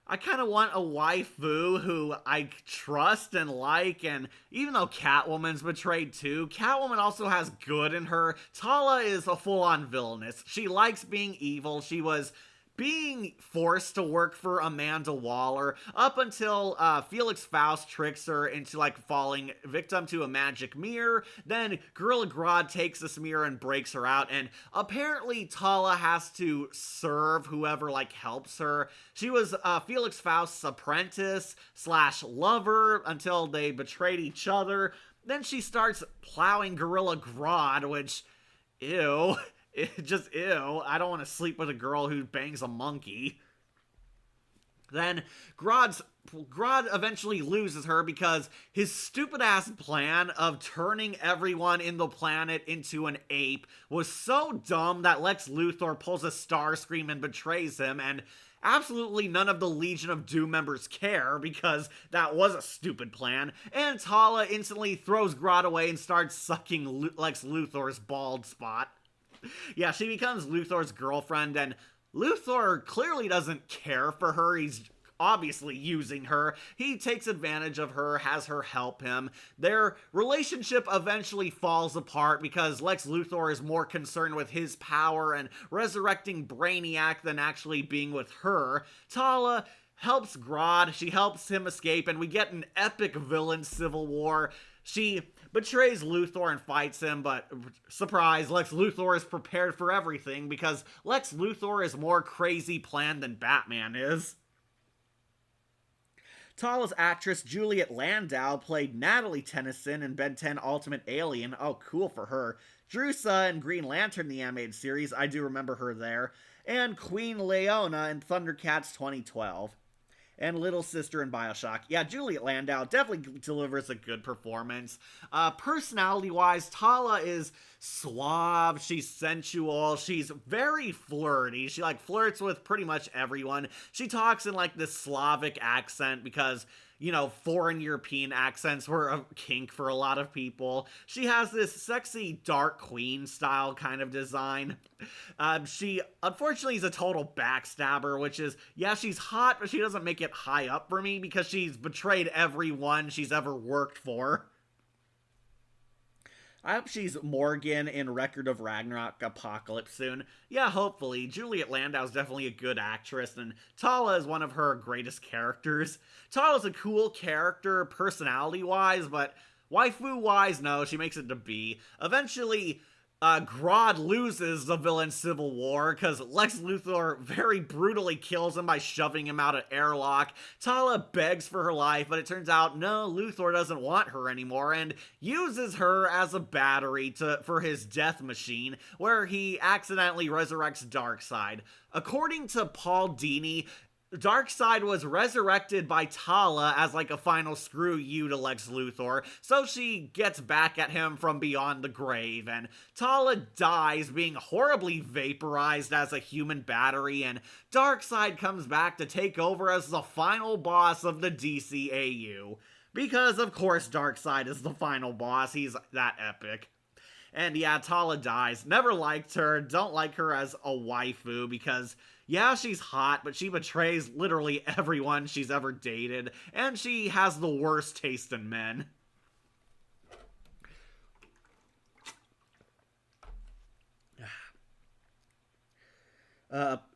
I kind of want a waifu who I trust and like, and even though Catwoman's betrayed too, Catwoman also has good in her. Tala is a full-on villainess. She likes being evil. She was being forced to work for Amanda Waller up until Felix Faust tricks her into falling victim to a magic mirror. Then Gorilla Grodd takes this mirror and breaks her out, and apparently Tala has to serve whoever helps her. She was Felix Faust's apprentice / lover until they betrayed each other. Then she starts plowing Gorilla Grodd, which, ew. Just ew. I don't want to sleep with a girl who bangs a monkey. Then Grodd eventually loses her because his stupid ass plan of turning everyone in the planet into an ape was so dumb that Lex Luthor pulls a Starscream and betrays him, and absolutely none of the Legion of Doom members care because that was a stupid plan, and Tala instantly throws Grodd away and starts sucking Lex Luthor's bald spot. Yeah, she becomes Luthor's girlfriend, and Luthor clearly doesn't care for her. He's obviously using her. He takes advantage of her, has her help him. Their relationship eventually falls apart because Lex Luthor is more concerned with his power and resurrecting Brainiac than actually being with her. Tala helps Grodd, she helps him escape, and we get an epic villain civil war. She betrays Luthor and fights him, but surprise, Lex Luthor is prepared for everything because Lex Luthor is more crazy planned than Batman is. Tala's actress Juliet Landau played Natalie Tennyson in Ben 10 Ultimate Alien. Oh, cool for her. Drusa in Green Lantern, the animated series. I do remember her there. And Queen Leona in Thundercats 2012. And Little Sister in Bioshock. Yeah, Juliet Landau definitely delivers a good performance. Personality-wise, Tala is suave, she's sensual, she's very flirty. She, flirts with pretty much everyone. She talks in, this Slavic accent because, foreign European accents were a kink for a lot of people. She has this sexy Dark Queen style kind of design. She, unfortunately, is a total backstabber, which is, yeah, she's hot, but she doesn't make it high up for me because she's betrayed everyone she's ever worked for. I hope she's Morgan in Record of Ragnarok Apocalypse soon. Yeah, hopefully. Juliet Landau's definitely a good actress, and Tala is one of her greatest characters. Tala's a cool character, personality-wise, but waifu-wise, no, she makes it to B. Eventually, Grodd loses the villain civil war because Lex Luthor very brutally kills him by shoving him out an airlock. Tala begs for her life, but it turns out, no, Luthor doesn't want her anymore and uses her as a battery for his death machine, where he accidentally resurrects Darkseid. According to Paul Dini, Darkseid was resurrected by Tala as a final screw you to Lex Luthor, so she gets back at him from beyond the grave, and Tala dies being horribly vaporized as a human battery, and Darkseid comes back to take over as the final boss of the DCAU. Because, of course, Darkseid is the final boss, he's that epic. And yeah, Tala dies. Never liked her, don't like her as a waifu because, yeah, she's hot, but she betrays literally everyone she's ever dated, and she has the worst taste in men.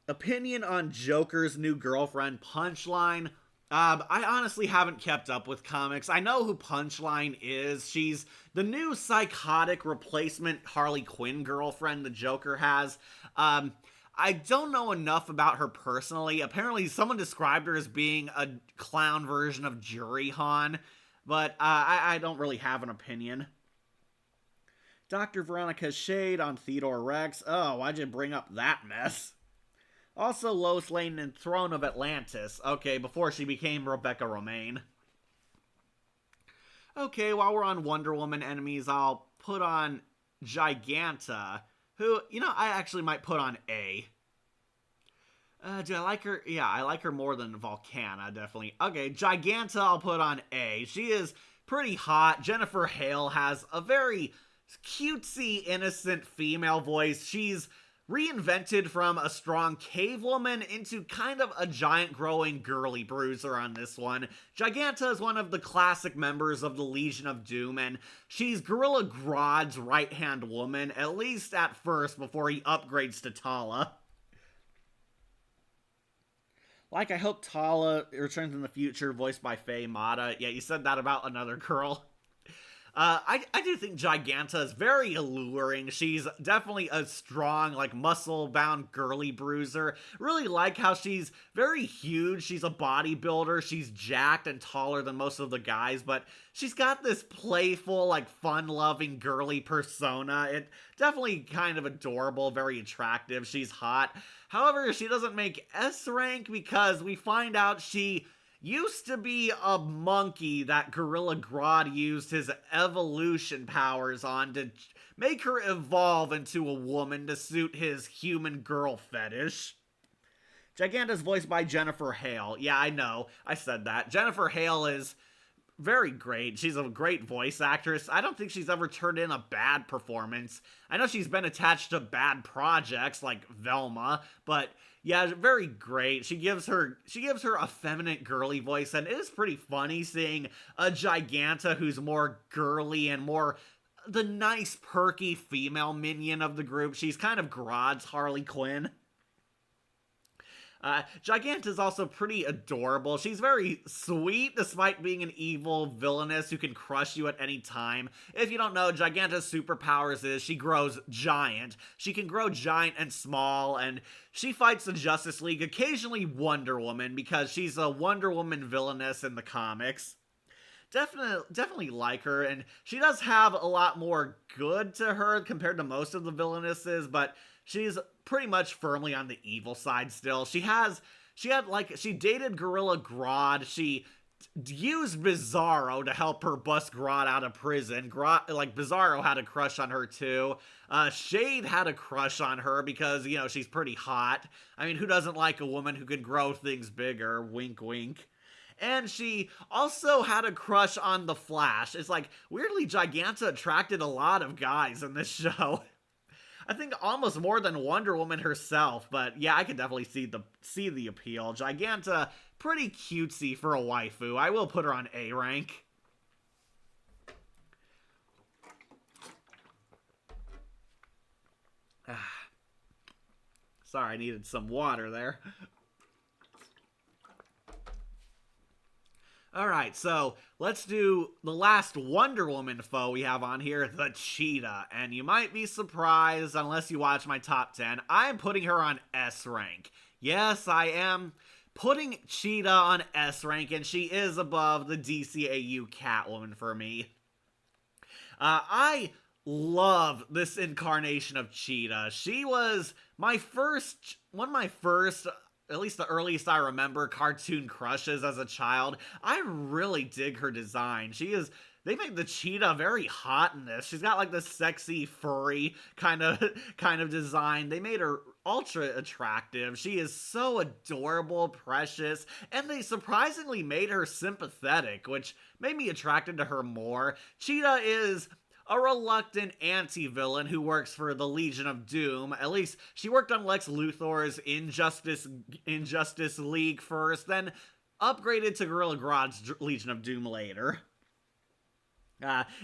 Opinion on Joker's new girlfriend, Punchline. I honestly haven't kept up with comics. I know who Punchline is. She's the new psychotic replacement Harley Quinn girlfriend the Joker has. I don't know enough about her personally. Apparently, someone described her as being a clown version of Jury Han, but I don't really have an opinion. Dr. Veronica's shade on Theodore Rex. Oh, why'd you bring up that mess? Also, Lois Lane in Throne of Atlantis. Okay, before she became Rebecca Romaine. Okay, while we're on Wonder Woman enemies, I'll put on Giganta, who, I actually might put on A. Do I like her? Yeah, I like her more than Volcana, definitely. Okay, Giganta I'll put on A. She is pretty hot. Jennifer Hale has a very cutesy, innocent female voice. She's reinvented from a strong cave woman into kind of a giant growing girly bruiser on this one. Giganta is one of the classic members of the Legion of Doom, and she's Gorilla Grodd's right-hand woman, at least at first, before he upgrades to Tala. I hope Tala returns in the future, voiced by Faye Mata. Yeah, you said that about another girl. I do think Giganta is very alluring. She's definitely a strong, like, muscle-bound girly bruiser. Really like how she's very huge. She's a bodybuilder. She's jacked and taller than most of the guys, but she's got this playful, like, fun-loving girly persona. It definitely kind of adorable, very attractive. She's hot. However, she doesn't make S rank because we find out she used to be a monkey that Gorilla Grodd used his evolution powers on to make her evolve into a woman to suit his human girl fetish. Giganta's voiced by Jennifer Hale. Yeah, I know, I said that. Jennifer Hale is very great. She's a great voice actress. I don't think she's ever turned in a bad performance. I know she's been attached to bad projects like Velma, but yeah, very great. She gives her a feminine girly voice, and it is pretty funny seeing a Giganta who's more girly and more the nice, perky female minion of the group. She's kind of Grodd's Harley Quinn. Giganta is also pretty adorable. She's very sweet despite being an evil villainess who can crush you at any time. If you don't know, Giganta's superpowers is she grows giant. She can grow giant and small, and she fights the Justice League, occasionally Wonder Woman, because she's a Wonder Woman villainess in the comics. Definitely like her, and she does have a lot more good to her compared to most of the villainesses, but she's pretty much firmly on the evil side still. She dated Gorilla Grodd. She used Bizarro to help her bust Grodd out of prison. Bizarro had a crush on her too. Shade had a crush on her because, you know, she's pretty hot. I mean, who doesn't like a woman who can grow things bigger? Wink, wink. And she also had a crush on the Flash. It's like, weirdly, Giganta attracted a lot of guys in this show. I think almost more than Wonder Woman herself, but yeah, I could definitely see the appeal. Giganta, pretty cutesy for a waifu. I will put her on A rank. Sorry, I needed some water there. Alright, so let's do the last Wonder Woman foe we have on here, the Cheetah. And you might be surprised, unless you watch my top 10, I am putting her on S rank. Yes, I am putting Cheetah on S rank, and she is above the DCAU Catwoman for me. I love this incarnation of Cheetah. She was one of my first, at least the earliest I remember, cartoon crushes as a child. I really dig her design. They made the Cheetah very hot in this. She's got like this sexy, furry kind of design. They made her ultra attractive. She is so adorable, precious, and they surprisingly made her sympathetic, which made me attracted to her more. Cheetah is a reluctant anti-villain who works for the Legion of Doom. At least she worked on Lex Luthor's Injustice League first, then upgraded to Gorilla Grodd's Legion of Doom later.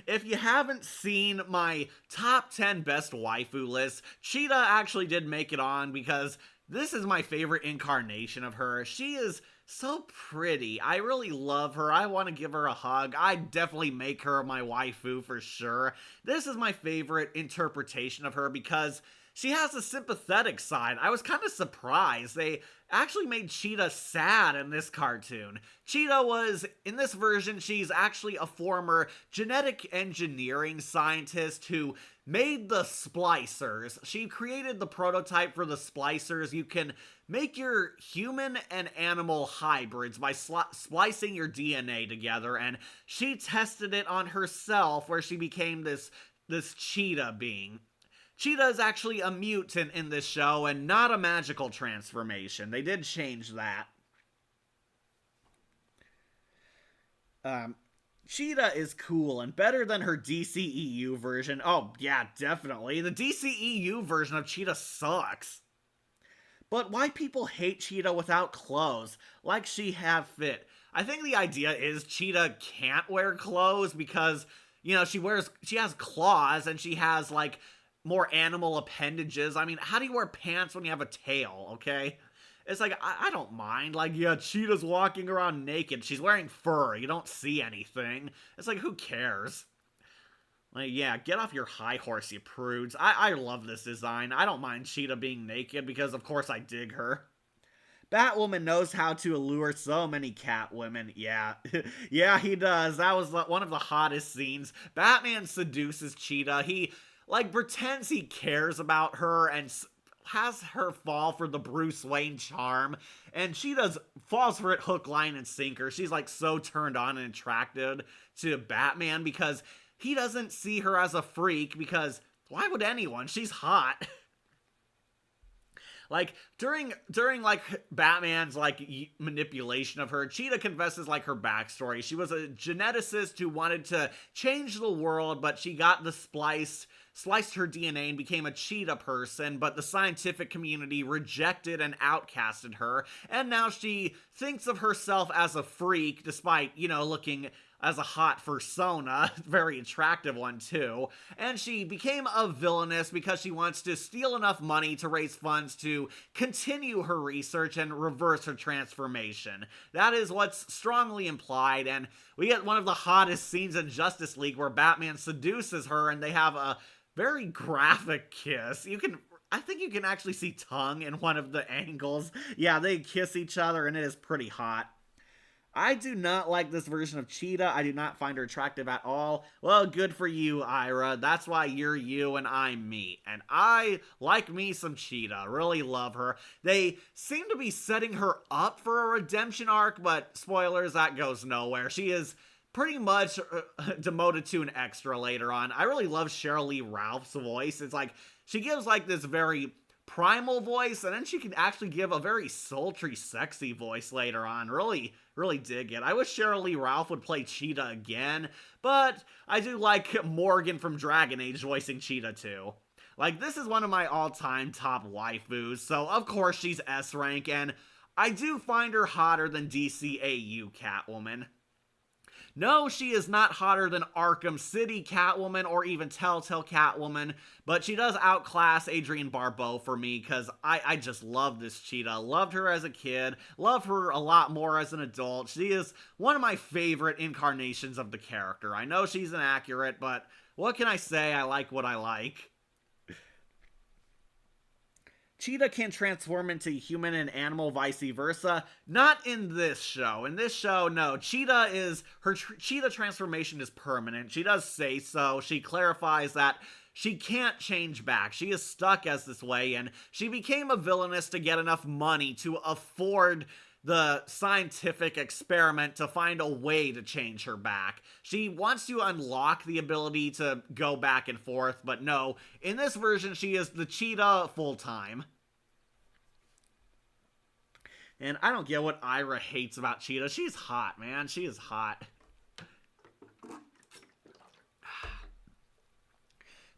If you haven't seen my top 10 best waifu list, Cheetah actually did make it on because this is my favorite incarnation of her. She is so pretty. I really love her. I want to give her a hug. I'd definitely make her my waifu for sure. This is my favorite interpretation of her because she has a sympathetic side. I was kind of surprised. They actually made Cheetah sad in this cartoon. In this version, she's actually a former genetic engineering scientist who made the splicers. She created the prototype for the splicers. You can make your human and animal hybrids by splicing your DNA together, and she tested it on herself where she became this cheetah being. Cheetah is actually a mutant in this show and not a magical transformation. They did change that. Cheetah is cool and better than her DCEU version. Oh, yeah, definitely. The DCEU version of Cheetah sucks. But why people hate Cheetah without clothes, like she have fit? I think the idea is Cheetah can't wear clothes because, you know, she has claws and she has, like, more animal appendages. I mean, how do you wear pants when you have a tail, okay? It's like, I don't mind. Like, yeah, Cheetah's walking around naked. She's wearing fur. You don't see anything. It's like, who cares? Like, yeah, get off your high horse, you prudes. I love this design. I don't mind Cheetah being naked because, of course, I dig her. Batwoman knows how to allure so many Catwomen. Yeah, yeah, he does. That was one of the hottest scenes. Batman seduces Cheetah. He, like, pretends he cares about her and has her fall for the Bruce Wayne charm. And Cheetah falls for it hook, line, and sinker. She's, like, so turned on and attracted to Batman because he doesn't see her as a freak because why would anyone? She's hot. Like, during like, Batman's, like, manipulation of her, Cheetah confesses, like, her backstory. She was a geneticist who wanted to change the world, but she got the sliced her DNA and became a cheetah person, but the scientific community rejected and outcasted her, and now she thinks of herself as a freak, despite, you know, looking as a hot fursona, very attractive one too, and she became a villainess because she wants to steal enough money to raise funds to continue her research and reverse her transformation. That is what's strongly implied, and we get one of the hottest scenes in Justice League where Batman seduces her and they have a very graphic kiss. I think you can actually see tongue in one of the angles. Yeah, they kiss each other and it is pretty hot. I do not like this version of Cheetah. I do not find her attractive at all. Well, good for you, Ira. That's why you're you and I'm me. And I like me some Cheetah. Really love her. They seem to be setting her up for a redemption arc, but spoilers, that goes nowhere. She is pretty much demoted to an extra later on. I really love Sheryl Lee Ralph's voice. It's like, she gives like this very primal voice, and then she can actually give a very sultry, sexy voice later on. Really dig it. I wish Sheryl Lee Ralph would play Cheetah again, but I do like Morgan from Dragon Age voicing Cheetah too. Like, this is one of my all-time top waifus, so of course she's S rank, and I do find her hotter than DCAU Catwoman. No, she is not hotter than Arkham City Catwoman or even Telltale Catwoman, but she does outclass Adrienne Barbeau for me because I just love this Cheetah. Loved her as a kid, love her a lot more as an adult. She is one of my favorite incarnations of the character. I know she's inaccurate, but what can I say? I like what I like. Cheetah can transform into human and animal, vice versa. Not in this show. In this show, no. Her Cheetah transformation is permanent. She does say so. She clarifies that she can't change back. She is stuck as this way, and she became a villainess to get enough money to afford the scientific experiment to find a way to change her back. She wants to unlock the ability to go back and forth, but no, in this version she is the Cheetah full-time. And I don't get what Ira hates about Cheetah. She's hot, man. She is hot.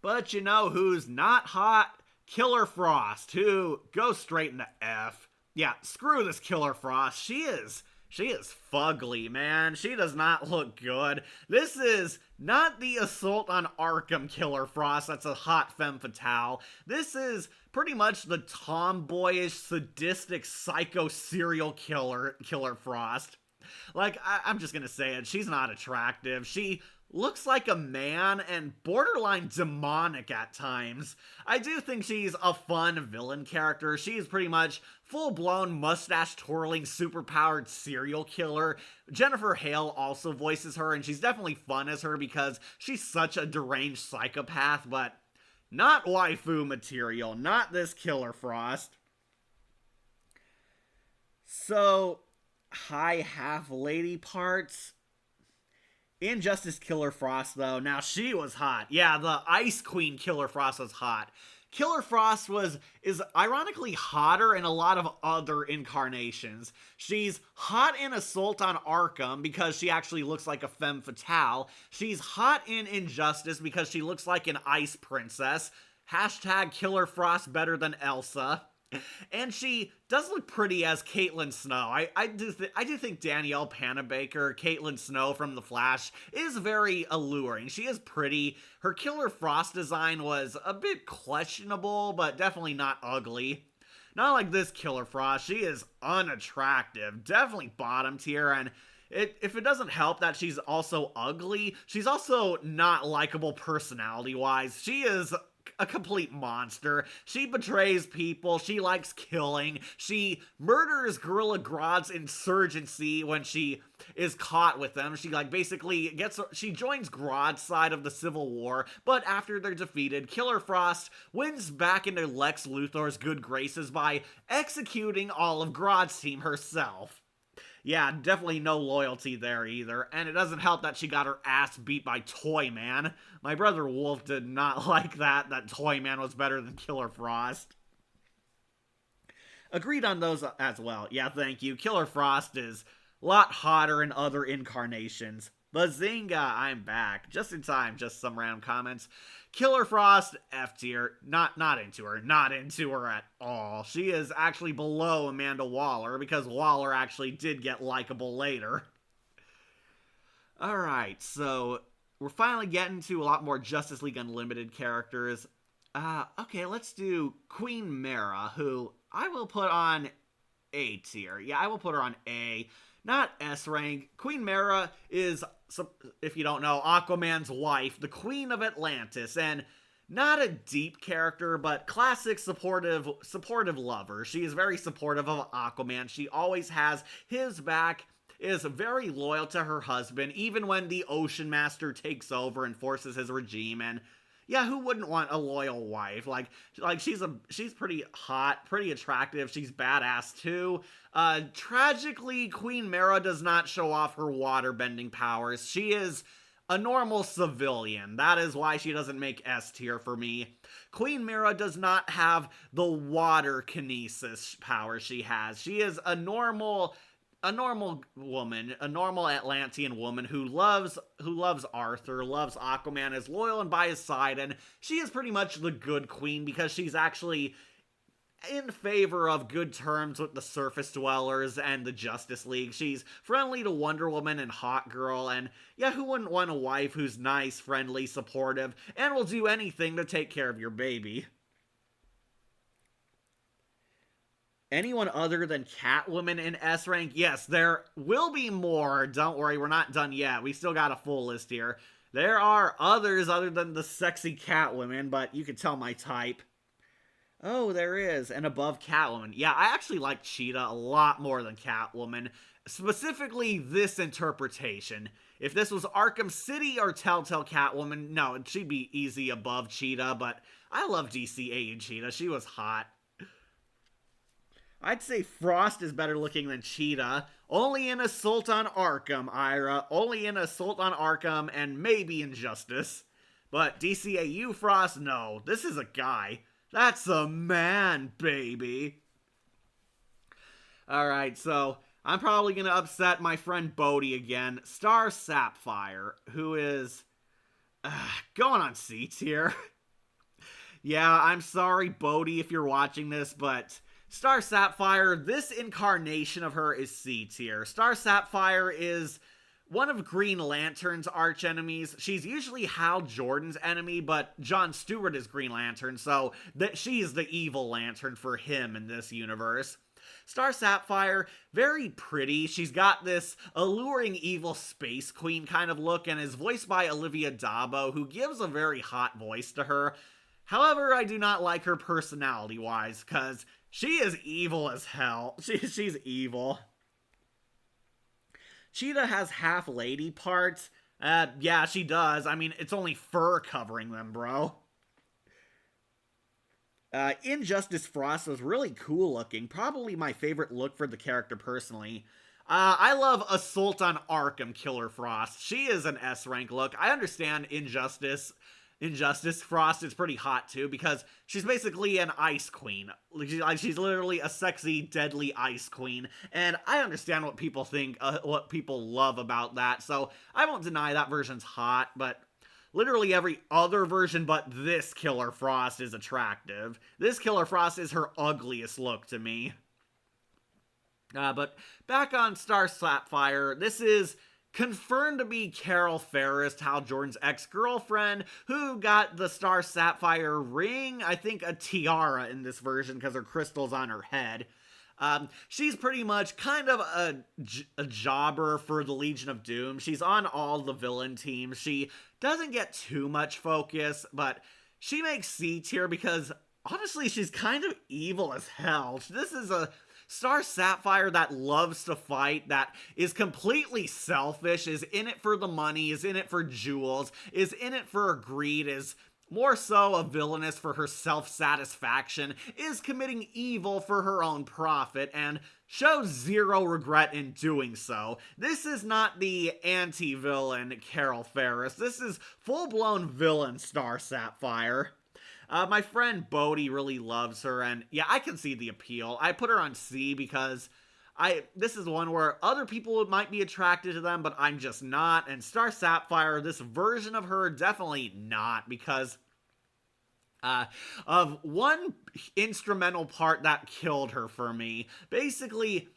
But you know who's not hot? Killer Frost, who goes straight into F. Yeah, screw this Killer Frost. She is fugly, man. She does not look good. This is not the Assault on Arkham Killer Frost that's a hot femme fatale. This is pretty much the tomboyish, sadistic, psycho serial Killer Frost. Like, I'm just gonna say it. She's not attractive. She looks like a man and borderline demonic at times. I do think she's a fun villain character. She's pretty much full-blown mustache-twirling, superpowered serial killer. Jennifer Hale also voices her, and she's definitely fun as her because she's such a deranged psychopath, but not waifu material. Not this Killer Frost. So, high half-lady parts. Injustice Killer Frost, though, now she was hot. Yeah, the Ice Queen Killer Frost was hot. Killer Frost is ironically hotter in a lot of other incarnations. She's hot in Assault on Arkham because she actually looks like a femme fatale. She's hot in Injustice because she looks like an ice princess. Hashtag Killer Frost better than Elsa. And she does look pretty as Caitlin Snow. I do think Danielle Panabaker, Caitlin Snow from The Flash, is very alluring. She is pretty. Her Killer Frost design was a bit questionable, but definitely not ugly. Not like this Killer Frost. She is unattractive. Definitely bottom tier, and if it doesn't help that she's also ugly, she's also not likable personality-wise. She is a complete monster. She betrays people. She likes killing. She murders Gorilla Grodd's insurgency when she is caught with them. She basically she joins Grodd's side of the Civil War, but after they're defeated, Killer Frost wins back into Lex Luthor's good graces by executing all of Grodd's team herself. Yeah, definitely no loyalty there either, and it doesn't help that she got her ass beat by Toyman. My brother Wolf did not like that Toyman was better than Killer Frost. Agreed on those as well. Yeah, thank you. Killer Frost is a lot hotter in other incarnations. Bazinga, I'm back. Just in time, just some random comments. Killer Frost, F tier. Not into her. Not into her at all. She is actually below Amanda Waller, because Waller actually did get likable later. Alright, so we're finally getting to a lot more Justice League Unlimited characters. Okay, let's do Queen Mera, who I will put on A tier. Yeah, I will put her on A. Not S rank. Queen Mera is, if you don't know, Aquaman's wife, the Queen of Atlantis, and not a deep character, but classic supportive lover. She is very supportive of Aquaman. She always has his back, is very loyal to her husband, even when the Ocean Master takes over and forces his regime, and yeah, who wouldn't want a loyal wife? She's pretty hot, pretty attractive. She's badass too. Tragically, Queen Mera does not show off her water-bending powers. She is a normal civilian. That is why she doesn't make S tier for me. Queen Mera does not have the water kinesis power she has. She is a normal woman, a normal Atlantean woman who loves Arthur, loves Aquaman, is loyal and by his side, and she is pretty much the good queen because she's actually in favor of good terms with the surface dwellers and the Justice League. She's friendly to Wonder Woman and Hawkgirl, and yeah, who wouldn't want a wife who's nice, friendly, supportive, and will do anything to take care of your baby? Anyone other than Catwoman in S rank? Yes, there will be more. Don't worry, we're not done yet. We still got a full list here. There are others other than the sexy Catwoman, but you can tell my type. Oh, there is. And above Catwoman. Yeah, I actually like Cheetah a lot more than Catwoman. Specifically, this interpretation. If this was Arkham City or Telltale Catwoman, no, she'd be easy above Cheetah, but I love DCAU Cheetah. She was hot. I'd say Frost is better looking than Cheetah. Only in Assault on Arkham, Ira. Only in Assault on Arkham and maybe Injustice. But DCAU Frost, no. This is a guy. That's a man, baby. Alright, so I'm probably going to upset my friend Bodhi again. Star Sapphire, who is going on C tier. Yeah, I'm sorry, Bodhi, if you're watching this, but Star Sapphire, this incarnation of her is C tier. Star Sapphire is one of Green Lantern's archenemies. She's usually Hal Jordan's enemy, but John Stewart is Green Lantern, so she's the evil Lantern for him in this universe. Star Sapphire, very pretty. She's got this alluring evil space queen kind of look and is voiced by Olivia Dabo, who gives a very hot voice to her. However, I do not like her personality-wise, because she is evil as hell. She's evil. Cheetah has half lady parts. Yeah, she does. I mean, it's only fur covering them, bro. Injustice Frost was really cool looking. Probably my favorite look for the character personally. I love Assault on Arkham Killer Frost. She is an S rank look. I understand Injustice Frost is pretty hot too, because she's basically an ice queen. She's literally a sexy, deadly ice queen, and I understand what people think, what people love about that, so I won't deny that version's hot, but literally every other version but this Killer Frost is attractive. This Killer Frost is her ugliest look to me. But back on Star Sapphire, this is confirmed to be Carol Ferris, Hal Jordan's ex-girlfriend, who got the Star Sapphire ring, I think a tiara in this version because her crystal's on her head. She's pretty much kind of a jobber for the Legion of Doom. She's on all the villain teams. She doesn't get too much focus, but she makes C tier because honestly, she's kind of evil as hell. This is a Star Sapphire that loves to fight, that is completely selfish, is in it for the money, is in it for jewels, is in it for greed, is more so a villainess for her self-satisfaction, is committing evil for her own profit, and shows zero regret in doing so. This is not the anti-villain Carol Ferris. This is full-blown villain Star Sapphire. My friend Bodhi really loves her, and yeah, I can see the appeal. I put her on C because this is one where other people might be attracted to them, but I'm just not. And Star Sapphire, this version of her, definitely not, because of one instrumental part that killed her for me. Basically,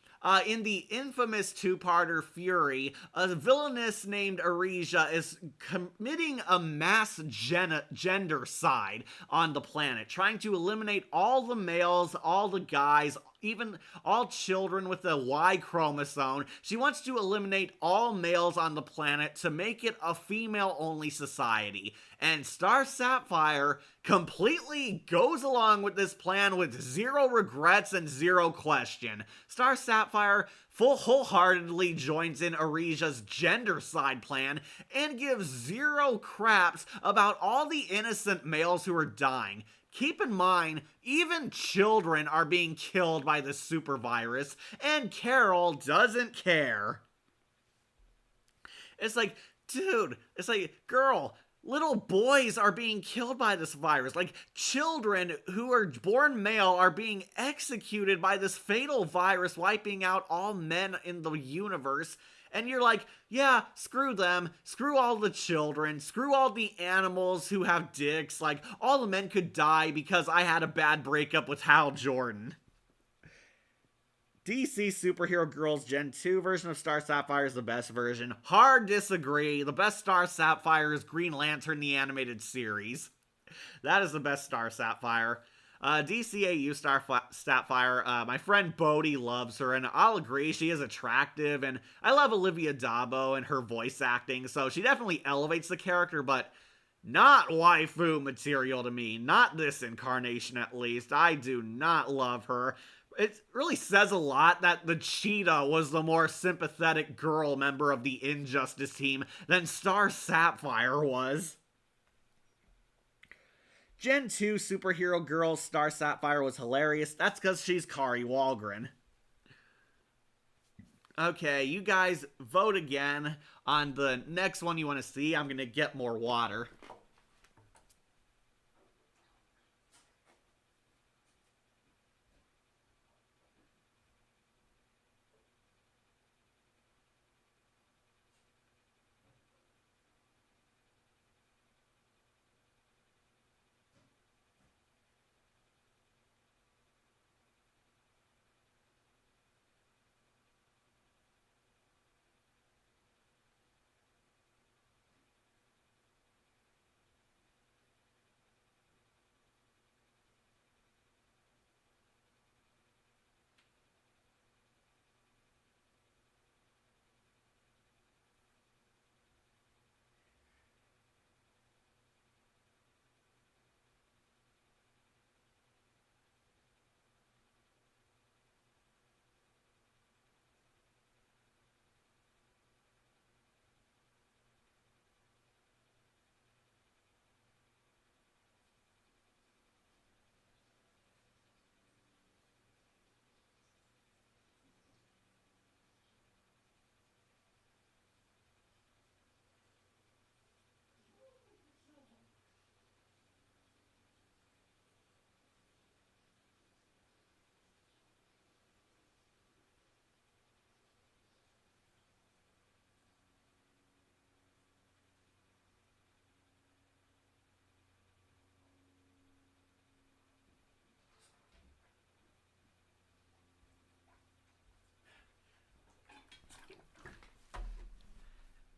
in the infamous two-parter Fury, a villainess named Arisia is committing a mass gendercide on the planet, trying to eliminate all the males, all the guys, even all children with the Y chromosome. She wants to eliminate all males on the planet to make it a female-only society. And Star Sapphire completely goes along with this plan with zero regrets and zero question. Star Sapphire wholeheartedly joins in Arisia's gendercide plan and gives zero craps about all the innocent males who are dying. Keep in mind, even children are being killed by the super virus, and Carol doesn't care. It's like, dude, it's like, girl, little boys are being killed by this virus. Like, children who are born male are being executed by this fatal virus, wiping out all men in the universe. And you're like, yeah, screw them, screw all the children, screw all the animals who have dicks, like, all the men could die because I had a bad breakup with Hal Jordan. DC Superhero Girls Gen 2 version of Star Sapphire is the best version. Hard disagree. The best Star Sapphire is Green Lantern, the animated series. That is the best Star Sapphire. DCAU Star Sapphire, my friend Bodhi loves her, and I'll agree, she is attractive, and I love Olivia Dabo and her voice acting, so she definitely elevates the character, but not waifu material to me. Not this incarnation, at least. I do not love her. It really says a lot that the Cheetah was the more sympathetic girl member of the Injustice team than Star Sapphire was. Gen 2 Superhero Girls Star Sapphire was hilarious. That's because she's Kari Wahlgren. Okay, you guys vote again on the next one you want to see. I'm going to get more water.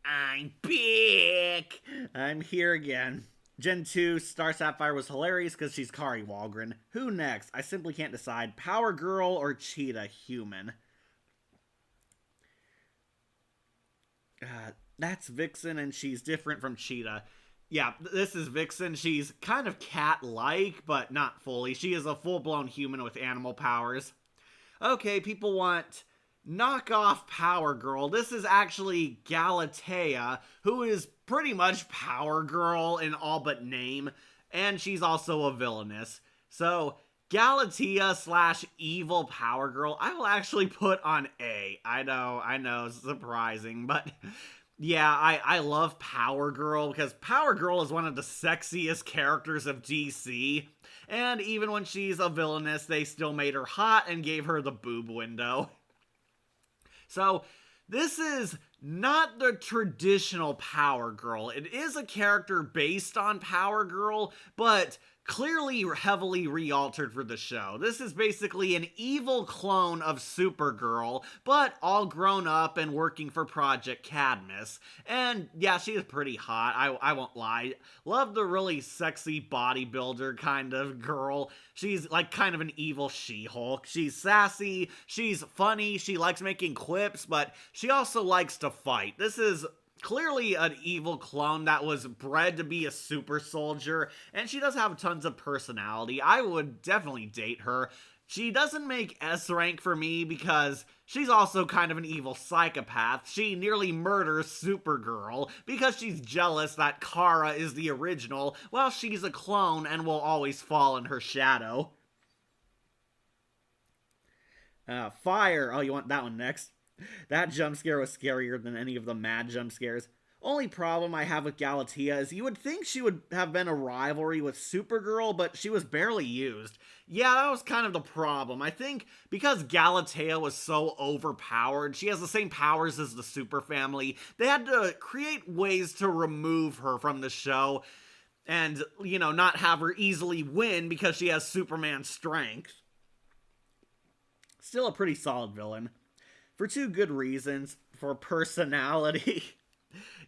I'm back! I'm here again. Gen 2, Star Sapphire was hilarious because she's Kari Walgren. Who next? I simply can't decide. Power Girl or Cheetah Human? That's Vixen, and she's different from Cheetah. Yeah, this is Vixen. She's kind of cat-like, but not fully. She is a full-blown human with animal powers. Okay, people want knockoff Power Girl. This is actually Galatea, who is pretty much Power Girl in all but name, and she's also a villainess. So, Galatea slash evil Power Girl, I will actually put on A. I know, surprising, but yeah, I love Power Girl because Power Girl is one of the sexiest characters of DC. And even when she's a villainess, they still made her hot and gave her the boob window. So, this is not the traditional Power Girl. It is a character based on Power Girl, but clearly heavily re-altered for the show. This is basically an evil clone of Supergirl, but all grown up and working for Project Cadmus. And yeah, she is pretty hot, I won't lie. Love the really sexy bodybuilder kind of girl. She's like kind of an evil She-Hulk. She's sassy, she's funny, she likes making quips, but she also likes to fight. This is clearly an evil clone that was bred to be a super soldier, and she does have tons of personality. I would definitely date her. She doesn't make S rank for me because she's also kind of an evil psychopath. She nearly murders Supergirl because she's jealous that Kara is the original while she's a clone and will always fall in her shadow. Fire. Oh, you want that one next? That jump scare was scarier than any of the mad jump scares. Only problem I have with Galatea is you would think she would have been a rivalry with Supergirl, but she was barely used. Yeah, that was kind of the problem. I think because Galatea was so overpowered, she has the same powers as the Super Family, they had to create ways to remove her from the show and, you know, not have her easily win because she has Superman strength. Still a pretty solid villain. For two good reasons. For personality.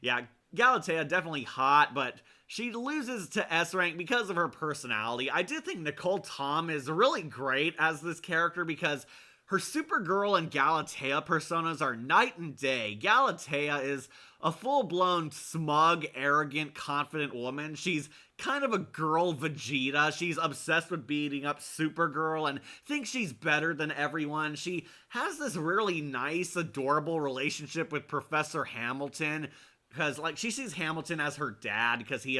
Yeah, Galatea definitely hot, but she loses to S rank because of her personality. I do think Nicole Tom is really great as this character because her Supergirl and Galatea personas are night and day. Galatea is a full-blown, smug, arrogant, confident woman. She's kind of a girl Vegeta. She's obsessed with beating up Supergirl and thinks she's better than everyone. She has this really nice, adorable relationship with Professor Hamilton, because, like, she sees Hamilton as her dad because he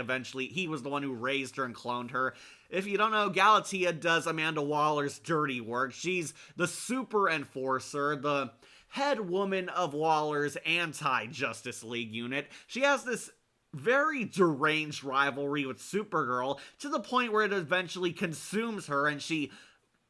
was the one who raised her and cloned her. If you don't know, Galatea does Amanda Waller's dirty work. She's the super enforcer, the head woman of Waller's anti-Justice League unit. She has this very deranged rivalry with Supergirl to the point where it eventually consumes her and she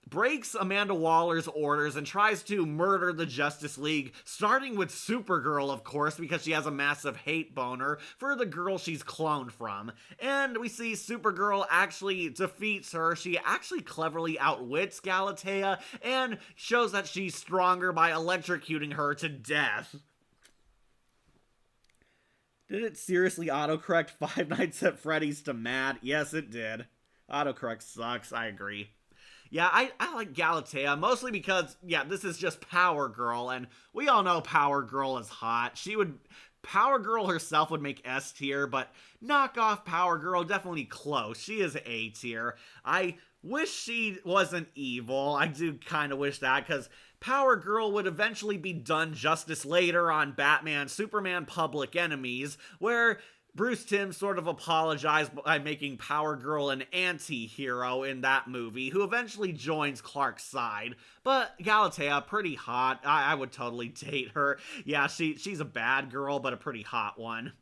breaks Amanda Waller's orders and tries to murder the Justice League, starting with Supergirl, of course, because she has a massive hate boner for the girl she's cloned from. And we see Supergirl actually defeats her. She actually cleverly outwits Galatea and shows that she's stronger by electrocuting her to death. Did it seriously autocorrect Five Nights at Freddy's to Mad? Yes, it did. Autocorrect sucks, I agree. Yeah, I like Galatea, mostly because, yeah, this is just Power Girl, and we all know Power Girl is hot. Power Girl herself would make S tier, but knockoff Power Girl, definitely close. She is A tier. I wish she wasn't evil. I do kind of wish that, because Power Girl would eventually be done justice later on Batman Superman Public Enemies, where Bruce Timm sort of apologized by making Power Girl an anti-hero in that movie, who eventually joins Clark's side. But Galatea, pretty hot. I would totally date her. Yeah, she's a bad girl, but a pretty hot one.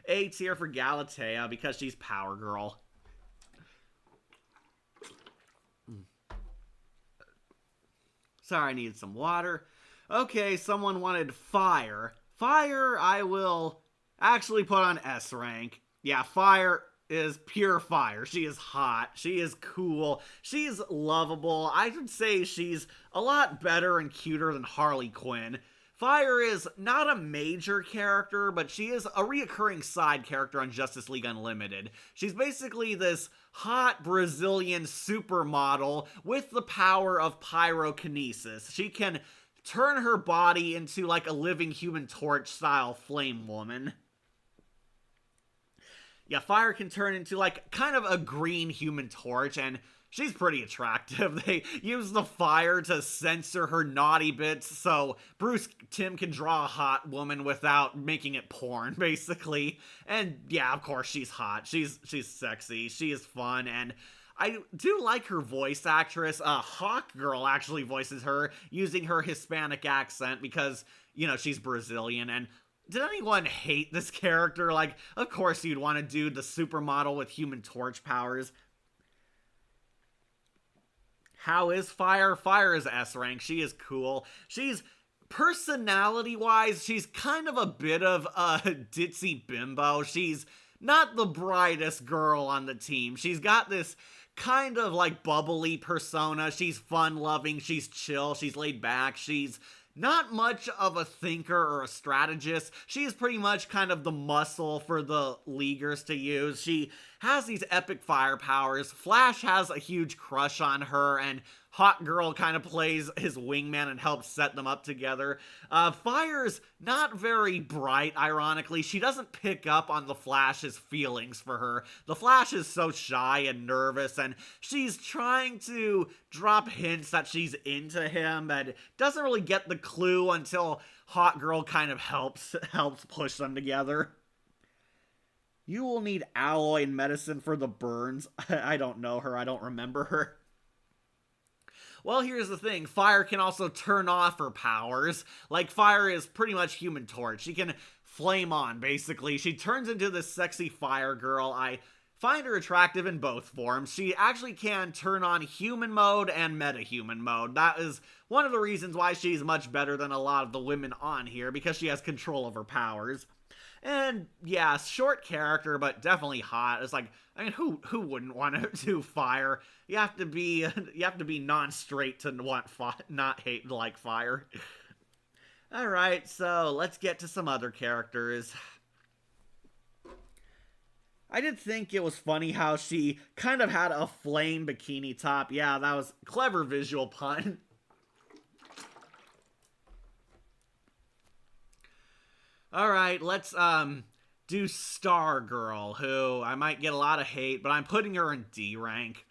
A tier for Galatea because she's Power Girl. Sorry, I needed some water. Okay, someone wanted Fire. Fire, I will actually put on S rank. Yeah, Fire is pure fire. She is hot. She is cool. She's lovable. I would say she's a lot better and cuter than Harley Quinn. Fire is not a major character, but she is a reoccurring side character on Justice League Unlimited. She's basically this hot Brazilian supermodel with the power of pyrokinesis. She can turn her body into like a living Human Torch style flame woman. Yeah, Fire can turn into like kind of a green Human Torch, and she's pretty attractive. They use the fire to censor her naughty bits so Bruce Timm can draw a hot woman without making it porn, basically. And yeah, of course she's hot. She's sexy. She is fun, and I do like her voice actress. Hawkgirl actually voices her using her Hispanic accent because, you know, she's Brazilian. And did anyone hate this character? Like, of course you'd want to do the supermodel with Human Torch powers. How is Fire? Fire is S rank. She is cool. She's, personality-wise, she's kind of a bit of a ditzy bimbo. She's not the brightest girl on the team. She's got this kind of like bubbly persona. She's fun-loving, she's chill, she's laid back, she's not much of a thinker or a strategist. She's pretty much kind of the muscle for the Leaguers to use. She has these epic fire powers. Flash has a huge crush on her, and Hawkgirl kind of plays his wingman and helps set them up together. Fire's not very bright, ironically. She doesn't pick up on the Flash's feelings for her. The Flash is so shy and nervous, and she's trying to drop hints that she's into him, but doesn't really get the clue until Hawkgirl kind of helps push them together. You will need alloy and medicine for the burns. I don't know her. I don't remember her. Well, here's the thing. Fire can also turn off her powers. Like, Fire is pretty much Human Torch. She can flame on, basically. She turns into this sexy fire girl. I find her attractive in both forms. She actually can turn on human mode and metahuman mode. That is one of the reasons why she's much better than a lot of the women on here, because she has control of her powers. And yeah, short character, but definitely hot. It's like, I mean, who wouldn't want to do Fire? You have to be non-straight to not like Fire. All right, so let's get to some other characters. I did think it was funny how she kind of had a flame bikini top. Yeah, that was a clever visual pun. Alright, let's do Stargirl, who I might get a lot of hate, but I'm putting her in D rank.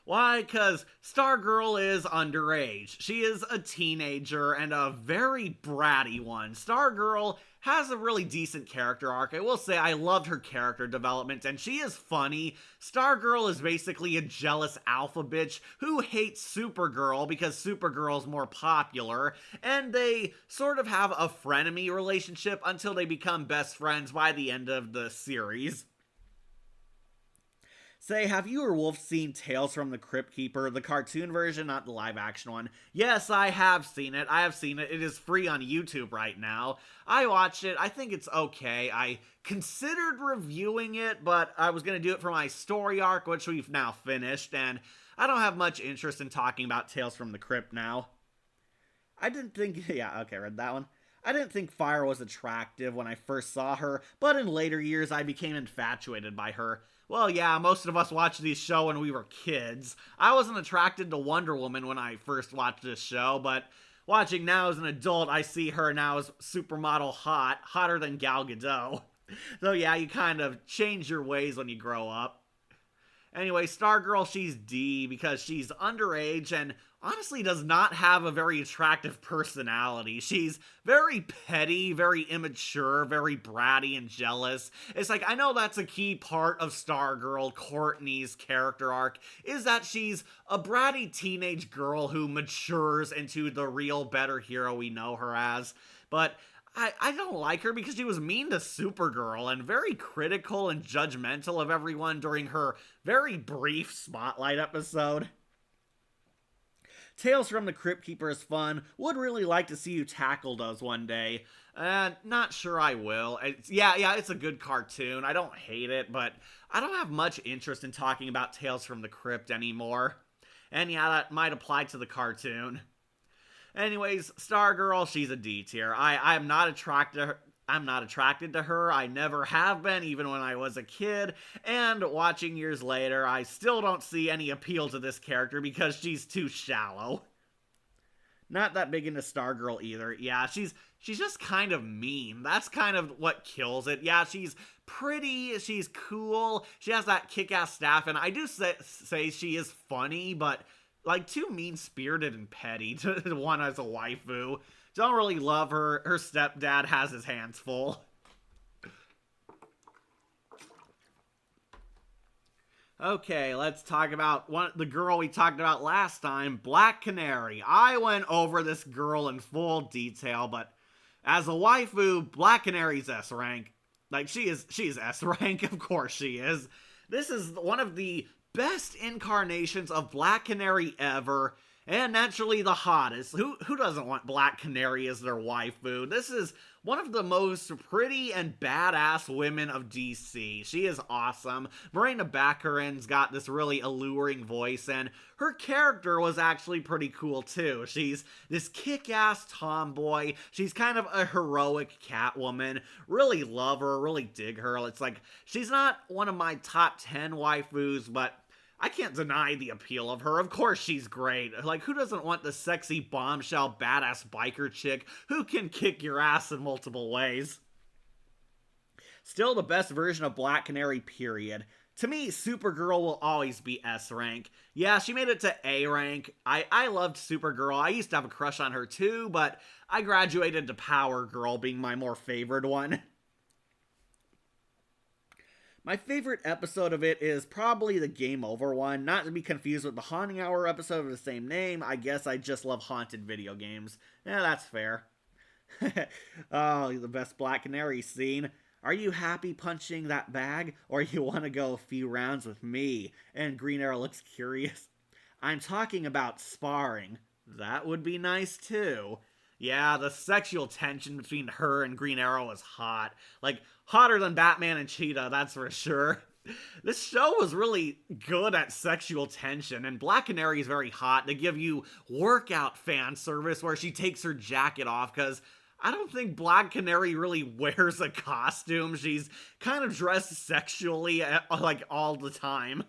Why? Because Stargirl is underage. She is a teenager and a very bratty one. Stargirl has a really decent character arc. I will say I loved her character development, and she is funny. Stargirl is basically a jealous alpha bitch who hates Supergirl because Supergirl's more popular, and they sort of have a frenemy relationship until they become best friends by the end of the series. Say, have you or Wolf seen Tales from the Crypt Keeper, the cartoon version, not the live action one? Yes, I have seen it. I have seen it. It is free on YouTube right now. I watched it. I think it's okay. I considered reviewing it, but I was going to do it for my story arc, which we've now finished, and I don't have much interest in talking about Tales from the Crypt now. I didn't think... Yeah, okay, read that one. I didn't think Fire was attractive when I first saw her, but in later years I became infatuated by her. Well, yeah, most of us watched these shows when we were kids. I wasn't attracted to Wonder Woman when I first watched this show, but watching now as an adult, I see her now as supermodel hot, hotter than Gal Gadot. So yeah, you kind of change your ways when you grow up. Anyway, Stargirl, she's D because she's underage and honestly does not have a very attractive personality. She's very petty, very immature, very bratty and jealous. It's like, I know that's a key part of Stargirl, Courtney's character arc, is that she's a bratty teenage girl who matures into the real better hero we know her as. But I don't like her because she was mean to Supergirl and very critical and judgmental of everyone during her very brief Spotlight episode. Tales from the Crypt Keeper is fun. Would really like to see you tackle those one day. Not sure I will. It's a good cartoon. I don't hate it, but I don't have much interest in talking about Tales from the Crypt anymore. And yeah, that might apply to the cartoon. Anyways, Stargirl, she's a D tier. I'm not attracted to her. I'm not attracted to her. I never have been, even when I was a kid. And watching years later, I still don't see any appeal to this character because she's too shallow. Not that big into Stargirl either. Yeah, she's just kind of mean. That's kind of what kills it. Yeah, she's pretty, she's cool, she has that kick-ass staff, and I do say she is funny, but like too mean-spirited and petty to want as a waifu. Don't really love her. Her stepdad has his hands full. Okay, let's talk about the girl we talked about last time, Black Canary. I went over this girl in full detail, but as a waifu, Black Canary's S rank. Like, she's S rank, of course she is. This is one of the best incarnations of Black Canary ever, and naturally the hottest. Who doesn't want Black Canary as their waifu? This is one of the most pretty and badass women of DC. She is awesome. Frieda Goren's got this really alluring voice, and her character was actually pretty cool too. She's this kick-ass tomboy. She's kind of a heroic Catwoman. Really love her, really dig her. It's like, she's not one of my top 10 waifus, but I can't deny the appeal of her. Of course she's great. Like, who doesn't want the sexy bombshell badass biker chick who can kick your ass in multiple ways? Still the best version of Black Canary, period. To me, Supergirl will always be S rank. Yeah, she made it to A rank. I loved Supergirl. I used to have a crush on her too, but I graduated to Power Girl being my more favored one. My favorite episode of it is probably the Game Over one, not to be confused with the Haunting Hour episode of the same name. I guess I just love haunted video games. Yeah, that's fair. Oh, the best Black Canary scene. Are you happy punching that bag, or you want to go a few rounds with me? And Green Arrow looks curious. I'm talking about sparring. That would be nice too. Yeah, the sexual tension between her and Green Arrow is hot. Like, hotter than Batman and Cheetah, that's for sure. This show was really good at sexual tension, and Black Canary is very hot. They give you workout fan service where she takes her jacket off, because I don't think Black Canary really wears a costume. She's kind of dressed sexually, like, all the time.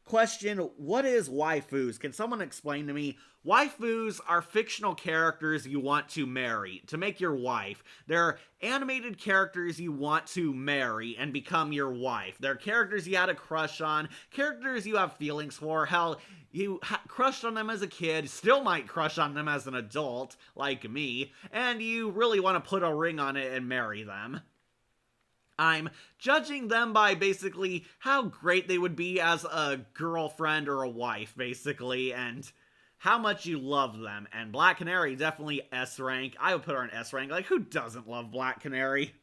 Question, what is waifus? Can someone explain to me? Waifus are fictional characters you want to marry, to make your wife. They're animated characters you want to marry and become your wife. They're characters you had a crush on, characters you have feelings for. Hell, you crushed on them as a kid, still might crush on them as an adult, like me, and you really want to put a ring on it and marry them. I'm judging them by basically how great they would be as a girlfriend or a wife, basically, and how much you love them. And Black Canary, definitely S rank. I would put her in S rank. Like, who doesn't love Black Canary?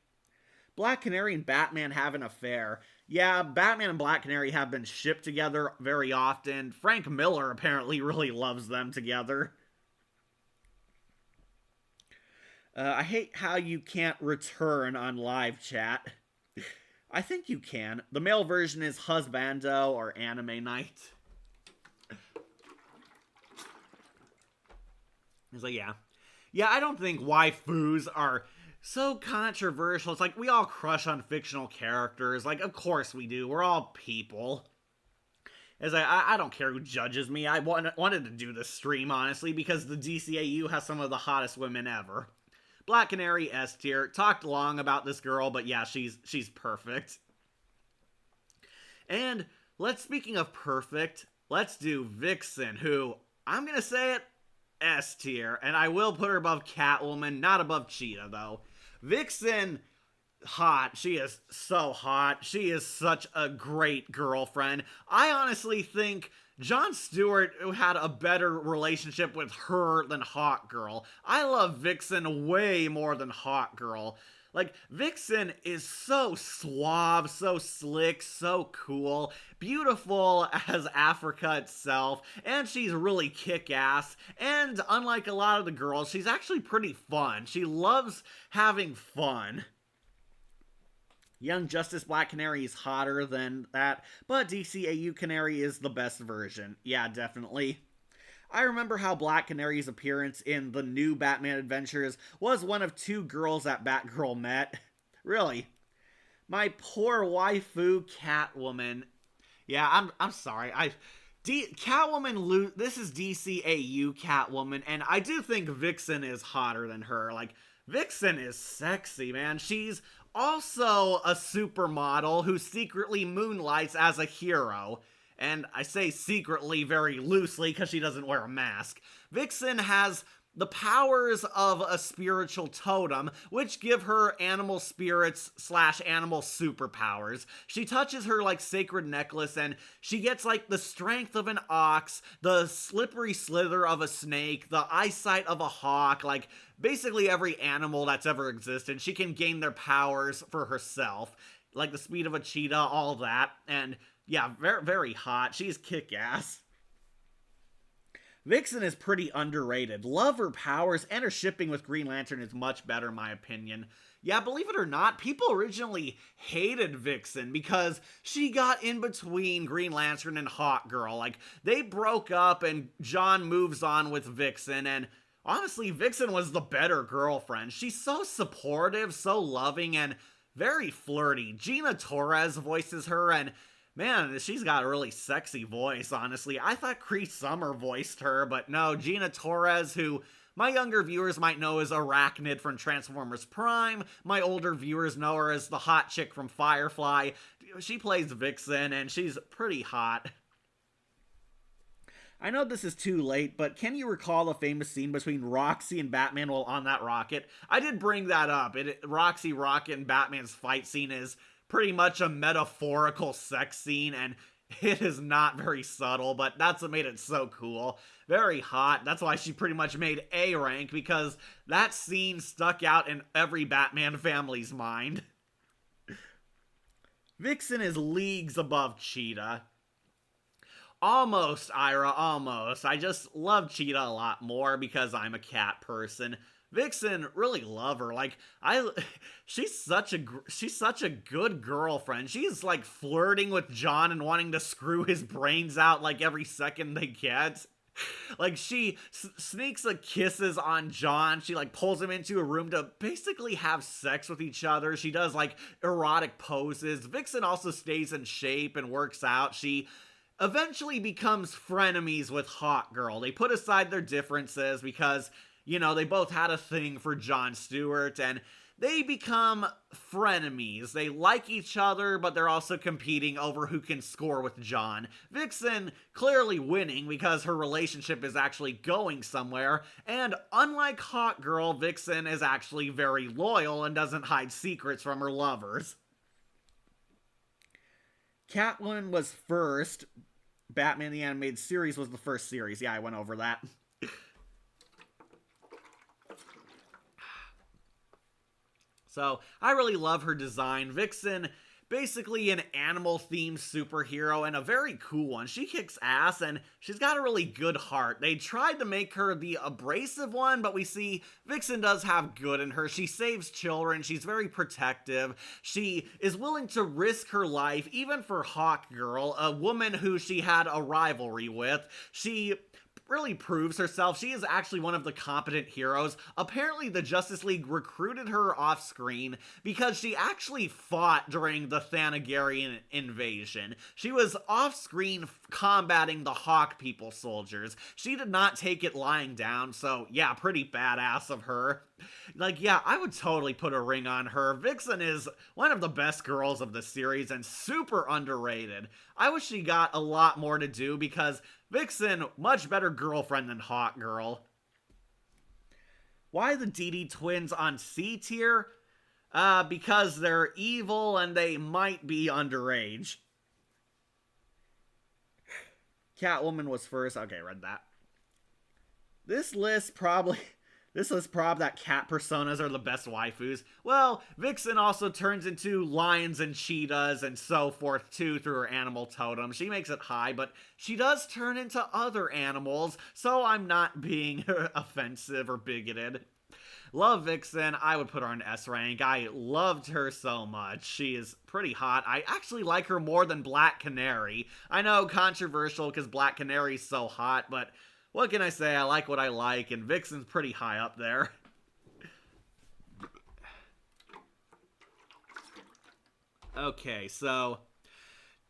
Black Canary and Batman have an affair. Yeah, Batman and Black Canary have been shipped together very often. Frank Miller apparently really loves them together. I hate how you can't return on live chat. I think you can. The male version is Husbando or Anime Night. It's like, yeah. Yeah, I don't think waifus are so controversial. It's like, we all crush on fictional characters. Like, of course we do. We're all people. It's like, I don't care who judges me. I wanted to do this stream, honestly, because the DCAU has some of the hottest women ever. Black Canary, S tier. Talked long about this girl, but yeah, she's perfect. And speaking of perfect, let's do Vixen, who, I'm gonna say it, S tier. And I will put her above Catwoman, not above Cheetah, though. Vixen, hot. She is so hot. She is such a great girlfriend. I honestly think Jon Stewart had a better relationship with her than Hawkgirl. I love Vixen way more than Hawkgirl. Like, Vixen is so suave, so slick, so cool, beautiful as Africa itself, and she's really kick-ass, and unlike a lot of the girls, she's actually pretty fun. She loves having fun. Young Justice Black Canary is hotter than that, but DCAU Canary is the best version. Yeah, definitely. I remember how Black Canary's appearance in the new Batman Adventures was one of two girls that Batgirl met. Really. My poor waifu Catwoman. Yeah, I'm sorry. Catwoman, this is DCAU Catwoman, and I do think Vixen is hotter than her. Like, Vixen is sexy, man. She's also a supermodel who secretly moonlights as a hero. And I say secretly very loosely because she doesn't wear a mask. Vixen has the powers of a spiritual totem, which give her animal spirits / animal superpowers. She touches her like sacred necklace and she gets like the strength of an ox, the slippery slither of a snake, the eyesight of a hawk, like basically every animal that's ever existed. She can gain their powers for herself, like the speed of a cheetah, all that. And yeah, very, very hot. She's kick-ass. Vixen is pretty underrated. Love her powers, and her shipping with Green Lantern is much better in my opinion. Yeah, believe it or not, people originally hated Vixen because she got in between Green Lantern and Hawkgirl. Like, they broke up and John moves on with Vixen, and honestly, Vixen was the better girlfriend. She's so supportive, so loving, and very flirty. Gina Torres voices her, and man, she's got a really sexy voice, honestly. I thought Cree Summer voiced her, but no, Gina Torres, who my younger viewers might know as Arachnid from Transformers Prime. My older viewers know her as the hot chick from Firefly. She plays Vixen, and she's pretty hot. I know this is too late, but can you recall the famous scene between Roxy and Batman while on that rocket? I did bring that up. Roxy Rocket and Batman's fight scene is pretty much a metaphorical sex scene, and it is not very subtle, but that's what made it so cool. Very hot. That's why she pretty much made A rank, because that scene stuck out in every Batman family's mind. Vixen is leagues above Cheetah. Almost, Ira, almost. I just love Cheetah a lot more because I'm a cat person. Vixen, really love her. Like, she's such a good girlfriend. She's like flirting with John and wanting to screw his brains out like every second they get. Like, she sneaks kisses on John. She like pulls him into a room to basically have sex with each other. She does like erotic poses. Vixen also stays in shape and works out. She eventually becomes frenemies with Hawkgirl. They put aside their differences because, you know, they both had a thing for Jon Stewart, and they become frenemies. They like each other, but they're also competing over who can score with John. Vixen clearly winning because her relationship is actually going somewhere, and unlike Hawkgirl, Vixen is actually very loyal and doesn't hide secrets from her lovers. Catwoman was first. Batman the Animated Series was the first series. Yeah, I went over that. So, I really love her design. Vixen, basically an animal-themed superhero, and a very cool one. She kicks ass, and she's got a really good heart. They tried to make her the abrasive one, but we see Vixen does have good in her. She saves children. She's very protective. She is willing to risk her life, even for Hawkgirl, a woman who she had a rivalry with. She really proves herself. She is actually one of the competent heroes. Apparently, the Justice League recruited her off screen because she actually fought during the Thanagarian invasion. She was off screen combating the Hawk People soldiers. She did not take it lying down, so yeah, pretty badass of her. Like, yeah, I would totally put a ring on her. Vixen is one of the best girls of the series and super underrated. I wish she got a lot more to do because Vixen, much better girlfriend than Hawkgirl. Why the Dee Dee Twins on C tier? Because they're evil and they might be underage. Catwoman was first. Okay, read that. This list probably that cat personas are the best waifus. Well, Vixen also turns into lions and cheetahs and so forth too through her animal totem. She makes it high, but she does turn into other animals, so I'm not being offensive or bigoted. Love Vixen. I would put her on S rank. I loved her so much. She is pretty hot. I actually like her more than Black Canary. I know, controversial because Black Canary's so hot, but what can I say? I like what I like, and Vixen's pretty high up there. Okay, so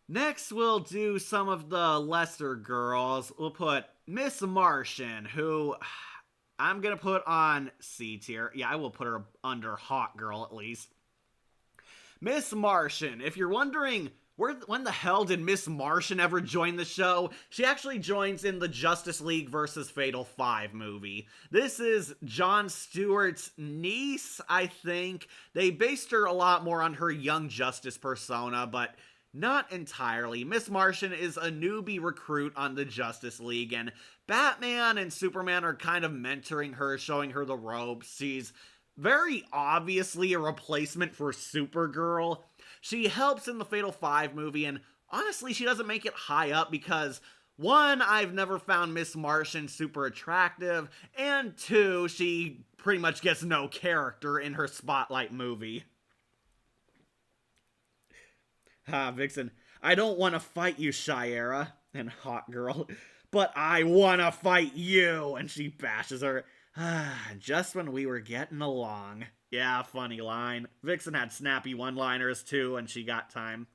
next we'll do some of the lesser girls. We'll put Miss Martian, who I'm gonna put on C tier. Yeah, I will put her under Hawkgirl at least. Miss Martian, if you're wondering when the hell did Miss Martian ever join the show, she actually joins in the Justice League vs. Fatal 5 movie. This is Jon Stewart's niece, I think. They based her a lot more on her Young Justice persona, but not entirely. Miss Martian is a newbie recruit on the Justice League, and Batman and Superman are kind of mentoring her, showing her the ropes. She's very obviously a replacement for Supergirl. She helps in the Fatal 5 movie, and honestly, she doesn't make it high up because, one, I've never found Miss Martian super attractive, and two, she pretty much gets no character in her Spotlight movie. Vixen, I don't want to fight you, Shiera, and Hawkgirl, but I want to fight you, and she bashes her. Just when we were getting along. Yeah, funny line. Vixen had snappy one-liners too, and she got time.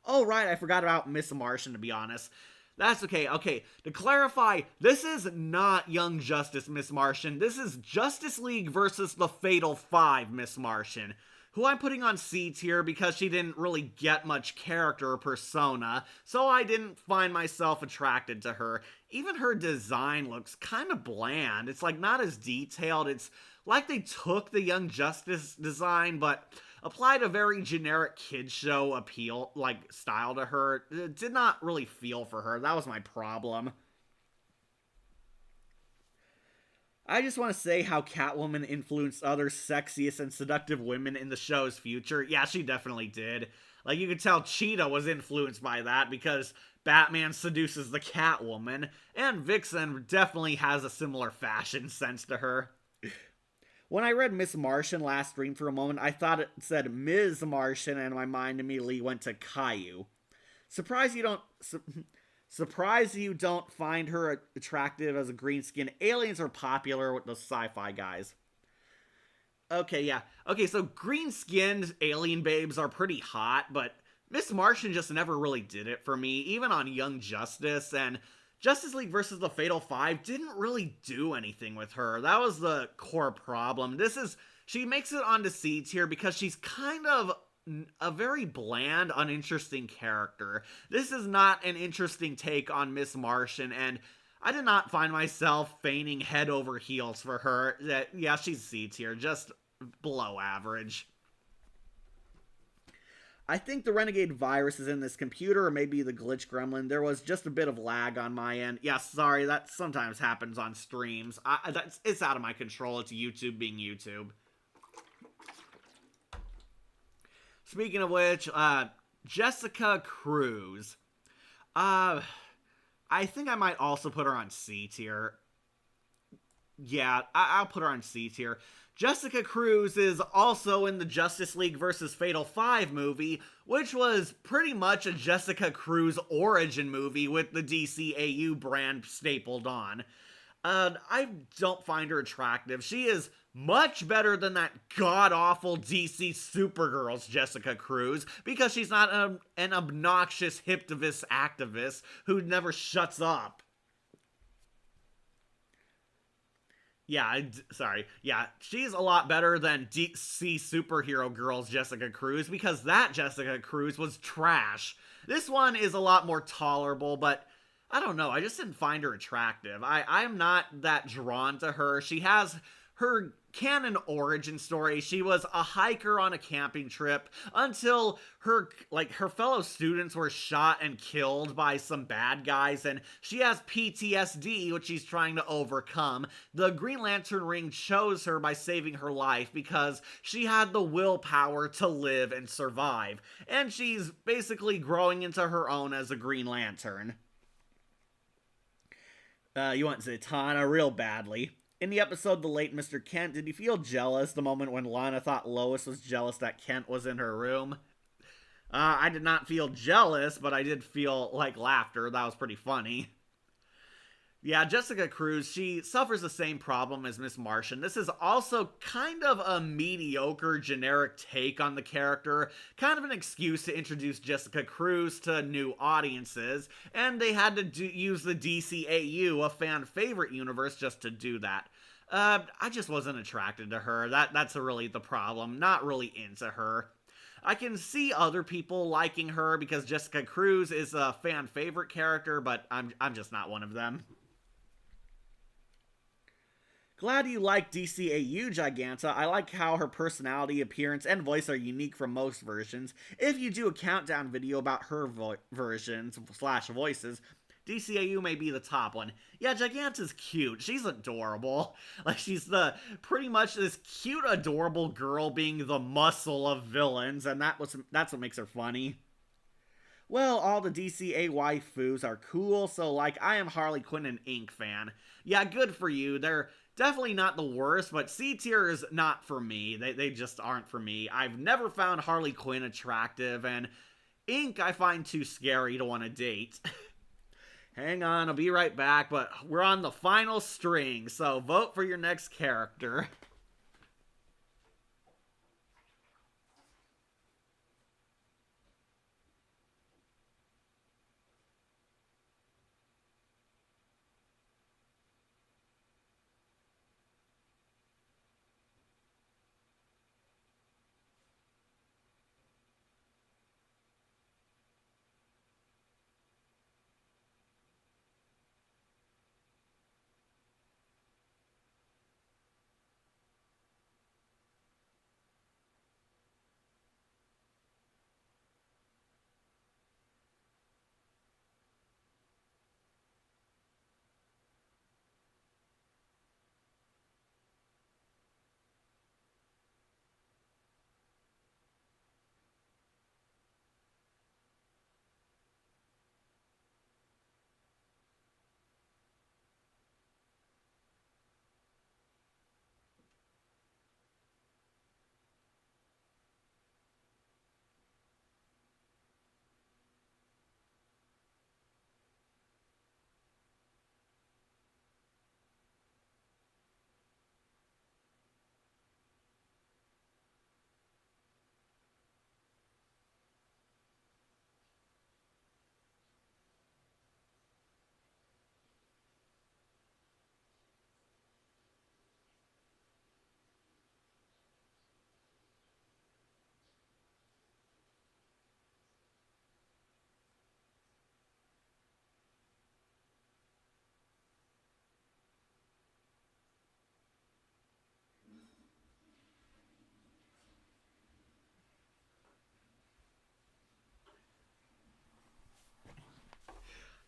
Oh, right, I forgot about Miss Martian, to be honest. That's okay. Okay, to clarify, this is not Young Justice Miss Martian. This is Justice League versus the Fatal 5 Miss Martian, who I'm putting on C tier because she didn't really get much character or persona, so I didn't find myself attracted to her. Even her design looks kind of bland. It's like not as detailed. It's like they took the Young Justice design, but applied a very generic kid show appeal, like, style to her. It did not really feel for her. That was my problem. I just want to say how Catwoman influenced other sexiest and seductive women in the show's future. Yeah, she definitely did. Like, you could tell Cheetah was influenced by that because Batman seduces the Catwoman, and Vixen definitely has a similar fashion sense to her. When I read Miss Martian last stream for a moment, I thought it said Ms. Martian, and my mind immediately went to Caillou. Surprised you don't find her attractive as a green-skinned. Aliens are popular with the sci-fi guys. Okay, yeah. Okay, so green-skinned alien babes are pretty hot, but Miss Martian just never really did it for me, even on Young Justice, and Justice League vs. the Fatal 5 didn't really do anything with her. That was the core problem. She makes it onto C tier because she's kind of a very bland, uninteresting character. This is not an interesting take on Miss Martian, and I did not find myself feigning head over heels for her. Yeah, she's C tier, just below average. I think the Renegade virus is in this computer, or maybe the glitch gremlin. There was just a bit of lag on my end. Yeah, sorry, that sometimes happens on streams. It's out of my control. It's YouTube being YouTube. Speaking of which, Jessica Cruz. I think I might also put her on C tier. Yeah, I'll put her on C tier. Jessica Cruz is also in the Justice League vs. Fatal 5 movie, which was pretty much a Jessica Cruz origin movie with the DCAU brand stapled on. I don't find her attractive. She is much better than that god-awful DC Supergirl's Jessica Cruz, because she's not an obnoxious hiptivist activist who never shuts up. Yeah, she's a lot better than DC Superhero Girl's Jessica Cruz, because that Jessica Cruz was trash. This one is a lot more tolerable, but I don't know, I just didn't find her attractive. I'm not that drawn to her. She has her canon origin story. She was a hiker on a camping trip until her fellow students were shot and killed by some bad guys, and she has PTSD, which she's trying to overcome. The Green Lantern ring chose her by saving her life because she had the willpower to live and survive, and she's basically growing into her own as a Green Lantern. You want Zatanna real badly. In the episode The Late Mr. Kent, did you feel jealous the moment when Lana thought Lois was jealous that Kent was in her room? I did not feel jealous, but I did feel like laughter. That was pretty funny. Yeah, Jessica Cruz, she suffers the same problem as Miss Martian. This is also kind of a mediocre, generic take on the character, kind of an excuse to introduce Jessica Cruz to new audiences, and they had to use the DCAU, a fan favorite universe, just to do that. I just wasn't attracted to her. That's really the problem. Not really into her. I can see other people liking her because Jessica Cruz is a fan favorite character, but I'm just not one of them. Glad you like DCAU Giganta. I like how her personality, appearance, and voice are unique from most versions. If you do a countdown video about her versions slash voices, DCAU may be the top one. Yeah, Giganta's cute. She's adorable. Like, she's the pretty much this cute, adorable girl being the muscle of villains, and that's what makes her funny. Well, all the DCA waifus are cool, so like, I am Harley Quinn and Inque fan. Yeah, good for you. They're definitely not the worst, but C tier is not for me. They just aren't for me. I've never found Harley Quinn attractive, and Inque I find too scary to want to date. Hang on, I'll be right back, but we're on the final string, so vote for your next character.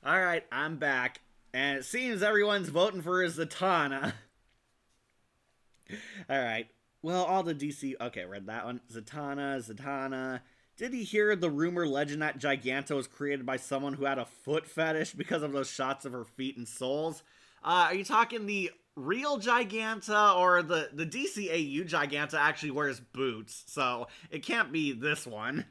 Alright, I'm back. And it seems everyone's voting for Zatanna. Alright. Well, all the DC... Okay, read that one. Zatanna. Did he hear the rumor legend that Giganta was created by someone who had a foot fetish because of those shots of her feet and soles? Are you talking the real Giganta, or the DCAU Giganta actually wears boots? So, it can't be this one.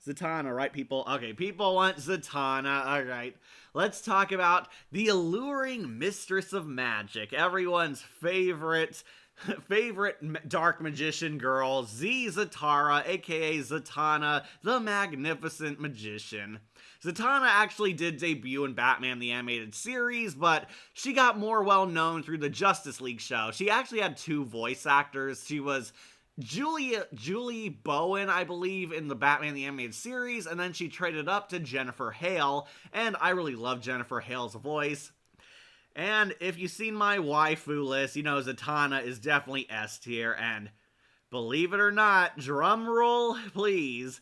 Zatanna, right, people? Okay, people want Zatanna. Alright, let's talk about the alluring mistress of magic. Everyone's favorite dark magician girl, Zatara, aka Zatanna, the Magnificent Magician. Zatanna actually did debut in Batman the Animated Series, but she got more well-known through the Justice League show. She actually had two voice actors. She was Julie Bowen, I believe, in the Batman the Animated Series, and then she traded up to Jennifer Hale, and I really love Jennifer Hale's voice. And if you've seen my waifu list, you know Zatanna is definitely S tier, and believe it or not, drum roll, please,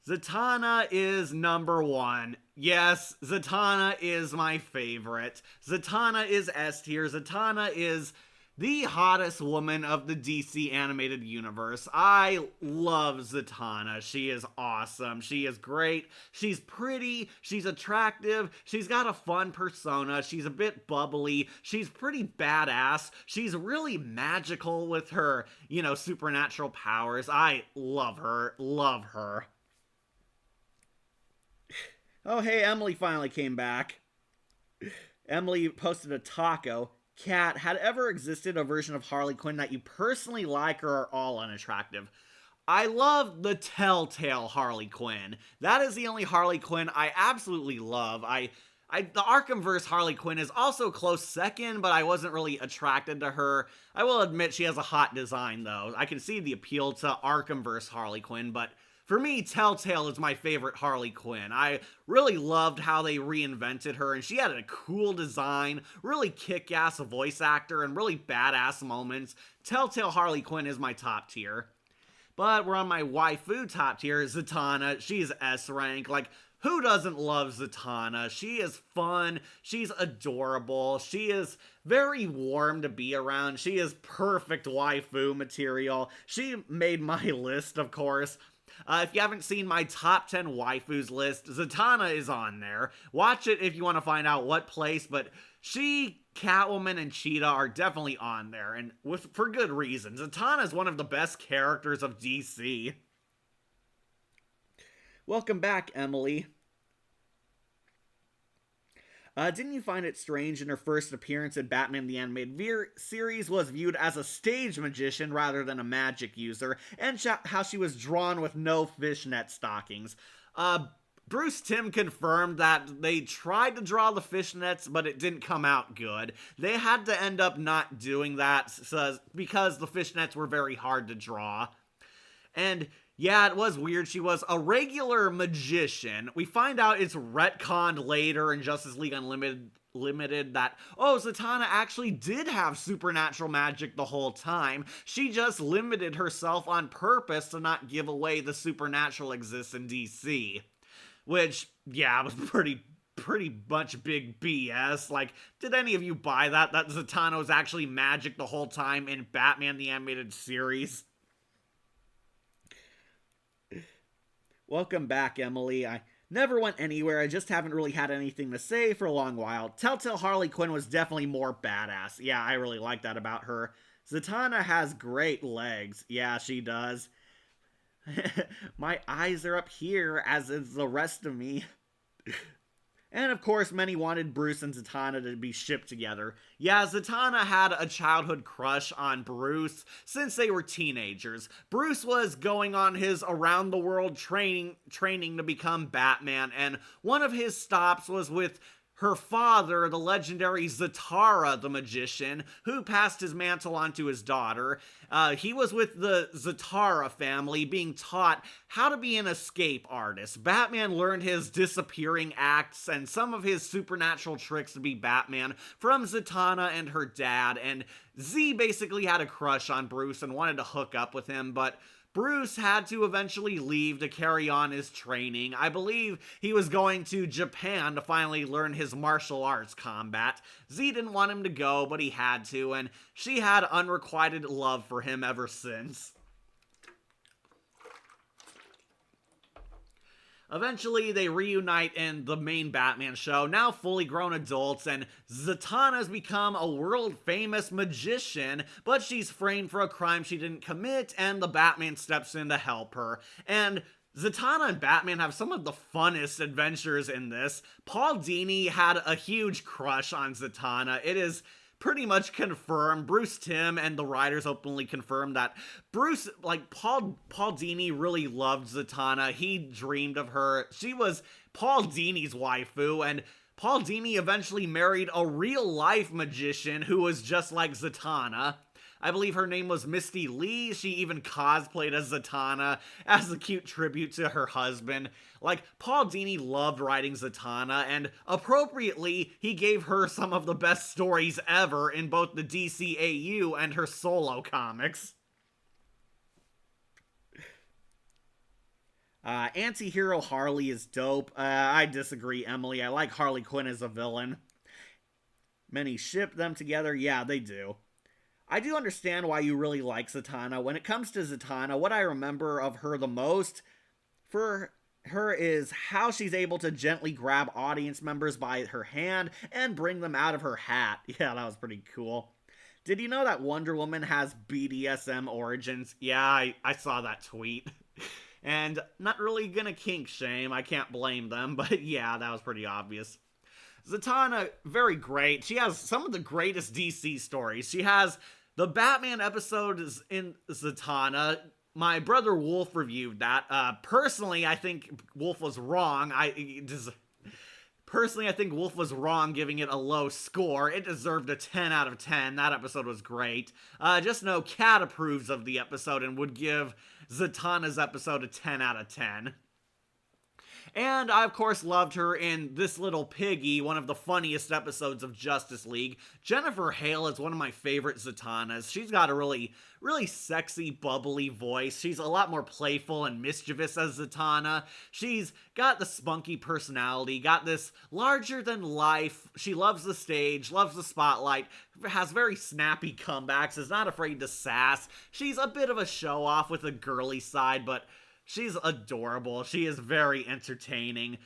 Zatanna is number one. Yes, Zatanna is my favorite. Zatanna is S tier. Zatanna is the hottest woman of the DC animated universe. I love Zatanna. She is awesome. She is great. She's pretty. She's attractive. She's got a fun persona. She's a bit bubbly. She's pretty badass. She's really magical with her, supernatural powers. I love her. Love her. Oh, hey, Emily finally came back. Emily posted a taco. Cat, had ever existed a version of Harley Quinn that you personally like or are all unattractive? I love the Telltale Harley Quinn. That is the only Harley Quinn I absolutely love. The Arkhamverse Harley Quinn is also close second, but I wasn't really attracted to her. I will admit she has a hot design, though. I can see the appeal to Arkhamverse Harley Quinn, but for me, Telltale is my favorite Harley Quinn. I really loved how they reinvented her, and she had a cool design, really kick-ass voice actor, and really badass moments. Telltale Harley Quinn is my top tier. But we're on my waifu top tier, Zatanna. She's S rank. Like, who doesn't love Zatanna? She is fun. She's adorable. She is very warm to be around. She is perfect waifu material. She made my list, of course. If you haven't seen my top 10 waifus list, Zatanna is on there. Watch it if you want to find out what place, but she, Catwoman, and Cheetah are definitely on there, and for good reason. Zatanna is one of the best characters of DC. Welcome back, Emily. Didn't you find it strange in her first appearance in Batman the Animated Series was viewed as a stage magician rather than a magic user, and how she was drawn with no fishnet stockings? Bruce Timm confirmed that they tried to draw the fishnets, but it didn't come out good. They had to end up not doing that because the fishnets were very hard to draw. And yeah, it was weird. She was a regular magician. We find out it's retconned later in Justice League Unlimited that, oh, Zatanna actually did have supernatural magic the whole time. She just limited herself on purpose to not give away the supernatural exists in DC. Which, yeah, was pretty much big BS. Like, did any of you buy that Zatanna was actually magic the whole time in Batman the Animated Series? Welcome back, Emily. I never went anywhere. I just haven't really had anything to say for a long while. Telltale Harley Quinn was definitely more badass. Yeah, I really like that about her. Zatanna has great legs. Yeah, she does. My eyes are up here, as is the rest of me. And of course, many wanted Bruce and Zatanna to be shipped together. Yeah, Zatanna had a childhood crush on Bruce since they were teenagers. Bruce was going on his around-the-world training to become Batman, and one of his stops was with her father, the legendary Zatara the Magician, who passed his mantle on to his daughter. He was with the Zatara family being taught how to be an escape artist. Batman learned his disappearing acts and some of his supernatural tricks to be Batman from Zatanna and her dad, and Z basically had a crush on Bruce and wanted to hook up with him, but Bruce had to eventually leave to carry on his training. I believe he was going to Japan to finally learn his martial arts combat. Z didn't want him to go, but he had to, and she had unrequited love for him ever since. Eventually, they reunite in the main Batman show, now fully grown adults, and Zatanna's become a world-famous magician, but she's framed for a crime she didn't commit, and the Batman steps in to help her. And Zatanna and Batman have some of the funnest adventures in this. Paul Dini had a huge crush on Zatanna. It is pretty much confirmed. Bruce Timm and the writers openly confirmed that Paul Dini really loved Zatanna. He dreamed of her. She was Paul Dini's waifu, and Paul Dini eventually married a real-life magician who was just like Zatanna. I believe her name was Misty Lee. She even cosplayed as Zatanna as a cute tribute to her husband. Like, Paul Dini loved writing Zatanna, and appropriately, he gave her some of the best stories ever in both the DCAU and her solo comics. Anti-hero Harley is dope. I disagree, Emily. I like Harley Quinn as a villain. Many ship them together. Yeah, they do. I do understand why you really like Zatanna. When it comes to Zatanna, what I remember of her the most for her is how she's able to gently grab audience members by her hand and bring them out of her hat. Yeah, that was pretty cool. Did you know that Wonder Woman has BDSM origins? Yeah, I saw that tweet. And not really gonna kink shame, I can't blame them, but yeah, that was pretty obvious. Zatanna, very great. She has some of the greatest DC stories. She has the Batman episodes in Zatanna. My brother Wolf reviewed that. Personally, I think Wolf was wrong. Personally, I think Wolf was wrong giving it a low score. It deserved a 10 out of 10. That episode was great. Just know Kat approves of the episode and would give Zatanna's episode a 10 out of 10. And I, of course, loved her in This Little Piggy, one of the funniest episodes of Justice League. Jennifer Hale is one of my favorite Zatannas. She's got a really sexy, bubbly voice. She's a lot more playful and mischievous as Zatanna. She's got the spunky personality, got this larger-than-life. She loves the stage, loves the spotlight, has very snappy comebacks, is not afraid to sass. She's a bit of a show-off with a girly side, but she's adorable. She is very entertaining.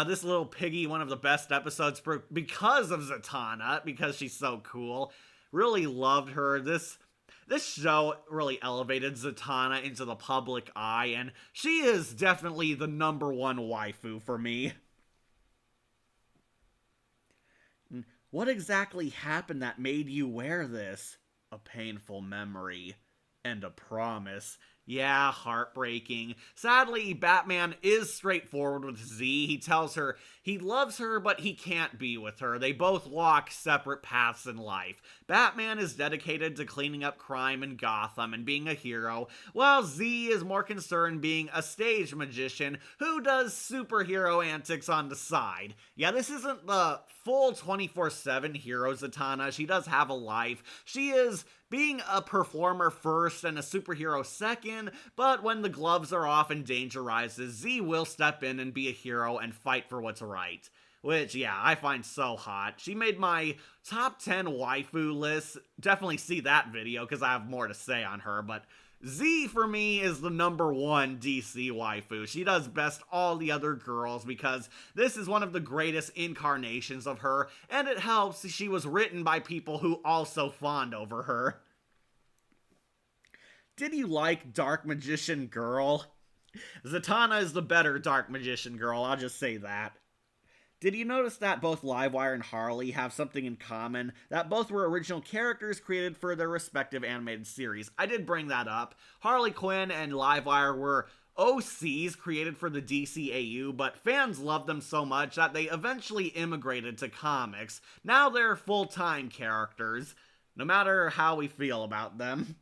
This Little Piggy, one of the best episodes because of Zatanna, because she's so cool. Really loved her. This show really elevated Zatanna into the public eye, and she is definitely the number one waifu for me. What exactly happened that made you wear this? A painful memory and a promise. Yeah, heartbreaking. Sadly, Batman is straightforward with Z. He tells her he loves her, but he can't be with her. They both walk separate paths in life. Batman is dedicated to cleaning up crime in Gotham and being a hero, while Z is more concerned being a stage magician who does superhero antics on the side. Yeah, this isn't the full 24/7 hero Zatanna. She does have a life. She is being a performer first and a superhero second, but when the gloves are off and danger rises, Z will step in and be a hero and fight for what's right. Which, yeah, I find so hot. She made my top 10 waifu list. Definitely see that video because I have more to say on her, but Z for me is the number one DC waifu. She does best all the other girls because this is one of the greatest incarnations of her, and it helps she was written by people who also fawned over her. Did you like Dark Magician Girl? Zatanna is the better Dark Magician Girl, I'll just say that. Did you notice that both Livewire and Harley have something in common? That both were original characters created for their respective animated series. I did bring that up. Harley Quinn and Livewire were OCs created for the DCAU, but fans loved them so much that they eventually immigrated to comics. Now they're full-time characters, no matter how we feel about them.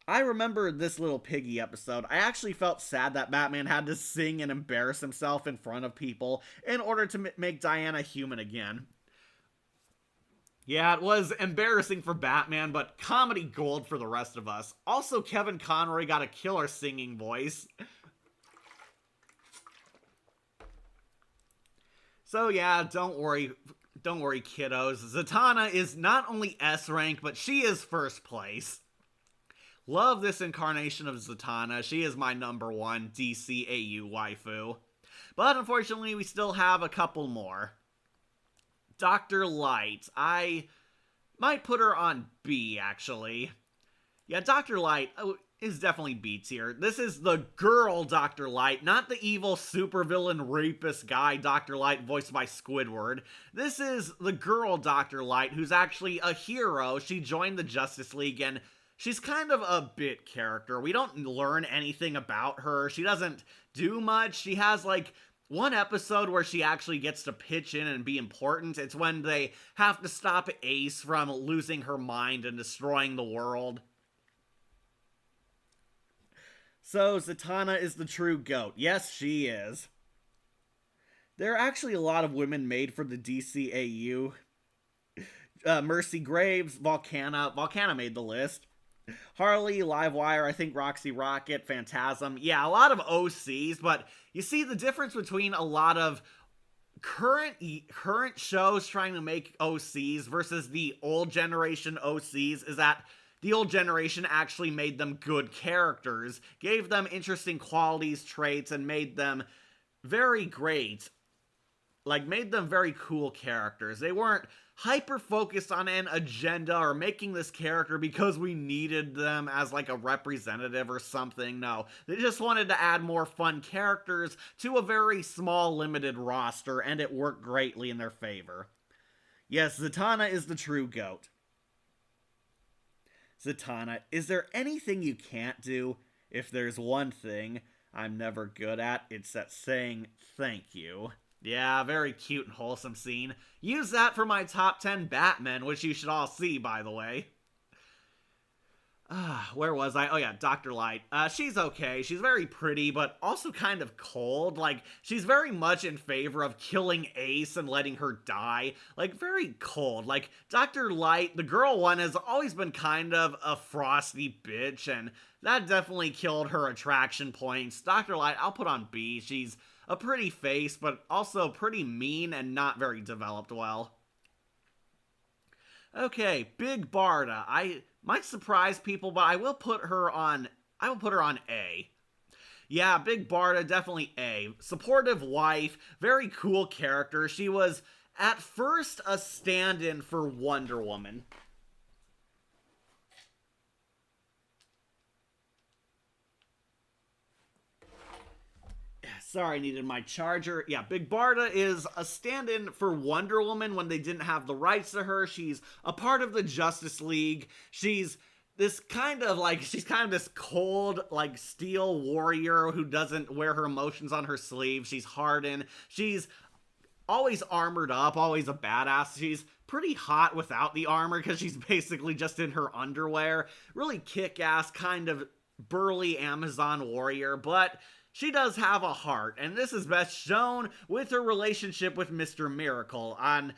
I remember This Little Piggy episode. I actually felt sad that Batman had to sing and embarrass himself in front of people in order to make Diana human again. Yeah, it was embarrassing for Batman, but comedy gold for the rest of us. Also, Kevin Conroy got a killer singing voice. So yeah, don't worry kiddos. Zatanna is not only S rank, but she is first place. Love this incarnation of Zatanna. She is my number one DCAU waifu. But unfortunately, we still have a couple more. Dr. Light. I might put her on B, actually. Yeah, Dr. Light is definitely B tier. This is the girl Dr. Light, not the evil supervillain rapist guy Dr. Light voiced by Squidward. This is the girl Dr. Light, who's actually a hero. She joined the Justice League and she's kind of a bit character. We don't learn anything about her. She doesn't do much. She has, like, one episode where she actually gets to pitch in and be important. It's when they have to stop Ace from losing her mind and destroying the world. So, Zatanna is the true GOAT. Yes, she is. There are actually a lot of women made for the DCAU. Mercy Graves, Volcana. Volcana made the list. Harley, Livewire, I think Roxy Rocket, Phantasm. Yeah, a lot of OCs, but you see the difference between a lot of current shows trying to make OCs versus the old generation OCs is that the old generation actually made them good characters, gave them interesting qualities, traits, and made them very great. made them very cool characters. They weren't hyper focused on an agenda or making this character because we needed them as like a representative or something. No, they just wanted to add more fun characters to a very small limited roster, and it worked greatly in their favor. Yes, Zatanna is the true GOAT. Zatanna, is there anything you can't do? If there's one thing I'm never good at, it's at saying thank you. Yeah, very cute and wholesome scene. Use that for my top 10 Batmen, which you should all see, by the way. Where was I? Oh yeah, Dr. Light. She's okay. She's very pretty, but also kind of cold. Like, she's very much in favor of killing Ace and letting her die. Like, very cold. Like, Dr. Light, the girl one, has always been kind of a frosty bitch, and that definitely killed her attraction points. Dr. Light, I'll put on B. She's a pretty face, but also pretty mean and not very developed well. Okay, Big Barda. I might surprise people, but I will put her on A. Yeah, Big Barda, definitely A. Supportive wife, very cool character. She was at first a stand-in for Wonder Woman. Sorry, I needed my charger. Yeah, Big Barda is a stand-in for Wonder Woman when they didn't have the rights to her. She's a part of the Justice League. She's kind of this cold, like, steel warrior who doesn't wear her emotions on her sleeve. She's hardened. She's always armored up, always a badass. She's pretty hot without the armor because she's basically just in her underwear. Really kick-ass, kind of burly Amazon warrior, but she does have a heart, and this is best shown with her relationship with Mr. Miracle. I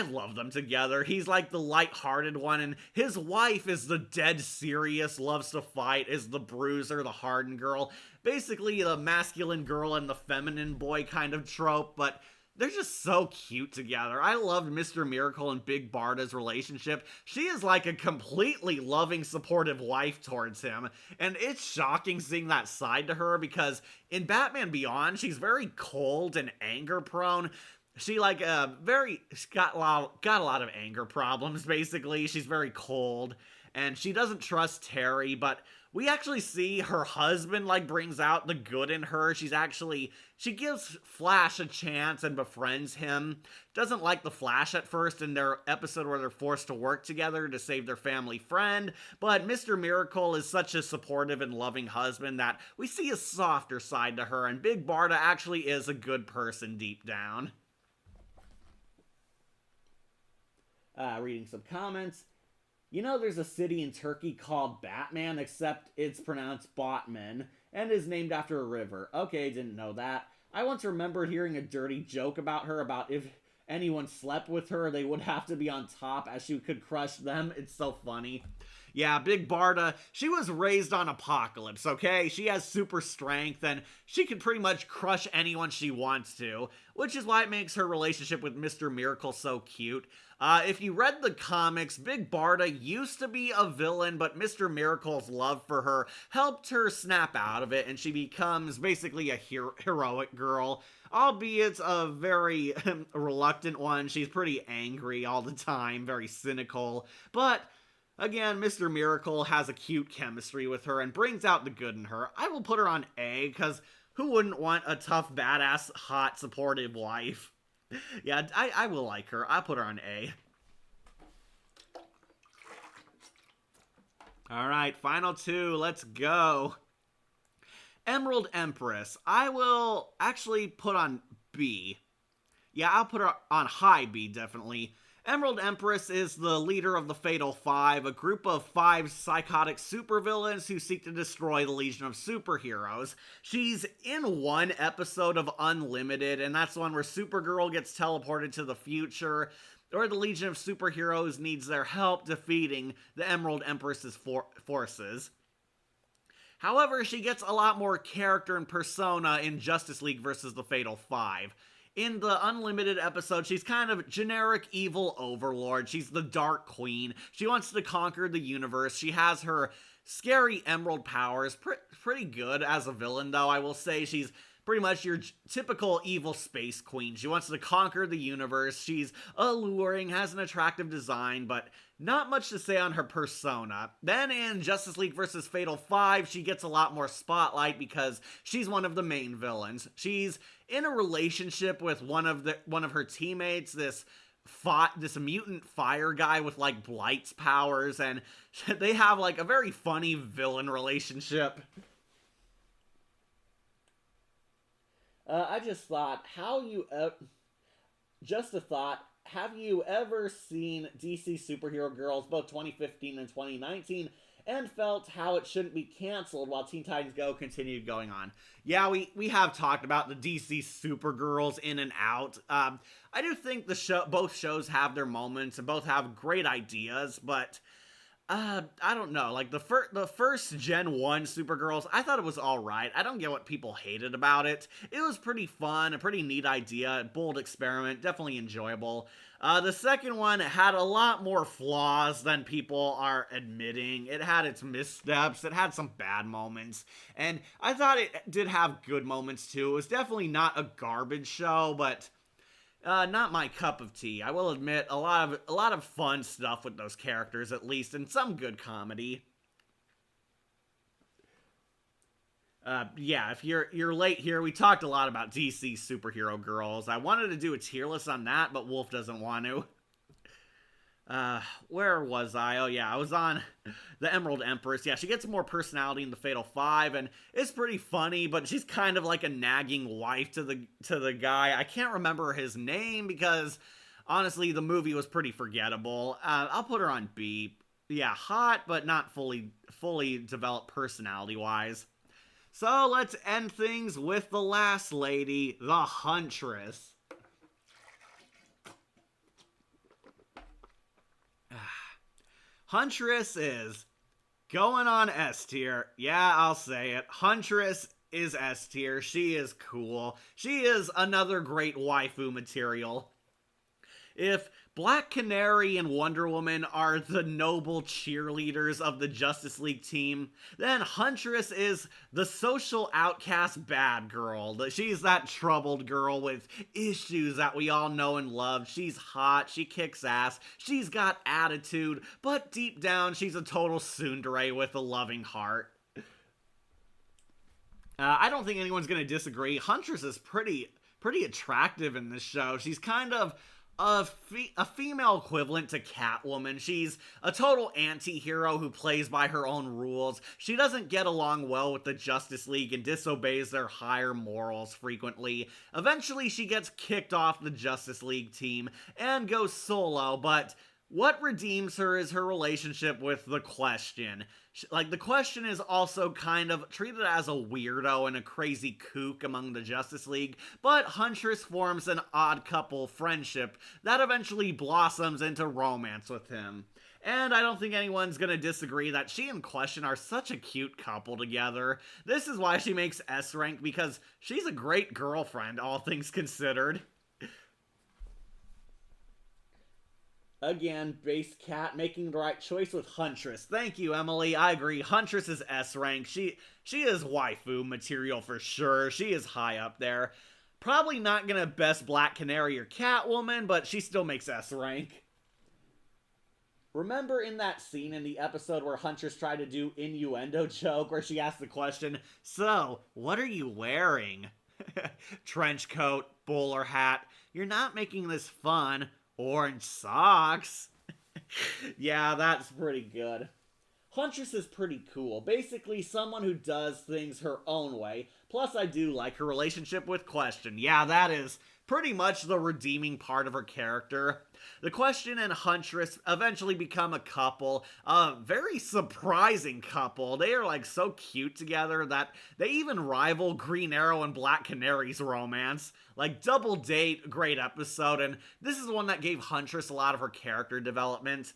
love them together. He's like the light-hearted one, and his wife is the dead serious, loves to fight, is the bruiser, the hardened girl. Basically the masculine girl and the feminine boy kind of trope, but they're just so cute together. I loved Mr. Miracle and Big Barda's relationship. She is like a completely loving, supportive wife towards him. And it's shocking seeing that side to her because in Batman Beyond, she's very cold and anger prone. She got a lot of anger problems, basically. She's very cold. And she doesn't trust Terry, but we actually see her husband, brings out the good in her. She gives Flash a chance and befriends him. Doesn't like the Flash at first in their episode where they're forced to work together to save their family friend, but Mr. Miracle is such a supportive and loving husband that we see a softer side to her, and Big Barda actually is a good person deep down. Reading some comments. You know there's a city in Turkey called Batman, except it's pronounced Botman, and is named after a river. Okay, didn't know that. I once remembered hearing a dirty joke about her, about if anyone slept with her, they would have to be on top as she could crush them. It's so funny. Yeah, Big Barda, she was raised on Apocalypse, okay? She has super strength, and she can pretty much crush anyone she wants to, which is why it makes her relationship with Mr. Miracle so cute. If you read the comics, Big Barda used to be a villain, but Mr. Miracle's love for her helped her snap out of it, and she becomes basically a heroic girl, albeit a very reluctant one. She's pretty angry all the time, very cynical, but again, Mr. Miracle has a cute chemistry with her and brings out the good in her. I will put her on A, because who wouldn't want a tough, badass, hot, supportive wife? Yeah, I will like her. I'll put her on A. Alright, final two. Let's go. Emerald Empress. I will actually put on B. Yeah, I'll put her on high B, definitely. Emerald Empress is the leader of the Fatal Five, a group of 5 psychotic supervillains who seek to destroy the Legion of Superheroes. She's in one episode of Unlimited, and that's the one where Supergirl gets teleported to the future, where the Legion of Superheroes needs their help defeating the Emerald Empress's forces. However, she gets a lot more character and persona in Justice League versus the Fatal Five. In the Unlimited episode, she's kind of generic evil overlord. She's the Dark Queen. She wants to conquer the universe. She has her scary emerald powers. Pretty good as a villain, though. I will say she's pretty much your typical evil space queen. She wants to conquer the universe. She's alluring, has an attractive design, but not much to say on her persona. Then in Justice League vs. Fatal 5, she gets a lot more spotlight because she's one of the main villains. She's in a relationship with one of her teammates, this mutant fire guy with like Blight's powers, and they have like a very funny villain relationship. I just thought, just a thought, have you ever seen DC Superhero Girls, both 2015 and 2019, and felt how it shouldn't be canceled while Teen Titans Go continued going on? Yeah, we have talked about the DC Supergirls in and out. I do think both shows have their moments and both have great ideas, but I don't know. Like the first Gen 1 Supergirls, I thought it was alright. I don't get what people hated about it. It was pretty fun, a pretty neat idea, bold experiment, definitely enjoyable. The second one had a lot more flaws than people are admitting. It had its missteps, it had some bad moments, and I thought it did have good moments too. It was definitely not a garbage show, but not my cup of tea. I will admit, a lot of fun stuff with those characters, at least, and some good comedy. Yeah, if you're late here, we talked a lot about DC Superhero Girls. I wanted to do a tier list on that, but Wolf doesn't want to. Where was I? Oh yeah, I was on the Emerald Empress. Yeah, she gets more personality in the Fatal 5, and it's pretty funny, but she's kind of like a nagging wife to the guy. I can't remember his name because, honestly, the movie was pretty forgettable. I'll put her on B. Yeah, hot, but not fully developed personality-wise. So, let's end things with the last lady, the Huntress. Huntress is going on S tier. Yeah, I'll say it. Huntress is S tier. She is cool. She is another great waifu material. If Black Canary and Wonder Woman are the noble cheerleaders of the Justice League team, then Huntress is the social outcast bad girl. She's that troubled girl with issues that we all know and love. She's hot, she kicks ass, she's got attitude, but deep down she's a total tsundere with a loving heart. I don't think anyone's gonna disagree. Huntress is pretty attractive in this show. She's kind of a female equivalent to Catwoman. She's a total anti-hero who plays by her own rules. She doesn't get along well with the Justice League and disobeys their higher morals frequently. Eventually, she gets kicked off the Justice League team and goes solo, but what redeems her is her relationship with the Question. Like, the Question is also kind of treated as a weirdo and a crazy kook among the Justice League, but Huntress forms an odd couple friendship that eventually blossoms into romance with him. And I don't think anyone's gonna disagree that she and Question are such a cute couple together. This is why she makes S rank, because she's a great girlfriend, all things considered. Again, Base Cat making the right choice with Huntress. Thank you, Emily. I agree. Huntress is S rank. She is waifu material for sure. She is high up there. Probably not gonna best Black Canary or Catwoman, but she still makes S rank. Remember in that scene in the episode where Huntress tried to do innuendo joke where she asked the Question, "So, what are you wearing?" Trench coat, bowler hat. You're not making this fun. Orange socks. Yeah, that's pretty good. Huntress is pretty cool. Basically, someone who does things her own way. Plus, I do like her relationship with Question. Yeah, that is pretty much the redeeming part of her character. The Question and Huntress eventually become a couple. A very surprising couple. They are like so cute together that they even rival Green Arrow and Black Canary's romance. Like, Double Date, great episode, and this is the one that gave Huntress a lot of her character development.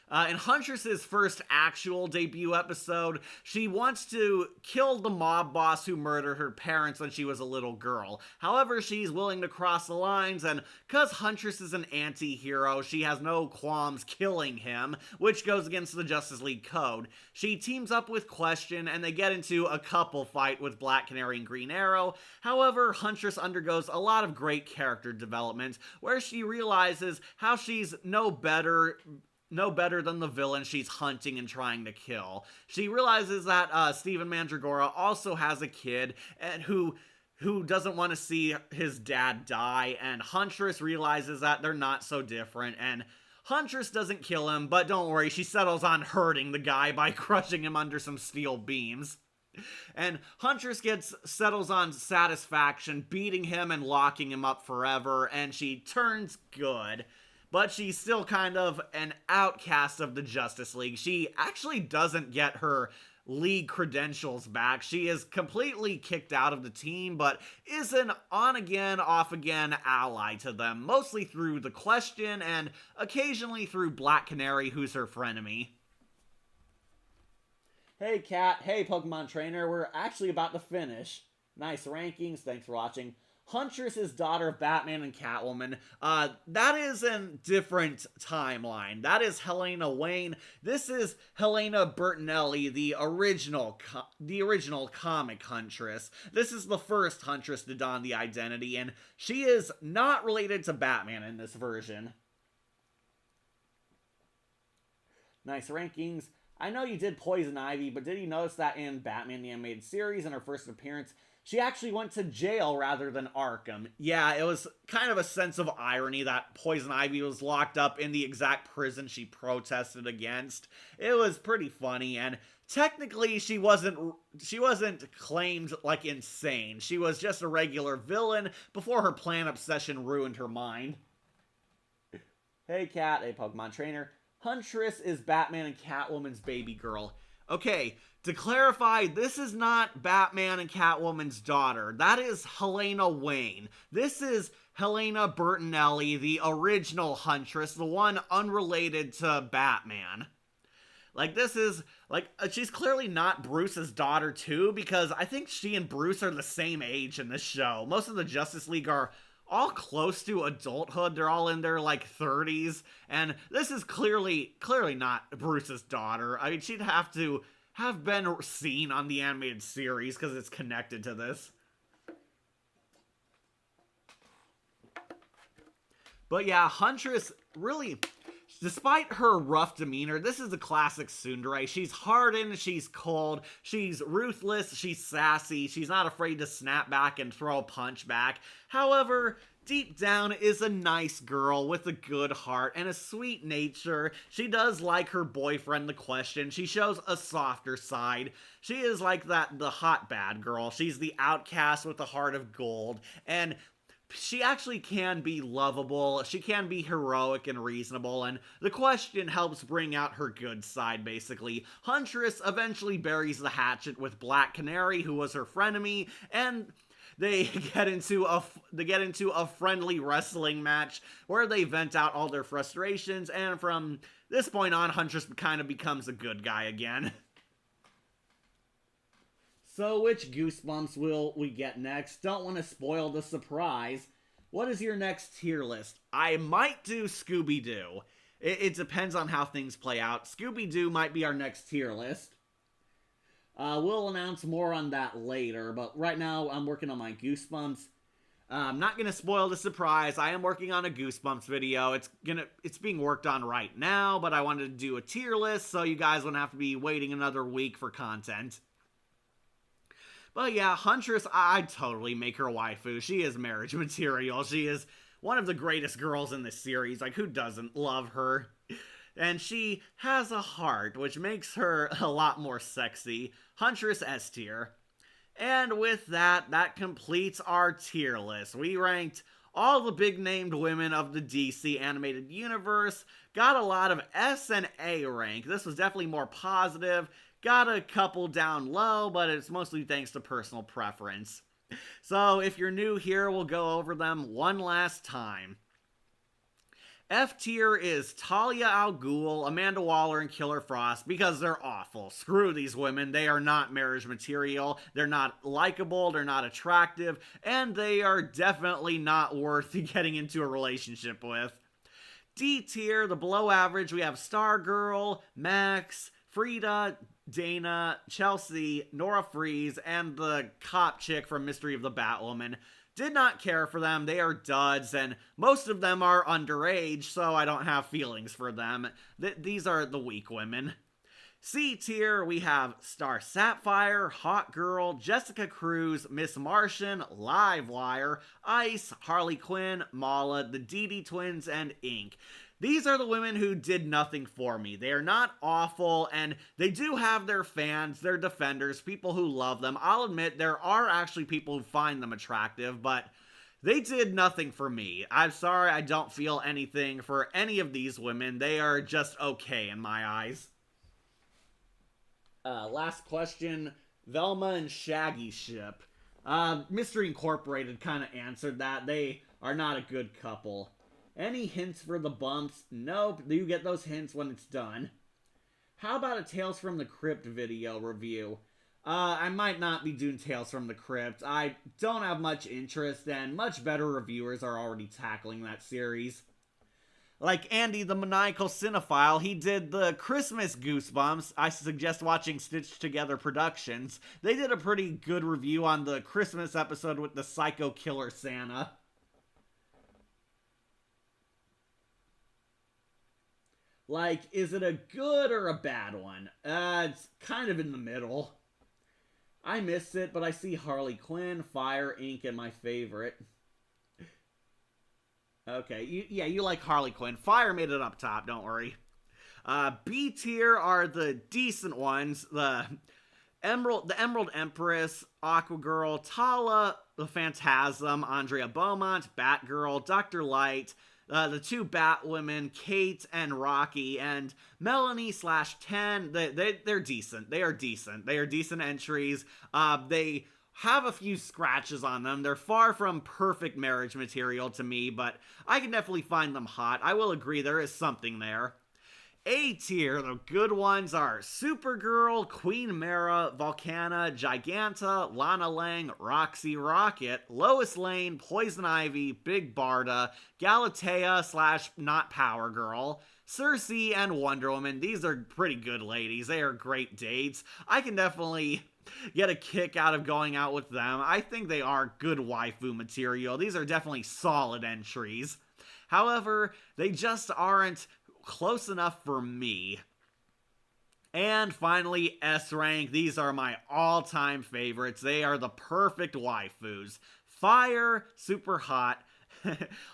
In Huntress's first actual debut episode, she wants to kill the mob boss who murdered her parents when she was a little girl. However, she's willing to cross the lines, and because Huntress is an anti-hero, she has no qualms killing him, which goes against the Justice League code. She teams up with Question, and they get into a couple fight with Black Canary and Green Arrow. However, Huntress undergoes a lot of great character development, where she realizes how she's no better than the villain she's hunting and trying to kill. She realizes that Stephen Mandragora also has a kid and who doesn't want to see his dad die, and Huntress realizes that they're not so different, and Huntress doesn't kill him, but don't worry, she settles on hurting the guy by crushing him under some steel beams. And Huntress settles on satisfaction, beating him and locking him up forever, and she turns good. But she's still kind of an outcast of the Justice League. She actually doesn't get her league credentials back. She is completely kicked out of the team, but is an on-again, off-again ally to them, mostly through the Question and occasionally through Black Canary, who's her frenemy. Hey Cat, hey Pokemon Trainer, we're actually about to finish. Nice rankings, thanks for watching. Huntress is daughter of Batman and Catwoman. That is a different timeline. That is Helena Wayne. This is Helena Bertinelli, the original comic Huntress. This is the first Huntress to don the identity, and she is not related to Batman in this version. Nice rankings. I know you did Poison Ivy, but did you notice that in Batman the Animated Series, in her first appearance, she actually went to jail rather than Arkham? Yeah, it was kind of a sense of irony that Poison Ivy was locked up in the exact prison she protested against. It was pretty funny, and technically she wasn't claimed like insane. She was just a regular villain before her plan obsession ruined her mind. Hey Cat, a Pokemon Trainer. Huntress is Batman and Catwoman's baby girl. Okay, to clarify, this is not Batman and Catwoman's daughter. That is Helena Wayne. This is Helena Bertinelli, the original Huntress, the one unrelated to Batman. She's clearly not Bruce's daughter too, because I think she and Bruce are the same age in this show. Most of the Justice League are all close to adulthood. They're all in their 30s, and this is clearly not Bruce's daughter. I mean, she'd have to have been seen on the animated series because it's connected to this. But yeah, Huntress really, despite her rough demeanor, this is a classic tsundere. She's hardened, she's cold, she's ruthless, she's sassy, she's not afraid to snap back and throw a punch back. However, deep down is a nice girl with a good heart and a sweet nature. She does like her boyfriend, the Question. She shows a softer side. She is like the hot bad girl. She's the outcast with a heart of gold, and she actually can be lovable, she can be heroic and reasonable, and the Question helps bring out her good side, basically. Huntress eventually buries the hatchet with Black Canary, who was her frenemy, and they get into a friendly wrestling match where they vent out all their frustrations, and from this point on, Huntress kind of becomes a good guy again. So which Goosebumps will we get next? Don't want to spoil the surprise. What is your next tier list? I might do Scooby-Doo. It depends on how things play out. Scooby-Doo might be our next tier list. We'll announce more on that later, but right now I'm working on my Goosebumps. I'm not going to spoil the surprise. I am working on a Goosebumps video. It's being worked on right now, but I wanted to do a tier list so you guys wouldn't have to be waiting another week for content. But yeah, Huntress, I'd totally make her waifu. She is marriage material. She is one of the greatest girls in this series. Like, who doesn't love her? And she has a heart, which makes her a lot more sexy. Huntress S tier. And with that, that completes our tier list. We ranked all the big named women of the DC animated universe. Got a lot of S and A rank. This was definitely more positive. Got a couple down low, but it's mostly thanks to personal preference. So if you're new here, we'll go over them one last time. F tier is Talia al Ghul, Amanda Waller, and Killer Frost because they're awful. Screw these women. They are not marriage material. They're not likable. They're not attractive. And they are definitely not worth getting into a relationship with. D tier, the below average, we have Stargirl, Max, Frieda, Dana, Chelsea, Nora Fries, and the cop chick from Mystery of the Batwoman. Did not care for them. They are duds, and most of them are underage, so I don't have feelings for them. These are the weak women. C tier, we have Star Sapphire, Hawkgirl, Jessica Cruz, Miss Martian, Livewire, Ice, Harley Quinn, Mala, the Dee Dee Twins, and Inque. These are the women who did nothing for me. They are not awful, and they do have their fans, their defenders, people who love them. I'll admit there are actually people who find them attractive, but they did nothing for me. I'm sorry, I don't feel anything for any of these women. They are just okay in my eyes. Last question, Velma and Shaggy ship. Mystery Incorporated kind of answered that. They are not a good couple. Any hints for the bumps? Nope, you get those hints when it's done. How about a Tales from the Crypt video review? I might not be doing Tales from the Crypt. I don't have much interest, and much better reviewers are already tackling that series. Like Andy the Maniacal Cinephile, he did the Christmas Goosebumps. I suggest watching Stitched Together Productions. They did a pretty good review on the Christmas episode with the Psycho Killer Santa. Like, is it a good or a bad one? It's kind of in the middle. I miss it, but I see Harley Quinn, Fire, Inque, and my favorite. Okay, you like Harley Quinn. Fire made it up top, don't worry. B tier are the decent ones. The Emerald Empress, Aquagirl, Tala, the Phantasm, Andrea Beaumont, Batgirl, Dr. Light, the two Batwomen, Kate and Rocky, and Melanie/10. They're decent. They are decent. They are decent entries. They have a few scratches on them. They're far from perfect marriage material to me, but I can definitely find them hot. I will agree there is something there. A tier, the good ones are Supergirl, Queen Mera, Volcana, Giganta, Lana Lang, Roxy Rocket, Lois Lane, Poison Ivy, Big Barda, Galatea/not Power Girl, Circe, and Wonder Woman. These are pretty good ladies. They are great dates. I can definitely get a kick out of going out with them. I think they are good waifu material. These are definitely solid entries. However, they just aren't close enough for me. And finally, S rank. These are my all-time favorites. They are the perfect waifus. Fire, super hot.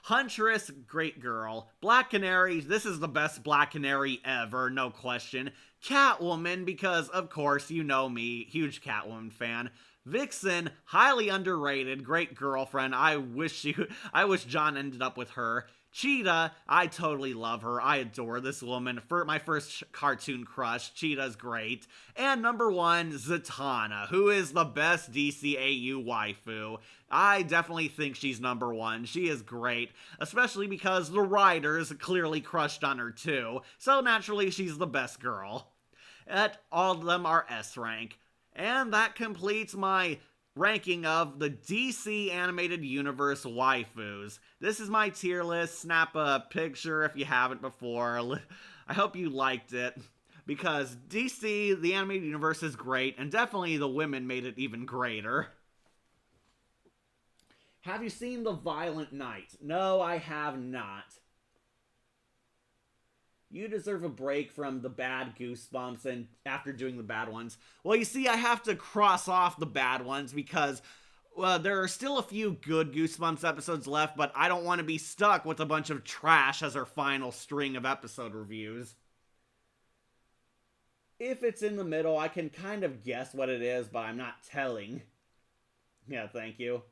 Huntress, great girl. Black Canary, this is the best Black Canary ever, no question. Catwoman, because of course, you know me, huge Catwoman fan. Vixen, highly underrated, great girlfriend. I wish John ended up with her. Cheetah, I totally love her. I adore this woman. For my first cartoon crush, Cheetah's great. And number one, Zatanna, who is the best DCAU waifu. I definitely think she's number one. She is great, especially because the writers clearly crushed on her too. So naturally, she's the best girl. All of them are S rank. And that completes my ranking of the DC Animated Universe waifus. This is my tier list. Snap a picture if you haven't before. I hope you liked it, because DC, the Animated Universe, is great, and definitely the women made it even greater. Have you seen The Violent Night? No, I have not. You deserve a break from the bad Goosebumps and after doing the bad ones. Well, you see, I have to cross off the bad ones because there are still a few good Goosebumps episodes left, but I don't want to be stuck with a bunch of trash as our final string of episode reviews. If it's in the middle, I can kind of guess what it is, but I'm not telling. Yeah, thank you.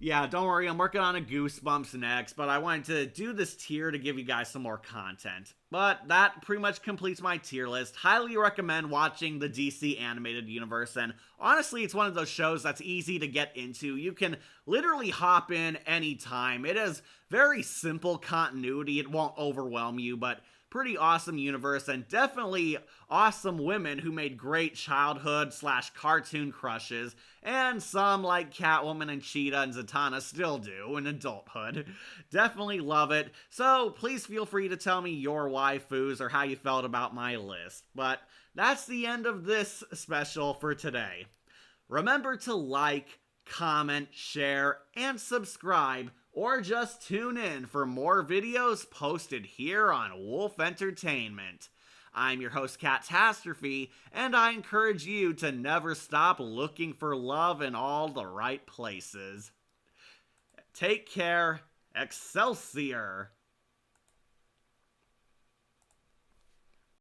Yeah, don't worry, I'm working on a Goosebumps next, but I wanted to do this tier to give you guys some more content. But that pretty much completes my tier list. Highly recommend watching the DC animated universe, and honestly, it's one of those shows that's easy to get into. You can literally hop in anytime. It has very simple continuity, it won't overwhelm you, but pretty awesome universe, and definitely awesome women who made great childhood / cartoon crushes, and some like Catwoman and Cheetah and Zatanna still do in adulthood. Definitely love it, so please feel free to tell me your waifus or how you felt about my list. But that's the end of this special for today. Remember to like, comment, share, and subscribe, or just tune in for more videos posted here on Wolf Entertainment. I'm your host, Catastrophe, and I encourage you to never stop looking for love in all the right places. Take care. Excelsior!